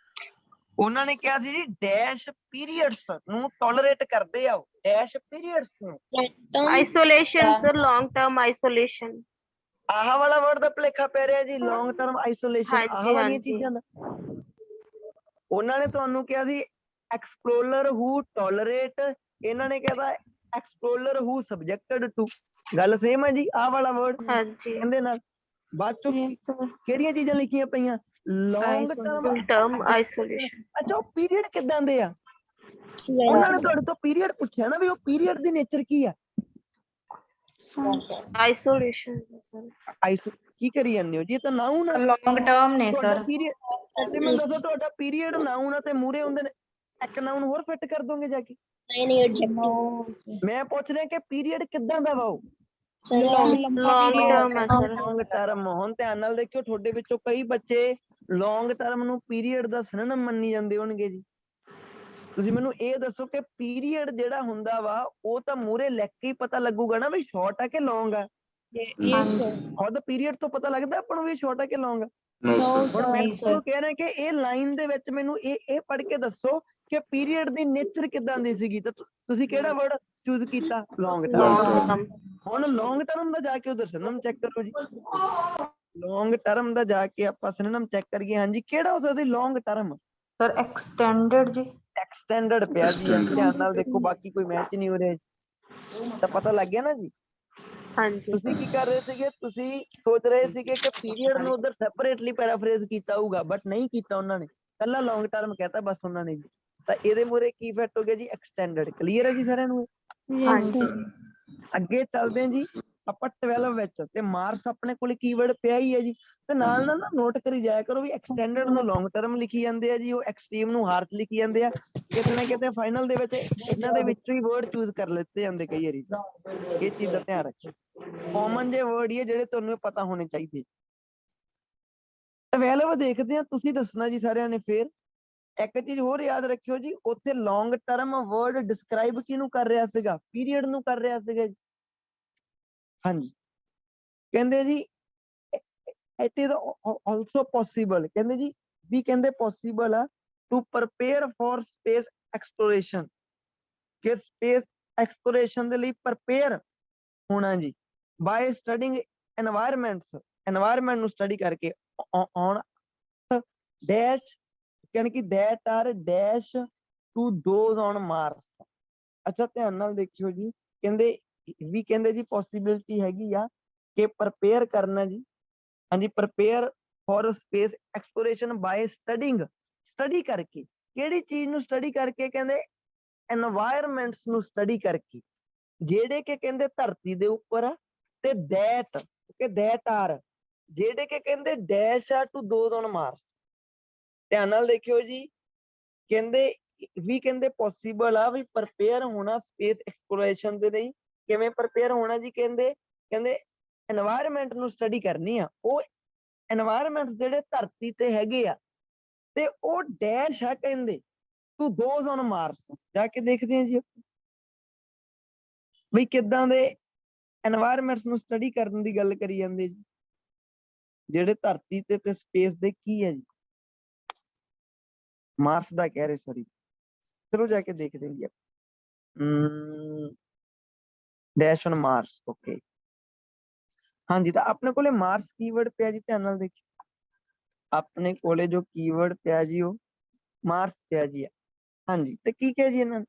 ਉਹਨਾਂ ਨੇ ਕਿਹਾ ਸੀ ਜੀ ਡੈਸ਼ ਪੀਰੀਅਡਸ ਨੂੰ ਟੋਲਰੇਟ ਕਰਦੇ ਆ, ਡੈਸ਼ ਪੀਰੀਅਡਸ ਨੂੰ। ਆਈਸੋਲੇਸ਼ਨ ਸਰ, ਲੌਂਗ ਟਰਮ ਆਈਸੋਲੇਸ਼ਨ। ਆਹ ਵਾਲਾ ਵਰਡ ਦਾ ਭੁਲੇਖਾ ਪੈ ਰਿਹਾ ਜੀ, ਲੌਂਗ ਟਰਮ ਆਈਸੋਲੇਸ਼ਨ, ਆਹ ਹਾਂਜੀ, ਵਾਲੀਆਂ ਹਾਂਜੀ। ਚੀਜ਼ਾਂ ਦਾ। ਉਹਨਾਂ ਨੇ ਤੁਹਾਨੂੰ ਕਿਹਾ ਸੀ ਐਕਸਪਲੋਰਰ ਹੂ ਟੋਲਰੇਟ, ਇਹਨਾਂ ਨੇ ਕਿਹਾ ਐਕਸਪਲੋਰਰ ਹੂ ਸਬਜੈਕਟਡ ਟੂ, ਗੱਲ ਸੇਮ ਹੈ ਜੀ, ਆਹ ਵਾਲਾ ਵਰਡ ਹਾਂਜੀ। ਇਹਦੇ ਨਾਲ। ਬਾਅਦ ਚੋਂ ਕਿਹੜੀਆਂ ਚੀਜ਼ਾਂ ਲਿਖੀਆਂ ਪਈਆਂ, ਲੌਂਗ ਟਰਮ ਆਈਸੋਲੇਸ਼ਨ। ਅੱਛਾ ਉਹ ਪੀਰੀਅਡ ਕਿਦਾਂ ਦੇ ਆ, ਉਹਨਾਂ ਨੇ ਤੁਹਾਡੇ ਤੋਂ ਪੀਰੀਅਡ ਪੁੱਛਿਆ ਨਾ ਵੀ ਉਹ ਪੀਰੀਅਡ ਦੀ ਨੇਚਰ ਕੀ ਆ। Isolation sir. ਕੀ ਕਰੀ ਜਾਂਦੇ ਹੋ ਜੀ, ਇਹ ਤਾਂ ਨਾਉਨ ਆ, Long term ਨੇ ਤੁਹਾਡਾ sir. ਪੀਰੀਅਡ, ਤੇ ਮੈਨੂੰ ਦੱਸੋ ਤੁਹਾਡਾ ਪੀਰੀਅਡ ਨਾਉਨ ਆ ਤੇ ਮੂਰੇ ਹੁੰਦੇ ਨੇ, ਇੱਕ ਨਾਉਨ ਹੋਰ ਫਿੱਟ ਕਰ ਦੋਗੇ ਜਾ ਕੇ। ਮੈਂ ਪੁੱਛ ਰਿਹਾ ਕਿ ਪੀਰੀਅਡ ਕਿੱਦਾਂ ਦਾ ਵਾ ਉਹ, ਲੌਂਗ ਟਰਮ ਹੈ ਸਰ। Long term. ਹੁਣ ਧਿਆਨ ਨਾਲ ਦੇਖਿਓ, ਤੁਹਾਡੇ ਵਿੱਚੋਂ ਕਈ ਬੱਚੇ ਲੌਂਗ ਟਰਮ ਨੂੰ ਪੀਰੀਅਡ ਦਾ ਸਿਨੋਨਿਮ ਮੰਨੀ ਜਾਂਦੇ ਹੋਣਗੇ ਜੀ। ਤੁਸੀਂ ਮੈਨੂੰ ਇਹ ਦੱਸੋ ਕਿ ਪੀਰੀਅਡ ਜਿਹੜਾ ਹੁੰਦਾ ਵਾ ਉਹ ਤਾਂ ਮੂਰੇ ਲਿਖ ਕੇ ਹੀ ਪਤਾ ਲੱਗੂਗਾ ਨਾ ਵੀ ਸ਼ਾਰਟ ਆ ਕਿ ਲੌਂਗ ਆ। ਖੁਦ ਪੀਰੀਅਡ ਤੋਂ ਪਤਾ ਲੱਗਦਾ ਆਪਾਂ ਨੂੰ ਵੀ ਸ਼ਾਰਟ ਆ ਕਿ ਲੌਂਗ ਆ। ਹੁਣ ਮੈਂ ਤੁਹਾਨੂੰ ਕਹਿ ਰਿਹਾ ਕਿ ਇਹ ਲਾਈਨ ਦੇ ਵਿੱਚ ਮੈਨੂੰ ਇਹ ਪੜ੍ਹ ਕੇ ਦੱਸੋ ਕਿ ਪੀਰੀਅਡ ਦੀ ਨੇਚਰ ਕਿਦਾਂ ਦੀ ਸੀਗੀ, ਤਾਂ ਤੁਸੀਂ ਕਿਹੜਾ ਵਰਡ ਚੂਜ਼ ਕੀਤਾ, ਲੌਂਗ ਟਰਮ। ਹੁਣ ਲੌਂਗ ਟਰਮ ਦਾ ਜਾ ਕੇ ਉਧਰ ਸਿਨੋਨਿਮ ਚੈੱਕ ਕਰੋ ਜੀ, ਲੌਂਗ ਟਰਮ ਦਾ ਜਾ ਕੇ ਆਪਾਂ ਸਿਨੋਨਿਮ ਚੈੱਕ ਕਰੀਏ। ਹਾਂਜੀ ਕਿਹੜਾ ਹੋ ਸਕਦਾ ਲੌਂਗ ਟਰਮ? Sir extended ਜੀ। ਐਕਸਟੈਂਡਡ ਪਿਆ ਜੀ, ਧਿਆਨ ਨਾਲ ਦੇਖੋ, ਬਾਕੀ ਕੋਈ ਮੈਚ ਨਹੀਂ ਹੋ ਰਿਹਾ ਜੀ, ਤਾਂ ਪਤਾ ਲੱਗ ਗਿਆ ਨਾ ਜੀ। ਹਾਂਜੀ। ਤੁਸੀਂ ਕੀ ਕਰ ਰਹੇ ਸੀਗੇ, ਤੁਸੀਂ ਸੋਚ ਰਹੇ ਸੀਗੇ ਕਿ ਪੀਰੀਅਡ ਨੂੰ ਉਧਰ ਸੈਪਰੇਟਲੀ ਪੈਰਾਫਰੇਜ਼ ਕੀਤਾ ਹੋਊਗਾ, ਬਟ ਨਹੀਂ ਕੀਤਾ ਉਹਨਾਂ ਨੇ, ਕੱਲਾ ਲੌਂਗ ਟਰਮ ਕਹਿਤਾ ਬਸ ਉਹਨਾਂ ਨੇ ਜੀ। ਤਾਂ ਇਹਦੇ ਮੂਹਰੇ ਕੀ ਫਿੱਟ ਹੋ ਗਿਆ ਜੀ, ਐਕਸਟੈਂਡਡ। ਕਲੀਅਰ ਹੈ ਜੀ ਸਾਰਿਆਂ ਨੂੰ? ਹਾਂਜੀ। ਅੱਗੇ ਚੱਲਦੇ ਹਾਂ ਜੀ, ਆਪਾਂ 12 ਵਿੱਚ ਤੇ ਮਾਰਸ ਆਪਣੇ ਕੋਲੇ ਕੀਵਰਡ ਪਿਆ ਹੀ ਹੈ ਜੀ। ਤੇ ਨਾਲ ਨਾਲ ਨਾ ਨੋਟ ਕਰੀ ਜਾਇਆ ਕਰੋ ਵੀ ਐਕਸਟੈਂਡਡ ਨੂੰ ਲੌਂਗ ਟਰਮ ਲਿਖੀ ਜਾਂਦੇ ਆ ਜੀ, ਉਹ ਐਕਸਟ੍ਰੀਮ ਨੂੰ ਹਾਰਸ਼ ਲਿਖੀ ਜਾਂਦੇ ਆ। ਕਿਤੇ ਨਾ ਕਿਤੇ ਫਾਈਨਲ ਦੇ ਵਿੱਚ ਇਹਨਾਂ ਦੇ ਵਿੱਚੋਂ ਹੀ ਵਰਡ ਚੂਜ਼ ਕਰ ਲਿੱਤੇ ਜਾਂਦੇ ਕਈ ਵਾਰੀ। ਇਹ ਚੀਜ਼ ਦਾ ਧਿਆਨ ਰੱਖਿਓ, ਕਾਮਨ ਜਿਹੇ ਵਰਡ ਹੀ ਆ ਜਿਹੜੇ ਤੁਹਾਨੂੰ ਪਤਾ ਹੋਣੇ ਚਾਹੀਦੇ। 12 ਦੇਖਦੇ ਆ, ਤੁਸੀਂ ਦੱਸਣਾ ਜੀ ਸਾਰਿਆਂ ਨੇ। ਫੇਰ ਇੱਕ ਚੀਜ਼ ਹੋਰ ਯਾਦ ਰੱਖਿਓ ਜੀ, ਉੱਥੇ ਲੌਂਗ ਟਰਮ ਵਰਡ ਡਿਸਕ੍ਰਾਈਬ ਕਿਹਨੂੰ ਕਰ ਰਿਹਾ ਸੀਗਾ? ਪੀਰੀਅਡ ਨੂੰ ਕਰ ਰਿਹਾ ਸੀਗਾ ਜੀ। ਹਾਂਜੀ, ਕਹਿੰਦੇ ਜੀ ਇਟ ਇਜ਼ ਆਲਸੋ ਪੋਸੀਬਲ, ਕਹਿੰਦੇ ਜੀ ਵੀ ਕਹਿੰਦੇ ਪੋਸੀਬਲ ਆ to prepare for space exploration, ਕਿ ਸਪੇਸ ਐਕਸਪਲੋਰੇਸ਼ਨ ਦੇ ਲਈ ਪ੍ਰਪੇਅਰ ਹੋਣਾ ਜੀ ਬਾय ਸਟੱਡਿੰਗ এনवायरमेंट्स, এনवायरमेंट ਨੂੰ ਸਟੱਡੀ ਕਰਕੇ ਔਨ ਡੈਸ਼, ਯਾਨੀ ਕਿ that are dash to those on Mars। ਅੱਛਾ ਧਿਆਨ ਨਾਲ ਦੇਖਿਓ ਜੀ, ਕਹਿੰਦੇ ਵੀ ਕਹਿੰਦੇ ਜੀ ਪੋਸੀਬਿਲਿਟੀ ਹੈਗੀ ਆ ਕਿ ਪ੍ਰਪੇਅਰ ਕਰਨਾ ਜੀ। ਹਾਂਜੀ, prepare for space exploration ਬਾय studying, study ਕਰਕੇ। ਕਿਹੜੀ ਚੀਜ਼ ਨੂੰ ਸਟੱਡੀ ਕਰਕੇ? ਕਹਿੰਦੇ এনवायरमेंट्स ਨੂੰ ਸਟੱਡੀ ਕਰਕੇ, ਜਿਹੜੇ ਕਿ ਕਹਿੰਦੇ ਧਰਤੀ ਦੇ ਉੱਪਰ ਆ, ਤੇ that are ਜਿਹੜੇ ਕਿ ਕਹਿੰਦੇ ਡੈਸ਼ ਆ ਟੂ ਦੋਜ਼ ਔਨ ਮਾਰਸ। ਧਿਆਨ ਨਾਲ ਦੇਖਿਓ ਜੀ, ਕਹਿੰਦੇ ਵੀ ਕਹਿੰਦੇ ਪੋਸੀਬਲ ਆ ਵੀ ਪ੍ਰਪੇਅਰ ਹੋਣਾ ਸਪੇਸ ਐਕਸਪਲੋਰੇਸ਼ਨ ਦੇ ਲਈ। ਕਿਵੇਂ ਪ੍ਰਪੇਅਰ ਹੋਣਾ ਜੀ? ਕਹਿੰਦੇ এনवायरमेंट ਨੂੰ ਸਟੱਡੀ ਕਰਨੀ ਆ, ਉਹ এনवायरमेंट ਜਿਹੜੇ ਧਰਤੀ ਤੇ ਹੈਗੇ ਆ, ਤੇ ਉਹ ਡੈਸ਼ ਆ ਕਹਿੰਦੇ ਟੂ ਦੋਜ਼ ਔਨ ਮਾਰਸ। ਜਾ ਕੇ ਦੇਖਦੇ ਆ ਜੀ ਵੀ ਕਿੱਦਾਂ ਦੇ এনवायरमेंट्स ਨੂੰ ਸਟੱਡੀ ਕਰਨ ਦੀ ਗੱਲ ਕਰੀ ਜਾਂਦੇ ਜੀ, ਜਿਹੜੇ ਧਰਤੀ ਤੇ ਸਪੇਸ ਦੇ ਕੀ ਹੈ ਜੀ, ਮਾਰਸ ਦਾ ਕਹਿ ਰਹੇ ਸੌਰੀ। ਚਲੋ ਜਾ ਕੇ ਦੇਖਦੇ ਹਾਂ ਜੀ। Dash on Mars, okay. ਹਾਂਜੀ, ਤਾਂ ਆਪਣੇ ਕੋਲੇ ਮਾਰਸ ਕੀਵਰਡ ਪਿਆ ਜੀ, ਧਿਆਨ ਨਾਲ ਦੇਖਿਓ। ਆਪਣੇ ਕੋਲੇ ਜੋ ਕੀਵਰਡ ਪਿਆ ਜੀ ਉਹ ਮਾਰਸ ਪਿਆ ਜੀ। ਹਾਂਜੀ, ਤੇ ਕੀ ਕਿਹਾ ਜੀ ਇਹਨਾਂ ਨੇ?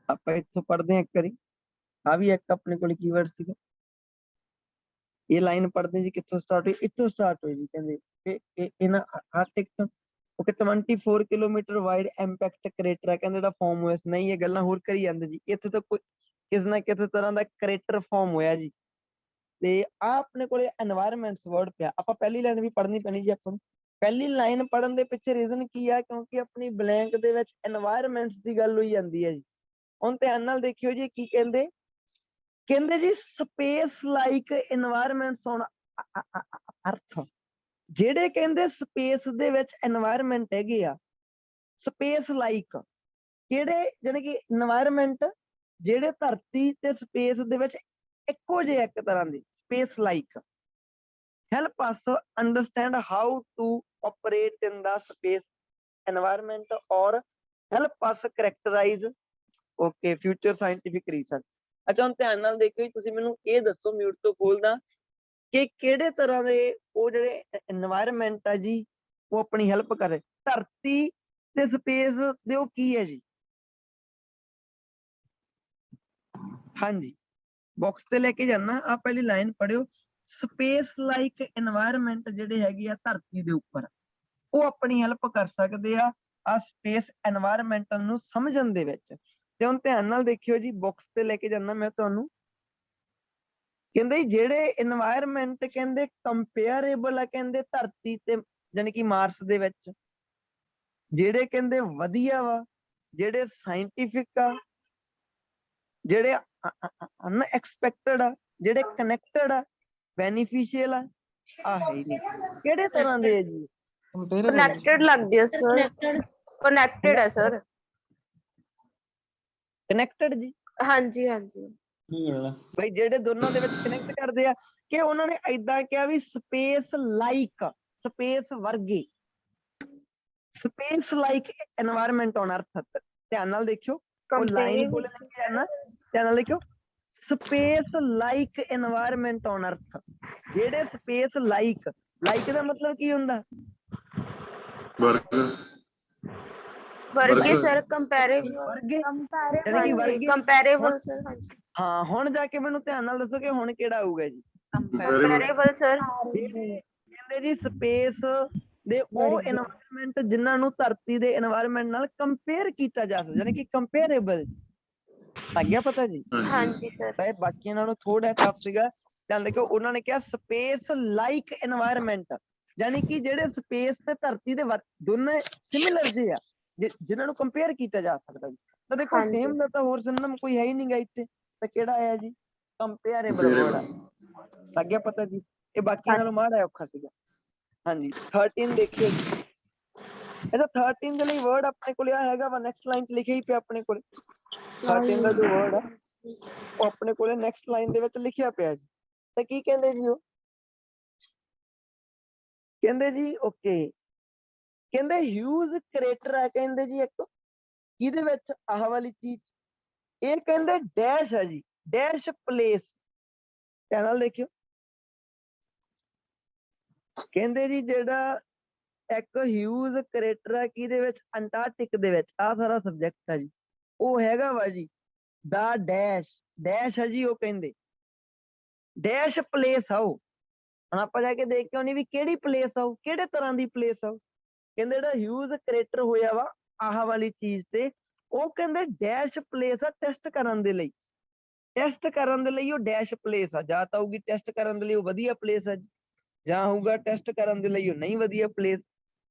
ਆਪਾਂ ਇੱਥੋਂ ਪੜ੍ਹਦੇ ਹਾਂ ਇੱਕ ਵਾਰੀ। ਆ ਵੀ ਇੱਕ ਆਪਣੇ ਕੋਲੇ ਕੀਵਰਡ ਸੀਗਾ। ਇਹ ਲਾਈਨ ਪੜ੍ਹਦੇ ਜੀ, ਕਿੱਥੋਂ ਸਟਾਰਟ ਹੋਈ? ਇੱਥੋਂ ਸਟਾਰਟ ਹੋਈ ਜੀ। ਕਹਿੰਦੇ ਇਹਨਾਂ article okay 24 kilometre wide impact crater ਹੈ, ਕਹਿੰਦੇ ਜਿਹੜਾ ਫਾਰਮ ਹੋਇਆ ਸੀ। ਨਹੀਂ, ਇਹ ਗੱਲਾਂ ਹੋਰ ਕਰੀ ਜਾਂਦੇ ਜੀ। ਇੱਥੇ ਤਾਂ ਕੋਈ ਕਿਸੇ ਨਾ ਕਿਸੇ ਤਰ੍ਹਾਂ ਦਾ ਕ੍ਰੇਟਰ ਫਾਰਮ ਹੋਇਆ ਜੀ। ਤੇ ਆ ਆਪਣੇ ਕੋਲੇ এনवायरमेंट्स ਵਰਡ ਪਿਆ। ਆਪਾਂ ਪਹਿਲੀ ਲਾਈਨ ਵੀ ਪੜ੍ਹਨੀ ਪੈਣੀ ਜੀ ਆਪਾਂ ਨੂੰ। ਪਹਿਲੀ ਲਾਈਨ ਪੜ੍ਹਨ ਦੇ ਪਿੱਛੇ ਰੀਜ਼ਨ ਕੀ ਆ? ਕਿਉਂਕਿ ਆਪਣੀ ਬਲੈਂਕ ਦੇ ਵਿੱਚ এনवायरमेंट्स ਦੀ ਗੱਲ ਹੋਈ ਜਾਂਦੀ ਹੈ ਜੀ। ਹੁਣ ਧਿਆਨ ਨਾਲ ਦੇਖਿਓ ਜੀ ਕੀ ਕਹਿੰਦੇ। ਕਹਿੰਦੇ ਜੀ ਸਪੇਸ ਲਾਈਕ এনवायरमेंट्स ਔਨ ਅਰਥ, ਜਿਹੜੇ ਕਹਿੰਦੇ ਸਪੇਸ ਦੇ ਵਿੱਚ এনवायरमेंट ਹੈਗੇ ਆ, ਸਪੇਸ ਲਾਈਕ ਕਿਹੜੇ? ਜਾਨੀ ਕਿ এনवायरमेंट ਜਿਹੜੇ ਧਰਤੀ ਤੇ ਸਪੇਸ ਦੇ ਵਿੱਚ ਇੱਕੋ ਜਿਹੇ ਇੱਕ ਤਰ੍ਹਾਂ ਦੇ, space like. help us understand how to operate in the space environment or help us characterize okay future scientific research। ਅੱਛਾ, ਹੁਣ ਧਿਆਨ ਨਾਲ ਦੇਖਿਓ, ਤੁਸੀਂ ਮੈਨੂੰ ਇਹ ਦੱਸੋ, ਮਿਊਟ ਤੋਂ ਖੋਲਦਾ, ਕਿ ਕਿਹੜੇ ਤਰ੍ਹਾਂ ਦੇ ਉਹ ਜਿਹੜੇ এনवायरमेंट ਆ ਜੀ ਉਹ ਆਪਣੀ ਹੈਲਪ ਕਰੇ ਧਰਤੀ ਤੇ ਸਪੇਸ ਦੇ? ਉਹ ਕੀ ਹੈ ਜੀ? ਹਾਂਜੀ, ਬਾਕਸ ਤੇ ਲੈ ਕੇ ਜਾਣਾ। ਆ ਪਹਿਲੀ ਲਾਈਨ ਪੜਿਓ। ਸਪੇਸ ਲਾਈਕ এনवायरमेंट ਜਿਹੜੇ ਹੈਗੇ ਆ ਧਰਤੀ ਦੇ ਉੱਪਰ, ਉਹ ਆਪਣੀ ਹੈਲਪ ਕਰ ਸਕਦੇ ਆ ਸਪੇਸ এনवायरमेंट ਨੂੰ ਸਮਝਣ ਦੇ ਵਿੱਚ। ਤੇ ਹੁਣ ਧਿਆਨ ਨਾਲ ਦੇਖਿਓ ਜੀ, ਬਾਕਸ ਤੇ ਲੈ ਕੇ ਜਾਣਾ ਮੈਂ ਤੁਹਾਨੂੰ। ਕਹਿੰਦੇ ਜਿਹੜੇ এনवायरमेंट ਕਹਿੰਦੇ ਕੰਪੇਅਰੇਬਲ ਆ, ਕਹਿੰਦੇ ਧਰਤੀ ਤੇ ਜਾਨੀ ਕਿ ਮਾਰਸ ਦੇ ਵਿੱਚ, ਜਿਹੜੇ ਕਹਿੰਦੇ ਵਧੀਆ ਵਾ, ਜਿਹੜੇ ਸਾਇੰਟਿਫਿਕ ਆ, ਜਿਹੜੇ ਅਨਐਕਸਪੈਕਟਡ ਆ, ਜਿਹੜੇ ਕਨੈਕਟਡ ਆ, ਬੈਨੀਫੀਸ਼ੀਅਲ ਆ ਹੈ ਨਹੀਂ। ਕਿਹੜੇ ਤਰ੍ਹਾਂ ਦੇ ਆ ਜੀ? ਕਨੈਕਟਡ ਲੱਗਦੀ ਹੈ ਸਰ, ਕਨੈਕਟਡ ਹੈ ਸਰ। ਕਨੈਕਟਡ ਜੀ? ਹਾਂਜੀ ਹਾਂਜੀ ਬਈ ਜਿਹੜੇ ਦੋਨਾਂ ਦੇ ਵਿੱਚ ਕਨੈਕਟ ਕਰਦੇ ਆ, ਕਿ ਉਹਨਾਂ ਨੇ ਏਦਾਂ ਕਿਹਾ ਵੀ ਸਪੇਸ ਲਾਈਕ, ਸਪੇਸ ਵਰਗੇ, ਸਪੇਸ ਲਾਈਕ এনवायरमेंट ਔਨ ਅਰਥ। ਧਿਆਨ ਨਾਲ ਦੇਖਿਓ, ਉਹ ਲਾਈਨ ਕੋਲ ਲੈ ਕੇ ਜਾਣਾ। ਧਿਆਨ ਨਾਲ ਦੇਖਿਓ, ਸਪੇਸ ਲਾਈਕ এনवायरमेंट ਔਨ ਅਰਥ, ਜਿਹੜੇ ਸਪੇਸ ਲਾਈਕ, ਲਾਈਕ ਦਾ ਮਤਲਬ ਕੀ ਹੁੰਦਾ? ਵਰਗੇ ਸਰ, ਕੰਪੈਰੇਬਲ, ਵਰਗੇ, ਯਾਨੀ ਕਿ ਵਰਗੇ, ਕੰਪੈਰੇਬਲ ਸਰ। ਹਾਂਜੀ, ਹਾਂ। ਹੁਣ ਜਾ ਕੇ ਮੈਨੂੰ ਧਿਆਨ ਨਾਲ ਦੱਸੋ ਕਿ ਹੁਣ ਕਿਹੜਾ ਆਊਗਾ ਜੀ? ਕੰਪੈਰੇਬਲ ਸਰ। ਕਹਿੰਦੇ ਜੀ ਸਪੇਸ ਦੇ ਉਹ এনवायरमेंट ਜਿਨ੍ਹਾਂ ਨੂੰ ਧਰਤੀ ਦੇ এনवायरमेंट ਨਾਲ ਕੰਪੇਅਰ ਕੀਤਾ ਜਾ ਸਕਦਾ, ਯਾਨੀ ਕਿ ਕੰਪੇਅਰੇਬਲ। ਲੱਗ ਗਿਆ ਪਤਾ ਜੀ? ਹਾਂਜੀ ਸਰ। ਤਾਂ ਇਹ ਬਾਕੀਆਂ ਨਾਲੋਂ ਥੋੜਾ ਟਫ ਸੀਗਾ। ਚੱਲ ਦੇਖੋ, ਉਹਨਾਂ ਨੇ ਕਿਹਾ ਸਪੇਸ ਲਾਈਕ এনवायरमेंट, ਯਾਨੀ ਕਿ ਜਿਹੜੇ ਸਪੇਸ ਤੇ ਧਰਤੀ ਦੇ ਦੋਨੇ ਸਿਮਿਲਰ ਜਿਹੇ ਆ, ਜਿਨ੍ਹਾਂ ਨੂੰ ਕੰਪੇਅਰ ਕੀਤਾ ਜਾ ਸਕਦਾ ਜੀ। ਤਾਂ ਦੇਖੋ ਹਾਂਜੀ। ਸੇਮ ਦਾ ਤਾਂ ਹੋਰ ਸਿਨੋਨਿਮ ਕੋਈ ਹੈ ਹੀ ਨਹੀਂਗਾ ਇੱਥੇ, ਤਾਂ ਕਿਹੜਾ ਆਇਆ ਜੀ? ਕੰਪੇਅਰੇਬਲ ਵਰਡ ਆ। ਲੱਗ ਗਿਆ ਪਤਾ ਜੀ? ਇਹ ਬਾਕੀਆਂ ਨਾਲੋਂ ਮਾੜਾ ਔਖਾ ਸੀਗਾ। ਹਾਂਜੀ 13 ਦੇਖਿਓ ਜੀ। ਇਹਦਾ 13 ਦੇ ਲਈ ਵਰਡ ਆਪਣੇ ਕੋਲ ਆ ਹੈਗਾ ਵਾ, ਨੈਕਸਟ ਲਾਈਨ 'ਚ ਲਿਖਿਆ ਹੀ ਪਿਆ ਆਪਣੇ ਕੋਲ। 13 ਦਾ ਜੋ ਵਰਡ ਆ ਉਹ ਆਪਣੇ ਕੋਲੇ ਨੈਕਸਟ ਲਾਈਨ ਦੇ ਵਿੱਚ ਲਿਖਿਆ ਪਿਆ ਜੀ। ਤਾਂ ਕੀ ਕਹਿੰਦੇ ਜੀ ਉਹ? ਕਹਿੰਦੇ ਜੀ ਓਕੇ, ਕਹਿੰਦੇ ਹਿਊਜ ਕ੍ਰੇਟਰ ਆ, ਕਹਿੰਦੇ ਜੀ ਇੱਕ ਇਹਦੇ ਵਿੱਚ ਆਹ ਵਾਲੀ ਚੀਜ਼, ਇਹ ਕਹਿੰਦੇ ਡੈਸ਼ ਆ ਜੀ, ਡੈਸ਼ ਪਲੇਸ। ਧਿਆਨ ਨਾਲ ਦੇਖਿਓ, ਕਹਿੰਦੇ ਜੀ ਜਿਹੜਾ ਇੱਕ ਹਿਊਜ ਕ੍ਰੇਟਰ ਆ ਕਿਹਦੇ ਵਿੱਚ? ਅੰਟਾਰਕਟਿਕ ਦੇ ਵਿੱਚ। ਆਹ ਸਾਰਾ ਸਬਜੈਕਟ ਆ ਜੀ, ਉਹ ਹੈਗਾ ਵਾ ਜੀ ਦਾ ਡੈਸ਼, ਡੈਸ਼ ਆ ਜੀ। ਉਹ ਕਹਿੰਦੇ ਡੈਸ਼ ਪਲੇਸ ਆ ਉਹ। ਹੁਣ ਆਪਾਂ ਜਾ ਕੇ ਦੇਖ ਕੇ ਆਉਣੀ ਵੀ ਕਿਹੜੀ ਪਲੇਸ ਆ ਉਹ, ਕਿਹੜੇ ਤਰ੍ਹਾਂ ਦੀ ਪਲੇਸ ਆ ਉਹ। ਕਹਿੰਦੇ ਜਿਹੜਾ ਹਿਊਜ ਕ੍ਰੇਟਰ ਹੋਇਆ ਵਾ ਆਹ ਵਾਲੀ ਚੀਜ਼ ਤੇ, ਉਹ ਕਹਿੰਦੇ ਡੈਸ਼ ਪਲੇਸ ਆ ਟੈਸਟ ਕਰਨ ਦੇ ਲਈ। ਟੈਸਟ ਕਰਨ ਦੇ ਲਈ ਉਹ ਡੈਸ਼ ਪਲੇਸ ਆ। ਜਾਂ ਤਾਂ ਹੋਊਗੀ ਟੈਸਟ ਕਰਨ ਦੇ ਲਈ ਉਹ ਵਧੀਆ ਪਲੇਸ ਆ, ਜਾਂ ਹੋਊਗਾ ਟੈਸਟ ਕਰਨ ਦੇ ਲਈ ਉਹ ਨਹੀਂ ਵਧੀਆ ਪਲੇਸ।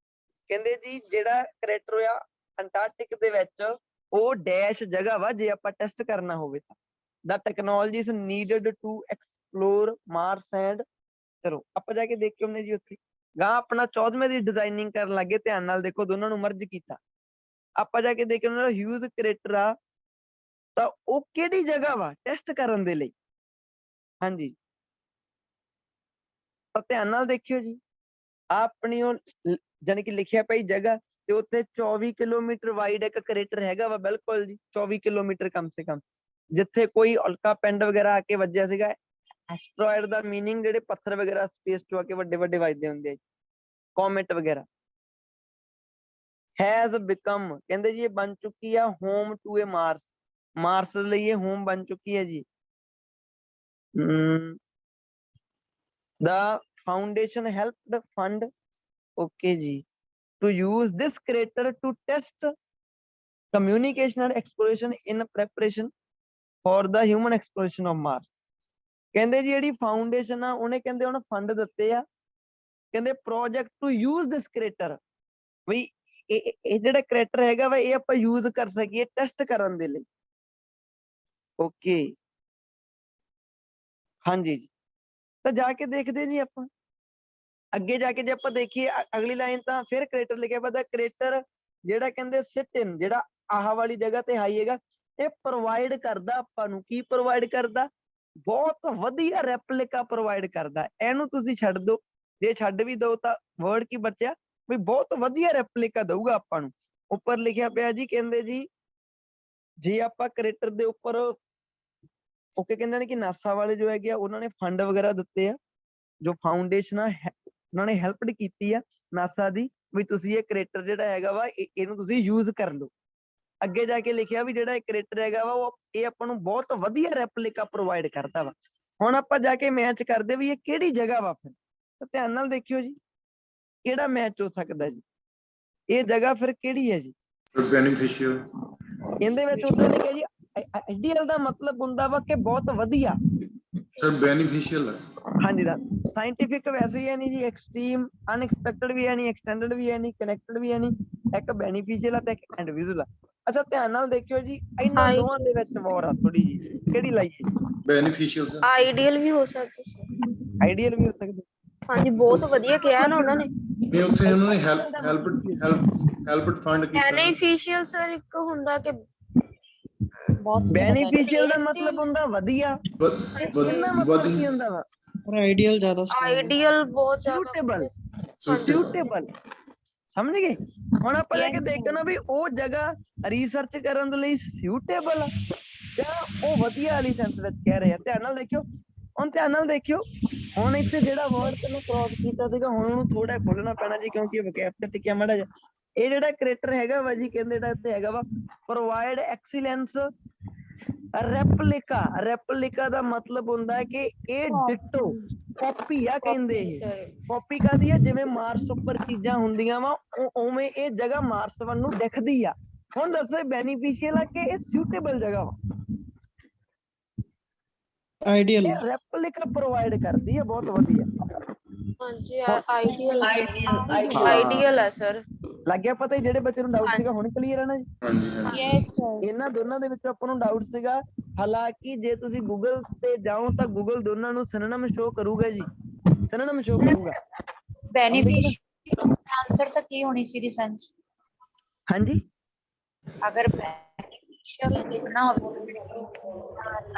ਕਹਿੰਦੇ ਜੀ ਜਿਹੜਾ ਕ੍ਰੇਟਰ ਹੋਇਆ ਅੰਟਾਰਕਟਿਕ ਦੇ ਵਿੱਚ, ਉਹ ਡੈਸ਼ ਜਗ੍ਹਾ ਵਾ ਜੇ ਆਪਾਂ ਟੈਸਟ ਕਰਨਾ ਹੋਵੇ ਤਾਂ। The technology needed to explore Mars and, ਚਲੋ ਆਪਾਂ ਜਾ ਕੇ ਦੇਖ ਕੇ ਆਉਂਦੇ ਜੀ ਉੱਥੇ। ਗਾਂ ਆਪਣਾ 14ਵੇਂ ਦੀ ਡਿਜ਼ਾਈਨਿੰਗ ਕਰਨ ਲੱਗੇ, ਧਿਆਨ ਨਾਲ ਦੇਖੋ, ਦੋਨਾਂ ਨੂੰ ਮਰਜ ਕੀਤਾ। ਆਪਾਂ ਜਾ ਕੇ ਦੇਖ ਉਹਨਾਂ ਦਾ ਹਿਊਜ ਕ੍ਰੇਟਰ ਆ, ਤਾਂ ਉਹ ਕਿਹੜੀ ਜਗ੍ਹਾ ਵਾ ਟੈਸਟ ਕਰਨ ਦੇ ਲਈ। ਹਾਂਜੀ ਤਾਂ ਧਿਆਨ ਨਾਲ ਦੇਖਿਓ ਜੀ, ਆਪਣੀ ਉਹ ਜਾਨੀ ਕਿ ਲਿਖਿਆ ਪਈ ਜਗ੍ਹਾ ਤੇ ਉੱਥੇ 24 ਕਿਲੋਮੀਟਰ ਵਾਈਡ ਇੱਕ ਕ੍ਰੇਟਰ ਹੈਗਾ ਵਾ। ਬਿਲਕੁਲ ਜੀ 24 ਕਿਲੋਮੀਟਰ ਕਮ ਸੇ ਕਮ, ਜਿੱਥੇ ਕੋਈ ਉਲਕਾ ਪਿੰਡ ਵਗੈਰਾ ਆ ਕੇ ਵੱਜਿਆ ਸੀਗਾ। ਐਸਟਰੋਇਡ ਦਾ ਮੀਨਿੰਗ ਜਿਹੜੇ ਪੱਥਰ ਵਗੈਰਾ ਸਪੇਸ ਚੋਂ ਆ ਕੇ ਵੱਡੇ ਵੱਡੇ ਵੱਜਦੇ ਹੁੰਦੇ ਆ, ਕੋਮੇਟ ਵਗੈਰਾ। ਹੈਜ਼ ਬਿਕਮ, ਕਹਿੰਦੇ ਜੀ ਇਹ ਬਣ ਚੁੱਕੀ ਆ home to a Mars, Mars ਲਈ ਇਹ ਹੋਮ ਬਣ ਚੁੱਕੀ ਹੈ ਜੀ। The foundation helped fund, okay ਜੀ, to use this crater to test communication and exploration in preparation for the human exploration of Mars। ਕਹਿੰਦੇ ਜੀ ਜਿਹੜੀ ਫਾਊਂਡੇਸ਼ਨ ਆ ਉਹਨੇ ਕਹਿੰਦੇ ਹੁਣ ਫੰਡ ਦਿੱਤੇ ਆ, ਕਹਿੰਦੇ ਪ੍ਰੋਜੈਕਟ ਟੂ ਯੂਜ਼ ਦਿਸ ਕ੍ਰੇਟਰ, ਵੀ ਇਹ ਜਿਹੜਾ ਕ੍ਰੇਟਰ ਹੈਗਾ ਵਾ ਇਹ ਆਪਾਂ ਯੂਜ਼ ਕਰ ਸਕੀਏ ਟੈਸਟ ਕਰਨ ਦੇ ਲਈ। ਓਕੇ ਹਾਂਜੀ ਜੀ, ਤਾਂ ਜਾ ਕੇ ਦੇਖਦੇ ਜੀ ਆਪਾਂ ਅੱਗੇ ਜਾ ਕੇ। ਜੇ ਆਪਾਂ ਦੇਖੀਏ ਅਗਲੀ ਲਾਈਨ, ਤਾਂ ਫਿਰ ਕ੍ਰੇਟਰ ਲਿਖਿਆ ਪਤਾ, ਕ੍ਰੇਟਰ ਜਿਹੜਾ ਕਹਿੰਦੇ ਸਿਟ ਇਨ, ਜਿਹੜਾ ਆਹ ਵਾਲੀ ਜਗ੍ਹਾ ਤੇ ਹਾਈ ਹੈਗਾ, ਇਹ ਪ੍ਰੋਵਾਈਡ ਕਰਦਾ ਆਪਾਂ ਨੂੰ। ਕੀ ਪ੍ਰੋਵਾਈਡ ਕਰਦਾ? ਬਹੁਤ ਵਧੀਆ ਰੈਪਲਿਕਾ ਪ੍ਰੋਵਾਈਡ ਕਰਦਾ। ਇਹਨੂੰ ਤੁਸੀਂ ਛੱਡ ਦਿਓ, ਜੇ ਛੱਡ ਵੀ ਦਿਓ ਤਾਂ ਵਰਡ ਕੀ ਬਚਿਆ, ਵੀ ਬਹੁਤ ਵਧੀਆ ਰੈਪਲਿਕਾ ਦਊਗਾ ਆਪਾਂ ਨੂੰ। ਉੱਪਰ ਲਿਖਿਆ ਪਿਆ ਜੀ, ਕਹਿੰਦੇ ਜੀ ਜੇ ਆਪਾਂ ਕ੍ਰੇਟਰ ਦੇ ਉੱਪਰ ਓਕੇ, ਕਹਿੰਦੇ ਨੇ ਕਿ ਨਾਸਾ ਵਾਲੇ ਜੋ ਹੈਗੇ ਆ ਉਹਨਾਂ ਨੇ ਫੰਡ ਵਗੈਰਾ ਦਿੱਤੇ ਆ, ਜੋ ਫਾਊਂਡੇਸ਼ਨ ਆ ਉਹਨਾਂ ਨੇ ਹੈਲਪਡ ਕੀਤੀ ਆ ਨਾਸਾ ਦੀ, ਵੀ ਤੁਸੀਂ ਇਹ ਕ੍ਰੇਟਰ ਜਿਹੜਾ ਹੈਗਾ ਵਾ ਇਹਨੂੰ ਤੁਸੀਂ ਯੂਜ਼ ਕਰ ਲਓ। ਅੱਗੇ ਜਾ ਕੇ ਲਿਖਿਆ ਵੀ ਜਿਹੜਾ ਇਹ ਕ੍ਰੇਟਰ ਹੈਗਾ ਵਾ ਉਹ ਇਹ ਆਪਾਂ ਨੂੰ ਬਹੁਤ ਵਧੀਆ ਰੈਪਲਿਕਾ ਪ੍ਰੋਵਾਈਡ ਕਰਦਾ ਵਾ। ਹੁਣ ਆਪਾਂ ਜਾ ਕੇ ਮੈਚ ਕਰਦੇ ਵੀ ਇਹ ਕਿਹੜੀ ਜਗ੍ਹਾ ਵਾ। ਫਿਰ ਤਾਂ ਧਿਆਨ ਨਾਲ ਦੇਖਿਓ ਜੀ, ਕਿਹੜਾ ਮੈਚ ਹੋ ਸਕਦਾ ਜੀ, ਇਹ ਜਗ੍ਹਾ ਫਿਰ ਕਿਹੜੀ ਹੈ ਜੀ? ਬੈਨੀਫੀਸ਼ੀਅਲ। ਇਹਦੇ ਵਿੱਚ ਉਹਨਾਂ ਨੇ ਕਿਹਾ ਜੀ ਆਈਡੀਅਲ ਦਾ ਮਤਲਬ ਹੁੰਦਾ ਵਾ ਕਿ ਬਹੁਤ ਵਧੀਆ। ਸਰ ਬੈਨੀਫੀਸ਼ੀਅਲ ਹੈ। ਹਾਂਜੀ ਦਾ ਸਾਇੰਟਿਫਿਕ ਵੈਸੇ ਹੀ ਹੈ ਨਹੀਂ ਜੀ, ਐਕਸਟ੍ਰੀਮ ਅਨਐਕਸਪੈਕਟਡ ਵੀ ਹੈ ਨਹੀਂ, ਐਕਸਟੈਂਡਡ ਵੀ ਹੈ ਨਹੀਂ, ਕਨੈਕਟਡ ਵੀ ਹੈ ਨਹੀਂ, ਇੱਕ ਬੈਨੀਫੀਸ਼ੀਅਲ ਆ ਤੇ ਇੱਕ ਇੰਡੀਵਿਜੂਅਲ ਆ। ਅੱਛਾ ਧਿਆਨ ਨਾਲ ਦੇਖਿਓ ਜੀ, ਇਹਨਾਂ ਦੋਵਾਂ ਦੇ ਵਿੱਚ ਵਾਰ ਆ ਥੋੜੀ ਜੀ, ਕਿਹੜੀ ਲਾਈਏ? Beneficial sir. ਆਈਡੀਅਲ ਵੀ ਹੋ ਸਕਦਾ ਸੀ। ਆਈਡੀਅਲ ਵੀ ਹੋ ਸਕਦਾ। ਹਾਂਜੀ ਬਹੁਤ ਵਧੀਆ ਕਿਹਾ ਨਾ ਉਹਨਾਂ ਨੇ। ਨਹੀਂ ਉੱਥੇ ਉਹਨਾਂ ਨੇ ਹੈਲਪਡ ਫੰਡ ਕੀਤਾ। ਬੈਨੀਫੀਸ਼ੀਅਲ ਸਰ ਇੱਕ ਹੁੰਦਾ ਕਿ ਬਹੁਤ ਬੈਨੀਫੀਸ਼ੀਅਲ ਦਾ ਮਤਲਬ ਹੁੰਦਾ ਵਧੀਆ, ਇਹਨਾਂ ਮਤਲਬ ਕੀ ਹੁੰਦਾ ਵਾ? ਪਰ ਆਈਡੀਅਲ ਜ਼ਿਆਦਾ strong ਹੈ। ਆਈਡੀਅਲ ਬਹੁਤ ਜ਼ਿਆਦਾ ਸੁਟੇਬਲ, ਸਮਝ ਗਏ? ਹੁਣ ਆਪਾਂ ਜਾ ਕੇ ਦੇਖਣਾ ਵੀ ਉਹ ਜਗ੍ਹਾ ਰਿਸਰਚ ਕਰਨ ਦੇ ਲਈ ਸੁਟੇਬਲ ਆ ਜਾਂ ਉਹ ਵਧੀਆ ਵਾਲੀ ਸੈਂਸ ਵਿੱਚ ਕਹਿ ਰਹੇ ਆ। ਧਿਆਨ ਨਾਲ ਦੇਖਿਓ, ਹੁਣ ਧਿਆਨ ਨਾਲ ਦੇਖਿਓ। ਹੁਣ ਇੱਥੇ ਜਿਹੜਾ ਵਰਡ ਤੇ ਮੈਂ ਕ੍ਰੋਸ ਕੀਤਾ ਸੀਗਾ, ਹੁਣ ਉਹਨੂੰ ਥੋੜਾ ਖੋਲਣਾ ਪੈਣਾ ਜੀ, ਕਿਉਂਕਿ ਵੋਕੈਬ ਤੇ ਟਿਕਿਆ ਮਾੜਾ ਜਿਹਾ। ਇਹ ਜਿਹੜਾ ਕ੍ਰੇਟਰ ਹੈਗਾ ਵਾ ਜੀ, ਕਹਿੰਦੇ ਜਿਹੜਾ ਇੱਥੇ ਹੈਗਾ ਵਾ ਪ੍ਰੋਵਾਈਡ ਐਕਸੀਲੈਂਸ ਰੈਪਲਿਕਾ। ਰੈਪਲਿਕਾ ਦਾ ਮਤਲਬ ਹੁੰਦਾ ਹੈ ਕਿ ਇਹ ਡਿਟੋ, ਕਾਪੀ ਆ ਕਹਿੰਦੇ ਇਹ ਸਰ ਕਾਪੀ ਕਾਦੀ ਆ ਜਿਵੇਂ ਮਾਰਸ ਉੱਪਰ ਚੀਜ਼ਾਂ ਹੁੰਦੀਆਂ ਵਾ ਉਵੇਂ ਇਹ ਜਗ੍ਹਾ ਮਾਰਸ ਵੱਲ ਨੂੰ ਦਿਖਦੀ ਆ। ਹੁਣ ਦੱਸੋ ਇਹ ਬੈਨੀਫੀਸ਼ੀਅਲ ਆ ਕਿ ਇਹ ਸੁਟੇਬਲ ਜਗ੍ਹਾ ਵਾ? ਆਈਡੀਅਲ ਇਹ ਰੈਪਲਿਕਾ ਪ੍ਰੋਵਾਈਡ ਕਰਦੀ ਆ, ਬਹੁਤ ਵਧੀਆ। ਹਾਂਜੀ ਆਈਡੀਅਲ Ideal. ਆਈਡੀਅਲ ਹੈ ਸਰ। ਲੱਗ ਗਿਆ ਪਤਾ? ਜਿਹੜੇ ਬੱਚੇ ਨੂੰ ਡਾਊਟ ਸੀਗਾ ਹੁਣ ਕਲੀਅਰ ਹੈ ਨਾ ਜੀ? ਹਾਂਜੀ ਹਾਂਜੀ ਯੈਸ ਸਰ ਇਹਨਾਂ ਦੋਨਾਂ ਦੇ ਵਿੱਚੋਂ ਆਪਾਂ ਨੂੰ ਡਾਊਟ ਸੀਗਾ। ਹਾਲਾਂਕਿ ਜੇ ਤੁਸੀਂ ਗੂਗਲ ਤੇ ਜਾਓ ਤਾਂ ਗੂਗਲ ਦੋਨਾਂ ਨੂੰ ਸਿਨੋਨਿਮ ਸ਼ੋ ਕਰੂਗਾ ਜੀ, ਸਿਨੋਨਿਮ ਸ਼ੋ ਕਰੂਗਾ। बेनिफिशियल आंसर तक की होनी सी सेंस ਹਾਂਜੀ अगर बेनिफिशियल लिखना हो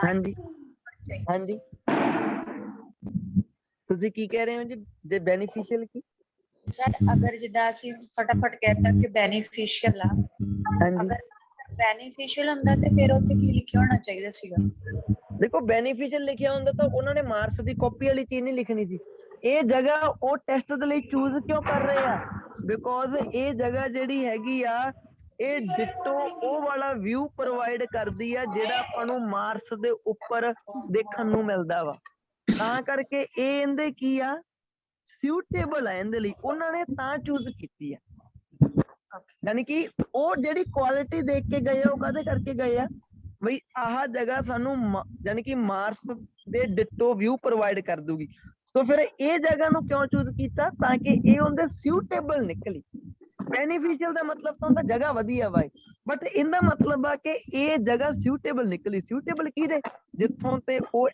ਹਾਂਜੀ ਹਾਂਜੀ ਤੁਸੀਂ ਕੀ ਕਹਿ ਰਹੇ ਹੋ ਜੀ? ਜੇ ਬੈਨੀਫੀਸ਼ੀਅਲ ਕੀ? सर अगर जिदा ਅਸੀਂ फटाफट कहता कि बेनिफिशियल आ ਹਾਂਜੀ अगर बेनिफिशियल ਹੁੰਦਾ ਤੇ ਫਿਰ ਉੱਥੇ ਕੀ ਲਿਖਿਆ ਹੋਣਾ ਚਾਹੀਦਾ ਸੀਗਾ? ਦੇਖੋ ਬੈਨੀਫੀਸ਼ੀਅਲ ਲਿਖਿਆ ਹੁੰਦਾ ਤਾਂ ਉਹਨਾਂ ਨੇ ਮਾਰਸ ਦੀ ਕਾਪੀ ਵਾਲੀ ਚੀਜ਼ ਨਹੀਂ ਲਿਖਣੀ ਸੀ। ਇਹ ਜਗ੍ਹਾ ਉਹ ਟੈਸਟ ਦੇ ਲਈ ਚੂਜ਼ ਕਿਉਂ ਕਰ ਰਹੇ ਆ? ਬਿਕੋਜ਼ ਇਹ ਜਗ੍ਹਾ ਜਿਹੜੀ ਹੈਗੀ ਆ ਇਹ ਡਿਟੋ ਉਹ ਵਾਲਾ ਵਿਊ ਪ੍ਰੋਵਾਈਡ ਕਰਦੀ ਆ ਜਿਹੜਾ ਆਪਾਂ ਨੂੰ ਮਾਰਸ ਦੇ ਉੱਪਰ ਦੇਖਣ ਨੂੰ ਮਿਲਦਾ ਵਾ। ਤਾਂ ਕਰਕੇ ਇਹ ਇਹਦੇ ਕੀ ਆ, ਸੁਟੇਬਲ ਆ ਇਹਦੇ ਲਈ, ਉਹਨਾਂ ਨੇ ਤਾਂ ਚੂਜ਼ ਕੀਤੀ ਆ। ਯਾਨੀ ਕਿ ਉਹ ਜਿਹੜੀ ਕੁਆਲਿਟੀ ਦੇਖ ਕੇ ਗਏ ਆ ਉਹ ਕਾਹਦੇ ਕਰਕੇ ਗਏ ਆ ਬਈ ਆਹ ਜਗ੍ਹਾ ਸਾਨੂੰ ਯਾਨੀ ਕਿ ਮਾਰਸ ਦੇ ਡਿਟੋ ਵਿਊ ਪ੍ਰੋਵਾਈਡ ਕਰ ਦੂਗੀ। ਸੋ ਫਿਰ ਇਹ ਜਗ੍ਹਾ ਨੂੰ ਕਿਉਂ ਚੂਜ਼ ਕੀਤਾ? ਤਾਂ ਕਿ ਇਹ ਉਹਦੇ ਸੁਟੇਬਲ ਨਿਕਲੀ। ਬੈਨੀਫੀਸ਼ੀਅਲ ਦਾ ਮਤਲਬ ਤਾਂ ਹੁੰਦਾ ਜਗ੍ਹਾ ਵਧੀਆ ਵਾ, ਬਟ ਇਹਦਾ ਮਤਲਬ ਆ ਕਿ ਇਹ ਜਗ੍ਹਾ ਸੁਟੇਬਲ ਨਿਕਲੀ। ਸੁਟੇਬਲ ਕਿਹਦੇ? ਜਿੱਥੋਂ ਤੇ ਉਹ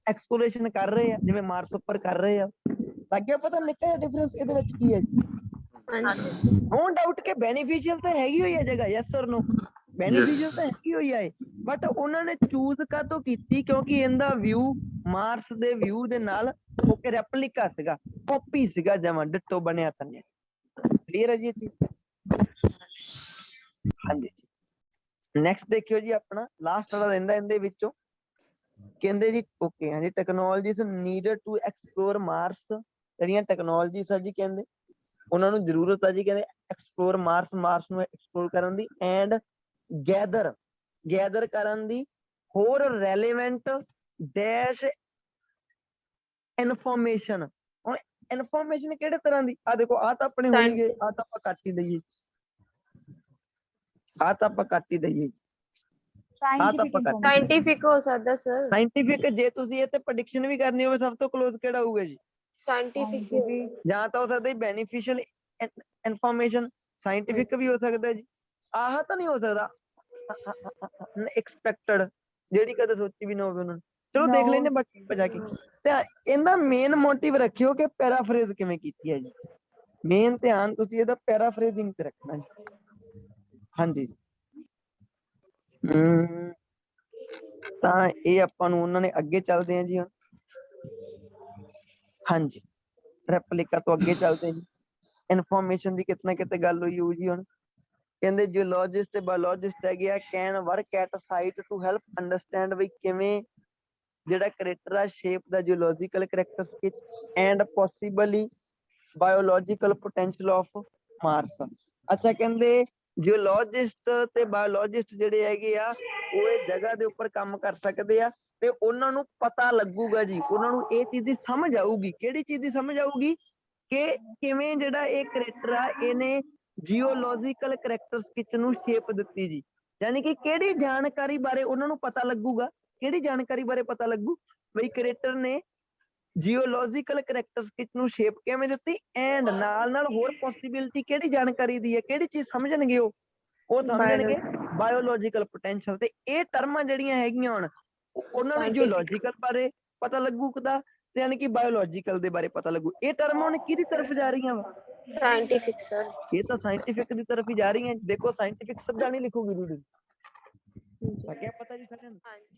ਐਕਸਪਲੋਰੇਸ਼ਨ ਕਰ ਰਹੇ ਆ, ਜਿਵੇਂ ਮਾਰਸ ਉੱਪਰ ਕਰ ਰਹੇ ਆ। ਲੱਗ ਗਿਆ ਪਤਾ ਨਿੱਕਾ ਜਿਹਾ ਡਿਫਰੈਂਸ ਇਹਦੇ ਵਿੱਚ ਕੀ ਹੈ? ਨੋ ਡਾਊਟ ਕਿ ਬੈਨੀਫੀਸ਼ੀਅਲ ਤਾਂ ਹੈਗੀ ਹੋਈ ਹੈ ਜਗ੍ਹਾ, ਯੈਸ ਔਰ ਨੋ? ਬੈਨੀਫੀਸ਼ੀਅਲ ਤਾਂ ਹੈਗੀ ਹੋਈ ਆ ਇਹ, ਬਟ ਉਹਨਾਂ ਨੇ ਚੂਜ਼ ਕਾਹਤੋਂ ਕੀਤੀ? ਕਿਉਂਕਿ ਇਹਦਾ ਵਿਊ ਮਾਰਸ ਦੇ ਵਿਊ ਦੇ ਨਾਲ ਉਹ ਕਿ ਰੈਪਲਿਕਾ ਸੀਗਾ, ਕਾਪੀ ਸੀਗਾ, ਜਮਾਂ ਡਿਟੋ ਬਣਿਆ ਤੰਨੇ। ਕਲੀਅਰ ਹੈ ਜੀ ਇਹ ਚੀਜ਼? ਹਾਂਜੀ। ਨੈਕਸਟ ਦੇਖਿਓ ਜੀ, ਆਪਣਾ ਲਾਸਟ ਵਾਲਾ ਰਹਿੰਦਾ ਇਹਦੇ ਵਿੱਚੋਂ। ਕਹਿੰਦੇ ਜੀ ਓਕੇ ਹਾਂਜੀ, technologies needed to explore Mars. ਜਿਹੜੀਆਂ ਟੈਕਨੋਲੋਜੀਜ਼ ਆ ਜੀ ਕਹਿੰਦੇ ਉਹਨਾਂ ਨੂੰ ਜ਼ਰੂਰਤ ਆ ਜੀ ਕਹਿੰਦੇ ਐਕਸਪਲੋਰ ਮਾਰਸ, ਮਾਰਸ ਨੂੰ ਐਕਸਪਲੋਰ ਕਰਨ ਦੀ, ਐਂਡ ਗੈਦਰ ਕਰਨ ਦੀ ਹੋਰ ਰੈਲੇਵੈਂਟ ਡੈਸ਼ ਇਨਫੋਰਮੇਸ਼ਨ। ਹੁਣ ਇਨਫੋਰਮੇਸ਼ਨ ਕਿਹੜੇ ਤਰ੍ਹਾਂ ਦੀ? ਆ ਦੇਖੋ ਆ ਤਾਂ ਆਪਣੇ ਹੋਣਗੇ, ਆ ਤਾਂ ਆਪਾਂ ਕੱਟ ਹੀ ਦਈਏ, ਆ ਤਾਂ ਆਪਾਂ ਕੱਟ ਹੀ ਦਈਏ, ਆ ਤਾਂ ਆਪਾਂ ਕੱਟ। ਸਾਇੰਟਿਫਿਕ ਹੋ ਸਕਦਾ ਸਰ। ਸਾਇੰਟਿਫਿਕ ਜੇ ਤੁਸੀਂ ਇਹ ਤੇ ਪ੍ਰੈਡਿਕਸ਼ਨ ਵੀ ਕਰਨੀ ਹੋਵੇ ਸਭ ਤੋਂ ਕਲੋਜ਼ ਕਿਹੜਾ ਹੋਊਗਾ ਜੀ? ਸਾਇੰਟਿਫਿਕ ਜਾਂ ਤਾਂ ਹੋ ਸਕਦਾ ਬੈਨੀਫੀਸ਼ੀਅਲ ਇਨਫੋਰਮੇਸ਼ਨ, ਸਾਇੰਟਿਫਿਕ ਵੀ ਹੋ ਸਕਦਾ ਜੀ। ਆਹ ਤਾਂ ਨਹੀਂ ਹੋ ਸਕਦਾ ਐਕਸਪੈਕਟਡ, ਜਿਹੜੀ ਕਦੇ ਸੋਚੀ ਵੀ ਨਾ ਹੋਵੇ ਉਹਨਾਂ ਨੇ। ਚਲੋ ਦੇਖ ਲੈਂਦੇ ਬਾਕੀ ਭਜਾ ਕੇ। ਤੇ ਇਹਦਾ ਮੇਨ ਮੋਟਿਵ ਰੱਖਿਓ ਕਿ ਪੈਰਾਫਰੇਜ਼ ਕਿਵੇਂ ਕੀਤੀ ਹੈ ਜੀ। ਮੇਨ ਧਿਆਨ ਤੁਸੀਂ ਇਹਦਾ ਪੈਰਾਫਰੇਜ਼ਿੰਗ ਤੇ ਰੱਖਣਾ ਜੀ। ਹਾਂਜੀ ਤਾਂ ਇਹ ਆਪਾਂ ਨੂੰ ਉਹਨਾਂ ਨੇ ਅੱਗੇ ਚੱਲਦੇ ਆ ਜੀ ਹੁਣ। ਹਾਂਜੀ ਰੈਪਲਿਕਾ ਤੋਂ ਅੱਗੇ ਚੱਲਦੇ ਜੀ। ਇਨਫੋਰਮੇਸ਼ਨ ਦੀ ਕਿਤੇ ਨਾ ਕਿਤੇ ਗੱਲ ਹੋਈ ਹੋਊ ਜੀ। ਹੁਣ ਕਹਿੰਦੇ ਜਿਓਲੋਜਿਸਟ ਤੇ ਬਾਇਓਲੋਜਿਸਟ ਹੈਗੇ ਆ, can work at site to help understand ਵੀ ਕਿਵੇਂ ਜਿਹੜਾ ਕਰੈਕਟਰ ਆ shape the geological characteristics and possibly biological potential of Mars. ਅੱਛਾ ਕਹਿੰਦੇ ਜਿਓਲੋਜਿਸਟ ਤੇ ਬਾਇਓਲੋਜਿਸਟ ਜਿਹੜੇ ਹੈਗੇ ਆ ਉਹ ਇਹ ਜਗ੍ਹਾ ਦੇ ਉੱਪਰ ਕੰਮ ਕਰ ਸਕਦੇ ਆ ਤੇ ਉਹਨਾਂ ਨੂੰ ਪਤਾ ਲੱਗੂਗਾ ਜੀ, ਉਹਨਾਂ ਨੂੰ ਇਹ ਚੀਜ਼ ਦੀ ਸਮਝ ਆਊਗੀ। ਕਿਹੜੀ ਚੀਜ਼ ਦੀ ਸਮਝ ਆਊਗੀ? ਕਿ ਕਿਵੇਂ ਜਿਹੜਾ ਇਹ ਕਰੈਕਟਰ ਆ ਇਹਨੇ ਜਿਓਲੋਜੀਕਲ ਕਰੈਕਟਰਿਸਟਿਕਸ ਨੂੰ ਸ਼ੇਪ ਦਿੱਤੀ ਜੀ। ਯਾਨੀ ਕਿ ਕਿਹੜੀ ਜਾਣਕਾਰੀ ਬਾਰੇ ਉਹਨਾਂ ਨੂੰ ਪਤਾ ਲੱਗੂਗਾ। ਕਿਹੜੀ ਜਾਣਕਾਰੀ ਬਾਰੇ ਪਤਾ ਲੱਗੂ? ਬਈ ਕਰੈਕਟਰ ਨੇ ਜਿਓਲੋਜੀਕਲ ਕਰੈਕਟਰਿਸਟਿਕਸ ਨੂੰ ਸ਼ੇਪ ਕਿਵੇਂ ਦਿੱਤੀ, ਐਂਡ ਨਾਲ ਨਾਲ ਹੋਰ ਪੋਸੀਬਿਲਿਟੀ ਕਿਹੜੀ ਜਾਣਕਾਰੀ ਦੀ ਹੈ, ਕਿਹੜੀ ਚੀਜ਼ ਸਮਝਣਗੇ ਉਹ ਸਮਝਣਗੇ ਬਾਇਓਲੋਜੀਕਲ ਪੋਟੈਂਸ਼ੀਅਲ। ਤੇ ਇਹ ਟਰਮਾਂ ਜਿਹੜੀਆਂ ਹੈਗੀਆਂ ਹੁਣ ਉਹਨਾਂ ਨੂੰ ਜਿਓਲੋਜੀਕਲ ਬਾਰੇ ਪਤਾ ਲੱਗੂਗਾ ਤੇ ਯਾਨੀ ਕਿ ਬਾਇਓਲੋਜੀਕਲ ਦੇ ਬਾਰੇ ਪਤਾ ਲੱਗੂ। ਇਹ ਟਰਮ ਹੁਣ ਕਿਹਦੀ ਤਰਫ ਜਾ ਰਹੀਆਂ ਵਾ? Scientific sir. ਇਹ ਤਾਂ ਸਾਇੰਟਿਫਿਕ ਦੀ ਤਰਫ ਹੀ ਜਾ ਰਹੀਆਂ। ਦੇਖੋ ਸਾਇੰਟਿਫਿਕ ਸਿੱਧਾ ਨਹੀਂ ਲਿਖੂਗੀ ਰੀਡਿੰਗ। ਲੱਗਿਆ ਪਤਾ ਜੀ ਸਾਰਿਆਂ ਨੂੰ? ਹਾਂਜੀ।